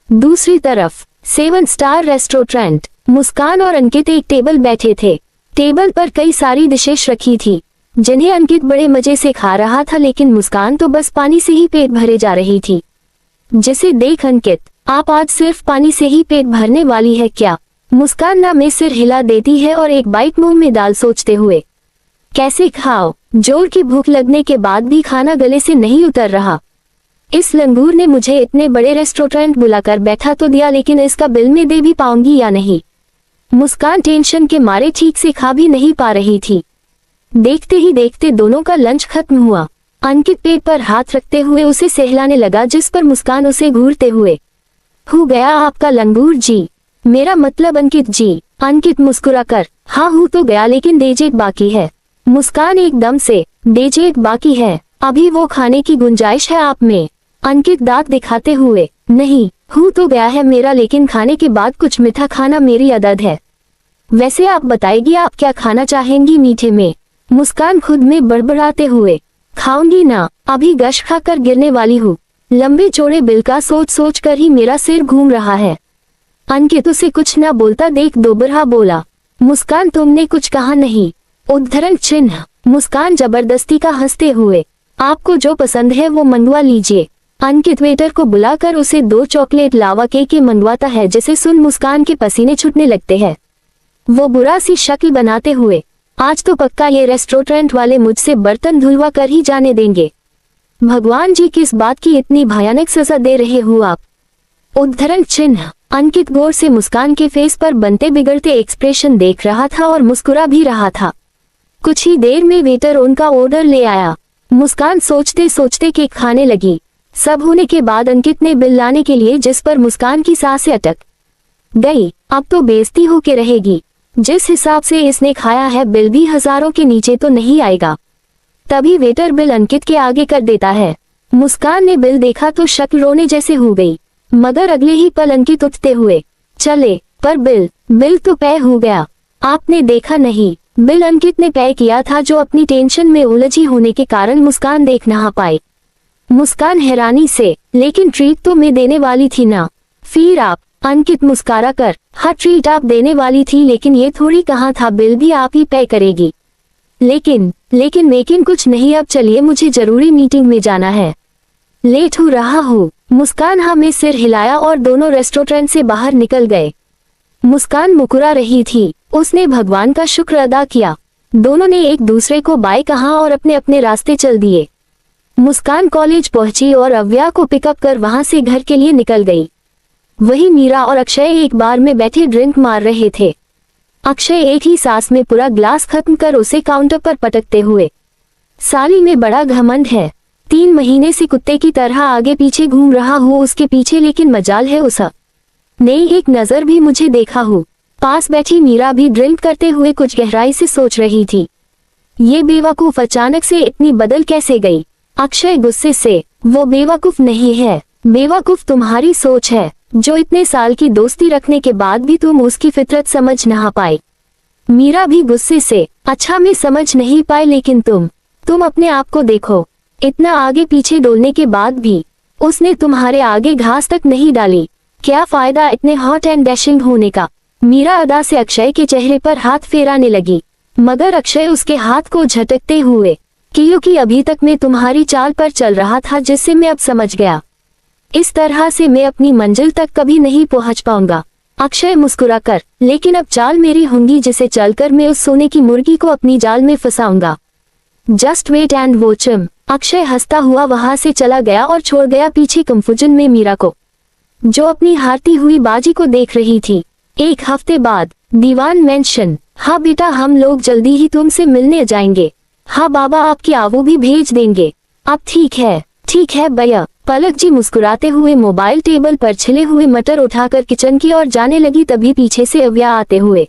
दूसरी तरफ 7 स्टार रेस्टोरेंट। मुस्कान और अंकित एक टेबल बैठे थे। टेबल पर कई सारी डिशेस रखी थी जिन्हें अंकित बड़े मजे से खा रहा था, लेकिन मुस्कान तो बस पानी से ही पेट भरे जा रही थी। जिसे देख अंकित, आप आज सिर्फ पानी से ही पेट भरने वाली है क्या? मुस्कान ना में सिर हिला देती है और एक बाइट मुंह में डाल सोचते हुए, कैसे खाओ, जोर की भूख लगने के बाद भी खाना गले से नहीं उतर रहा। इस लंगूर ने मुझे इतने बड़े रेस्टोरेंट बुलाकर बैठा तो दिया, लेकिन इसका बिल में दे भी पाऊंगी या नहीं? मुस्कान टेंशन के मारे ठीक से खा भी नहीं पा रही थी। देखते ही देखते दोनों का लंच खत्म हुआ। अंकित पेट पर हाथ रखते हुए उसे सहलाने लगा, जिस पर मुस्कान उसे घूरते हुए, हो गया आपका लंगूर जी, मेरा मतलब अंकित जी। अंकित मुस्कुराकर, हाँ हो तो गया, लेकिन डेजर्ट बाकी है। मुस्कान एकदम से, डेजर्ट बाकी है? अभी वो खाने की गुंजाइश है आप में? अंकित दांत दिखाते हुए, नहीं हो तो गया है मेरा, लेकिन खाने के बाद कुछ मीठा खाना मेरी आदत है। वैसे आप बताएगी आप क्या खाना चाहेंगी मीठे में? मुस्कान खुद में बड़बड़ाते हुए, खाऊंगी ना, अभी गश खाकर गिरने वाली हूँ। लंबे चौड़े बिल का सोच सोच कर ही मेरा सिर घूम रहा है। अंकित उसे कुछ ना बोलता देख दोबारा बोला, मुस्कान तुमने कुछ कहा नहीं? उद्धरण चिन्ह। मुस्कान जबरदस्ती का हंसते हुए, आपको जो पसंद है वो मंगवा लीजिए। अंकित वेटर को बुलाकर उसे 2 चॉकलेट लावा केक मंगवाता है, जिसे सुन मुस्कान के पसीने छूटने लगते हैं। वो बुरा सी शक्ल बनाते हुए, आज तो पक्का ये रेस्टोरेंट वाले मुझसे बर्तन धुलवा कर ही जाने देंगे। भगवान जी किस बात की इतनी भयानक सजा दे रहे हो आप? उद्धरण चिन्ह। अंकित गौर से मुस्कान के फेस पर बनते बिगड़ते एक्सप्रेशन देख रहा था और मुस्कुरा भी रहा था। कुछ ही देर में वेटर उनका ऑर्डर ले आया। मुस्कान सोचते सोचते केक खाने लगी। सब होने के बाद अंकित ने बिल लाने के लिए, जिस पर मुस्कान की सांसें अटक गई। अब तो बेइज्जती होके रहेगी। जिस हिसाब से इसने खाया है बिल भी हजारों के नीचे तो नहीं आएगा। तभी वेटर बिल अंकित के आगे कर देता है। मुस्कान ने बिल देखा तो शक्ल रोने जैसे हो गई, मगर अगले ही पल अंकित उठते हुए चले, पर बिल तो पे हो गया। आपने देखा नहीं? बिल अंकित ने पे किया था, जो अपनी टेंशन में उलझी होने के कारण मुस्कान देख ना पाई। मुस्कान हैरानी से, लेकिन ट्रीट तो मैं देने वाली थी ना? फिर आप? अंकित मुस्कारा कर, हाँ ट्रीट आप देने वाली थी, लेकिन ये थोड़ी कहा था बिल भी आप ही पे करेगी। लेकिन कुछ नहीं, अब चलिए मुझे जरूरी मीटिंग में जाना है, लेट हो रहा हूँ। मुस्कान हाँ में सिर हिलाया और दोनों रेस्टोरेंट से बाहर निकल गए। मुस्कान मुकुरा रही थी। उसने भगवान का शुक्र अदा किया। दोनों ने एक दूसरे को बाय कहा और अपने अपने रास्ते चल दिए। मुस्कान कॉलेज पहुंची और अव्या को पिकअप कर वहां से घर के लिए निकल गई। वही मीरा और अक्षय एक बार में बैठे ड्रिंक मार रहे थे। अक्षय एक ही सांस में पूरा ग्लास खत्म कर उसे काउंटर पर पटकते हुए, साली में बड़ा घमंड है, 3 महीने से कुत्ते की तरह आगे पीछे घूम रहा हूँ उसके पीछे, लेकिन मजाल है उस ने एक नजर भी मुझे देखा हो। पास बैठी मीरा भी ड्रिल करते हुए कुछ गहराई से सोच रही थी। ये बेवकूफ अचानक से इतनी बदल कैसे गई? अक्षय गुस्से से, वो बेवकूफ नहीं है, बेवकूफ तुम्हारी सोच है, जो इतने साल की दोस्ती रखने के बाद भी तुम उसकी फितरत समझ ना पाई। मीरा भी गुस्से से, अच्छा मैं समझ नहीं पाई, लेकिन तुम अपने आप को देखो, इतना आगे पीछे डोलने के बाद भी उसने तुम्हारे आगे घास तक नहीं डाली। क्या फायदा इतने हॉट एंड डैशिंग होने का? मीरा अदा से अक्षय के चेहरे पर हाथ फेराने लगी, मगर अक्षय उसके हाथ को झटकते हुए, क्योंकि अभी तक मैं तुम्हारी चाल पर चल रहा था, जिससे मैं अब समझ गया इस तरह से मैं अपनी मंजिल तक कभी नहीं पहुंच पाऊंगा। अक्षय मुस्कुराकर, लेकिन अब चाल मेरी होंगी जिसे चलकर मैं उस सोने की मुर्गी को अपनी जाल में फंसाऊंगा। Just wait and watch him. Akshay हंसता हुआ वहां से चला गया और छोड़ गया पीछे कंफ्यूजन में मीरा को, जो अपनी हारती हुई बाजी को देख रही थी। एक हफ्ते बाद दीवान मेंशन। हाँ बेटा, हम लोग जल्दी ही तुमसे मिलने जाएंगे। हाँ बाबा, आपकी आवो भी भेज देंगे। अब ठीक है भैया। पलक जी मुस्कुराते हुए मोबाइल टेबल पर छिले हुए मटर उठाकर किचन की ओर जाने लगी, तभी पीछे से अव्या आते हुए,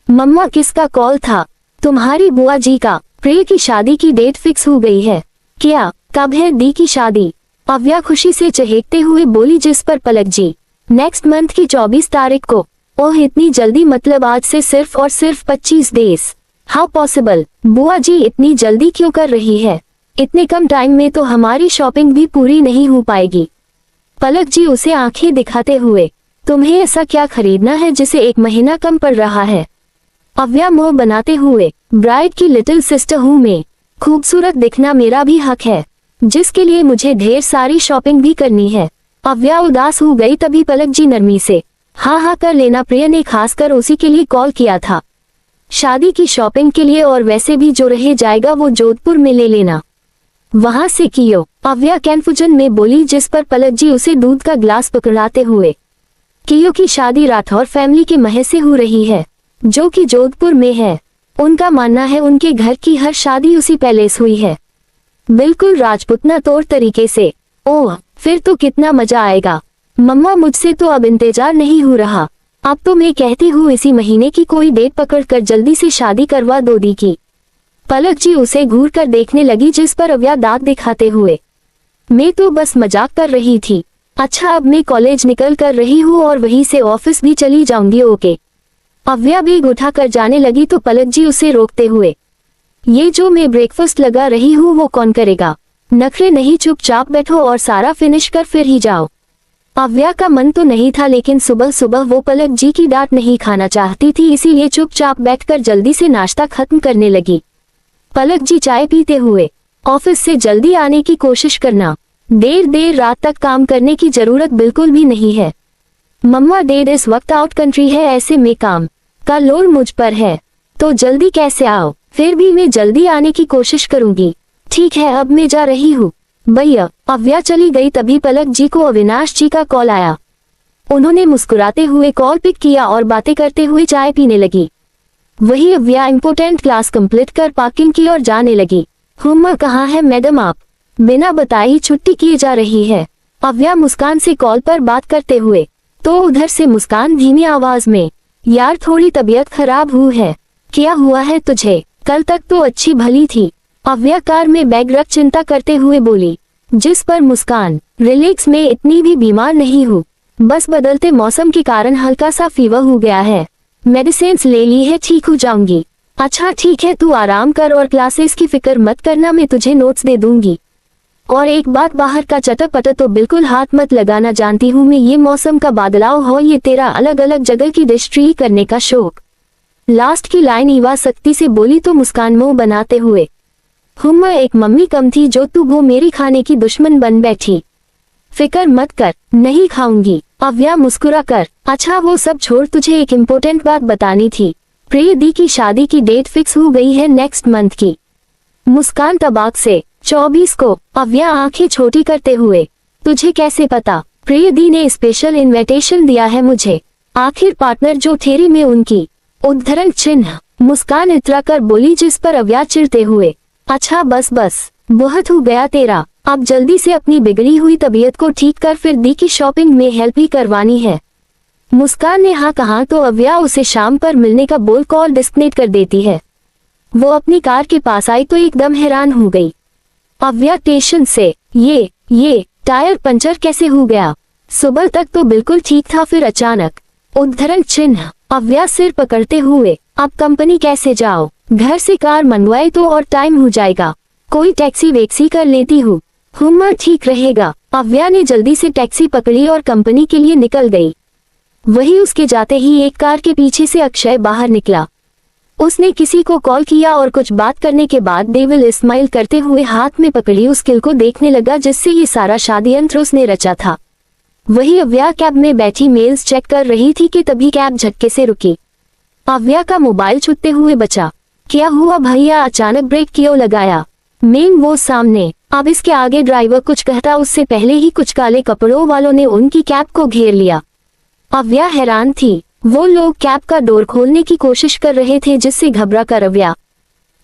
मम्मा किसका कॉल था? तुम्हारी बुआ जी का। प्रिय की शादी की डेट फिक्स हो गई है। क्या? कब है दी की शादी? अव्या खुशी से चहकते हुए बोली, जिस पर पलक जी, नेक्स्ट मंथ की 24 तारीख को। ओह, इतनी जल्दी? मतलब आज से सिर्फ और सिर्फ 25 डेज। How possible? बुआ जी इतनी जल्दी क्यों कर रही है? इतने कम टाइम में तो हमारी शॉपिंग भी पूरी नहीं हो पाएगी। पलक जी उसे आंखें दिखाते हुए, तुम्हें ऐसा क्या खरीदना है जिसे 1 महीना कम पड़ रहा है? अव्या मुंह बनाते हुए, ब्राइड की लिटिल सिस्टर हूँ मैं, खूबसूरत दिखना मेरा भी हक है, जिसके लिए मुझे ढेर सारी शॉपिंग भी करनी है। अव्या उदास हो गई, तभी पलक जी नरमी से, हाँ कर लेना, प्रिय ने खासकर उसी के लिए कॉल किया था, शादी की शॉपिंग के लिए, और वैसे भी जो रह जाएगा वो जोधपुर में ले लेना, वहां से कियो। अव्या कन्फ्यूजन में बोली, जिस पर पलक जी उसे दूध का ग्लास पकड़ाते हुए, कियो की शादी राठौर फैमिली के महल से हो रही है, जो कि जोधपुर में है। उनका मानना है उनके घर की हर शादी उसी पैलेस हुई है, बिल्कुल राजपूतना तौर तरीके से। ओह, फिर तो कितना मजा आएगा। मम्मा मुझसे तो अब इंतजार नहीं हो रहा, अब तो मैं कहती हूँ इसी महीने की कोई डेट पकड़कर जल्दी से शादी करवा दो दी की। पलक जी उसे घूर कर देखने लगी, जिस पर अव्या दांत दिखाते हुए, मैं तो बस मजाक कर रही थी। अच्छा, अब मैं कॉलेज निकल कर रही हूँ और वहीं से ऑफिस भी चली जाऊंगी। ओके। अव्या बैग उठा कर जाने लगी तो पलक जी उसे रोकते हुए, ये जो मैं ब्रेकफास्ट लगा रही हूँ वो कौन करेगा? नखरे नहीं, चुपचाप बैठो और सारा फिनिश कर फिर ही जाओ। अव्या का मन तो नहीं था, लेकिन सुबह सुबह वो पलक जी की डांट नहीं खाना चाहती थी, इसीलिए चुपचाप बैठकर जल्दी से नाश्ता खत्म करने लगी। पलक जी चाय पीते हुए, ऑफिस से जल्दी आने की कोशिश करना, देर रात तक काम करने की जरूरत बिल्कुल भी नहीं है। मम्मा डैड इस वक्त आउट कंट्री है, ऐसे में काम का लोड मुझ पर है, तो जल्दी कैसे आओ? फिर भी मैं जल्दी आने की कोशिश करूंगी। ठीक है, अब मैं जा रही हूँ भैया। अव्या चली गई, तभी पलक जी को अविनाश जी का कॉल आया। उन्होंने मुस्कुराते हुए कॉल पिक किया और बातें करते हुए चाय पीने लगी। वही अव्या इम्पोर्टेंट क्लास कंप्लीट कर पार्किंग की ओर जाने लगी। हुम्मा, कहाँ है मैडम आप? बिना बताए ही छुट्टी की जा रही है। अव्या मुस्कान से कॉल पर बात करते हुए, तो उधर से मुस्कान धीमी आवाज में, यार थोड़ी तबीयत खराब हुई है। क्या हुआ है तुझे? कल तक तो अच्छी भली थी। अव्या कार में बैग रख चिंता करते हुए बोली, जिस पर मुस्कान, रिलैक्स, में इतनी भी बीमार नहीं हूँ, बस बदलते मौसम के कारण हल्का सा फीवर हो गया है, मेडिसिन ले ली है, ठीक हो जाऊंगी। अच्छा ठीक है, तू आराम कर और क्लासेस की फिक्र मत करना, मैं तुझे नोट्स दे दूंगी। और एक बात, बाहर का चटर-पटर तो बिल्कुल हाथ मत लगाना, जानती हूँ मैं ये मौसम का बदलाव हो, ये तेरा अलग अलग जगह की डिश ट्री करने का शौक। लास्ट की लाइन ईवा सख्ती से बोली तो मुस्कान मुंह बनाते हुए, हुम्मा, एक मम्मी कम थी जो तू वो मेरी खाने की दुश्मन बन बैठी। फिक्र मत कर, नहीं खाऊंगी। अव्या मुस्कुरा कर, अच्छा वो सब छोड़, तुझे एक इम्पोर्टेंट बात बतानी थी। प्रिय दी की शादी की डेट फिक्स हो गई है नेक्स्ट मंथ की। मुस्कान तबाक से, 24 को। अव्या आंखें छोटी करते हुए, तुझे कैसे पता? प्रिय दी ने स्पेशल इनविटेशन दिया है मुझे। आखिर पार्टनर जो ठेरी में उनकी उद्धरण चिन्ह। मुस्कान इतरा कर बोली, जिस पर अव्या चिढ़ते हुए, अच्छा बस बहुत हो गया तेरा, अब जल्दी से अपनी बिगड़ी हुई तबीयत को ठीक कर, फिर दी की शॉपिंग में हेल्प ही करवानी है। मुस्कान ने हाँ कहा तो अव्या उसे शाम पर मिलने का बोल कॉल डिस्कनेक्ट कर देती है। वो अपनी कार के पास आई तो एकदम हैरान हो गई। अव्या स्टेशन से ये टायर पंचर कैसे हो गया? सुबह तक तो बिल्कुल ठीक था, फिर अचानक उद्धरण चिन्ह। अव्या सिर पकड़ते हुए, अब कंपनी कैसे जाओ? घर से कार मंगवाए तो और टाइम हो जाएगा, कोई टैक्सी वैक्सी कर लेती हूँ, ठीक रहेगा। अव्या ने जल्दी से टैक्सी पकड़ी और कंपनी के लिए निकल गई। वही उसके जाते ही एक कार के पीछे से अक्षय बाहर निकला। उसने किसी को कॉल किया और कुछ बात करने के बाद डेविल स्माइल करते हुए हाथ में पकड़ी उस किल को देखने लगा जिससे ये सारा षड्यंत्र उसने रचा था। वही अव्या कैब में बैठी मेल्स चेक कर रही थी कि तभी कैब झटके से रुकी। अव्या का मोबाइल छूटते हुए बचा। क्या हुआ भैया, अचानक ब्रेक क्यों लगाया? मेन वो सामने। अब इसके आगे ड्राइवर कुछ कहता उससे पहले ही कुछ काले कपड़ों वालों ने उनकी कैब को घेर लिया। अव्या हैरान थी। वो लोग कैब का डोर खोलने की कोशिश कर रहे थे जिससे घबरा कर अव्या,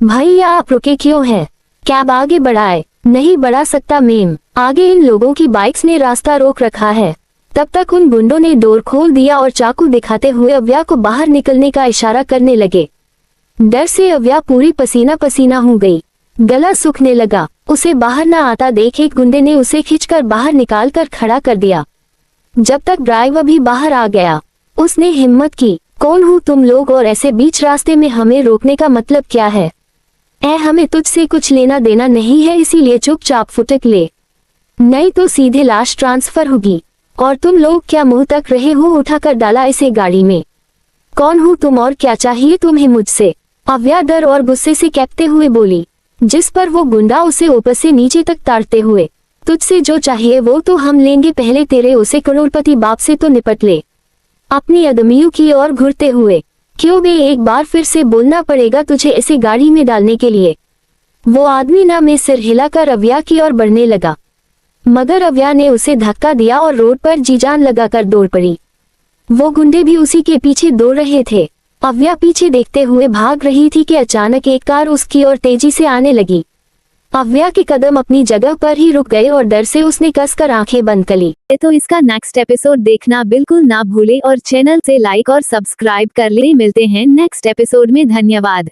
भैया आप रुके क्यों हैं? कैब आगे बढ़ाए। नहीं बढ़ा सकता मेम, आगे इन लोगों की बाइक्स ने रास्ता रोक रखा है। तब तक उन गुंडों ने डोर खोल दिया और चाकू दिखाते हुए अव्या को बाहर निकलने का इशारा करने लगे। डर से अव्या पूरी पसीना पसीना हो गई, गला सूखने लगा। उसे बाहर न आता देख एक गुंडे ने उसे खींचकर बाहर निकाल कर खड़ा कर दिया। जब तक ड्राइवर भी बाहर आ गया, उसने हिम्मत की, कौन हो तुम लोग और ऐसे बीच रास्ते में हमें रोकने का मतलब क्या है? हमें तुझसे कुछ लेना देना नहीं है, इसीलिए चुपचाप फुटक ले, नहीं तो सीधे लाश ट्रांसफर होगी। और तुम लोग क्या मुंह तक रहे हो? उठाकर डाला इसे गाड़ी में। कौन हो तुम और क्या चाहिए तुम्हें मुझसे? अव्या डर और गुस्से से कहते हुए बोली, जिस पर वो गुंडा उसे ऊपर से नीचे तक ताड़ते हुए, तुझसे जो चाहिए वो तो हम लेंगे, पहले तेरे उसे करोड़पति बाप से तो निपट ले। अपनी अदमियों की ओर घूरते हुए, क्यों बे एक बार फिर से बोलना पड़ेगा तुझे इसे गाड़ी में डालने के लिए। वो आदमी ना में सिर हिलाकर अव्या की ओर बढ़ने लगा, मगर अव्या ने उसे धक्का दिया और रोड पर जी जान लगाकर दौड़ पड़ी। वो गुंडे भी उसी के पीछे दौड़ रहे थे। अव्या पीछे देखते हुए भाग रही थी कि अचानक एक कार उसकी ओर तेजी से आने लगी। अव्या के कदम अपनी जगह पर ही रुक गए और डर से उसने कसकर आंखें बंद कर ली। तो इसका नेक्स्ट एपिसोड देखना बिल्कुल ना भूले और चैनल से लाइक और सब्सक्राइब कर ले। मिलते हैं नेक्स्ट एपिसोड में, धन्यवाद।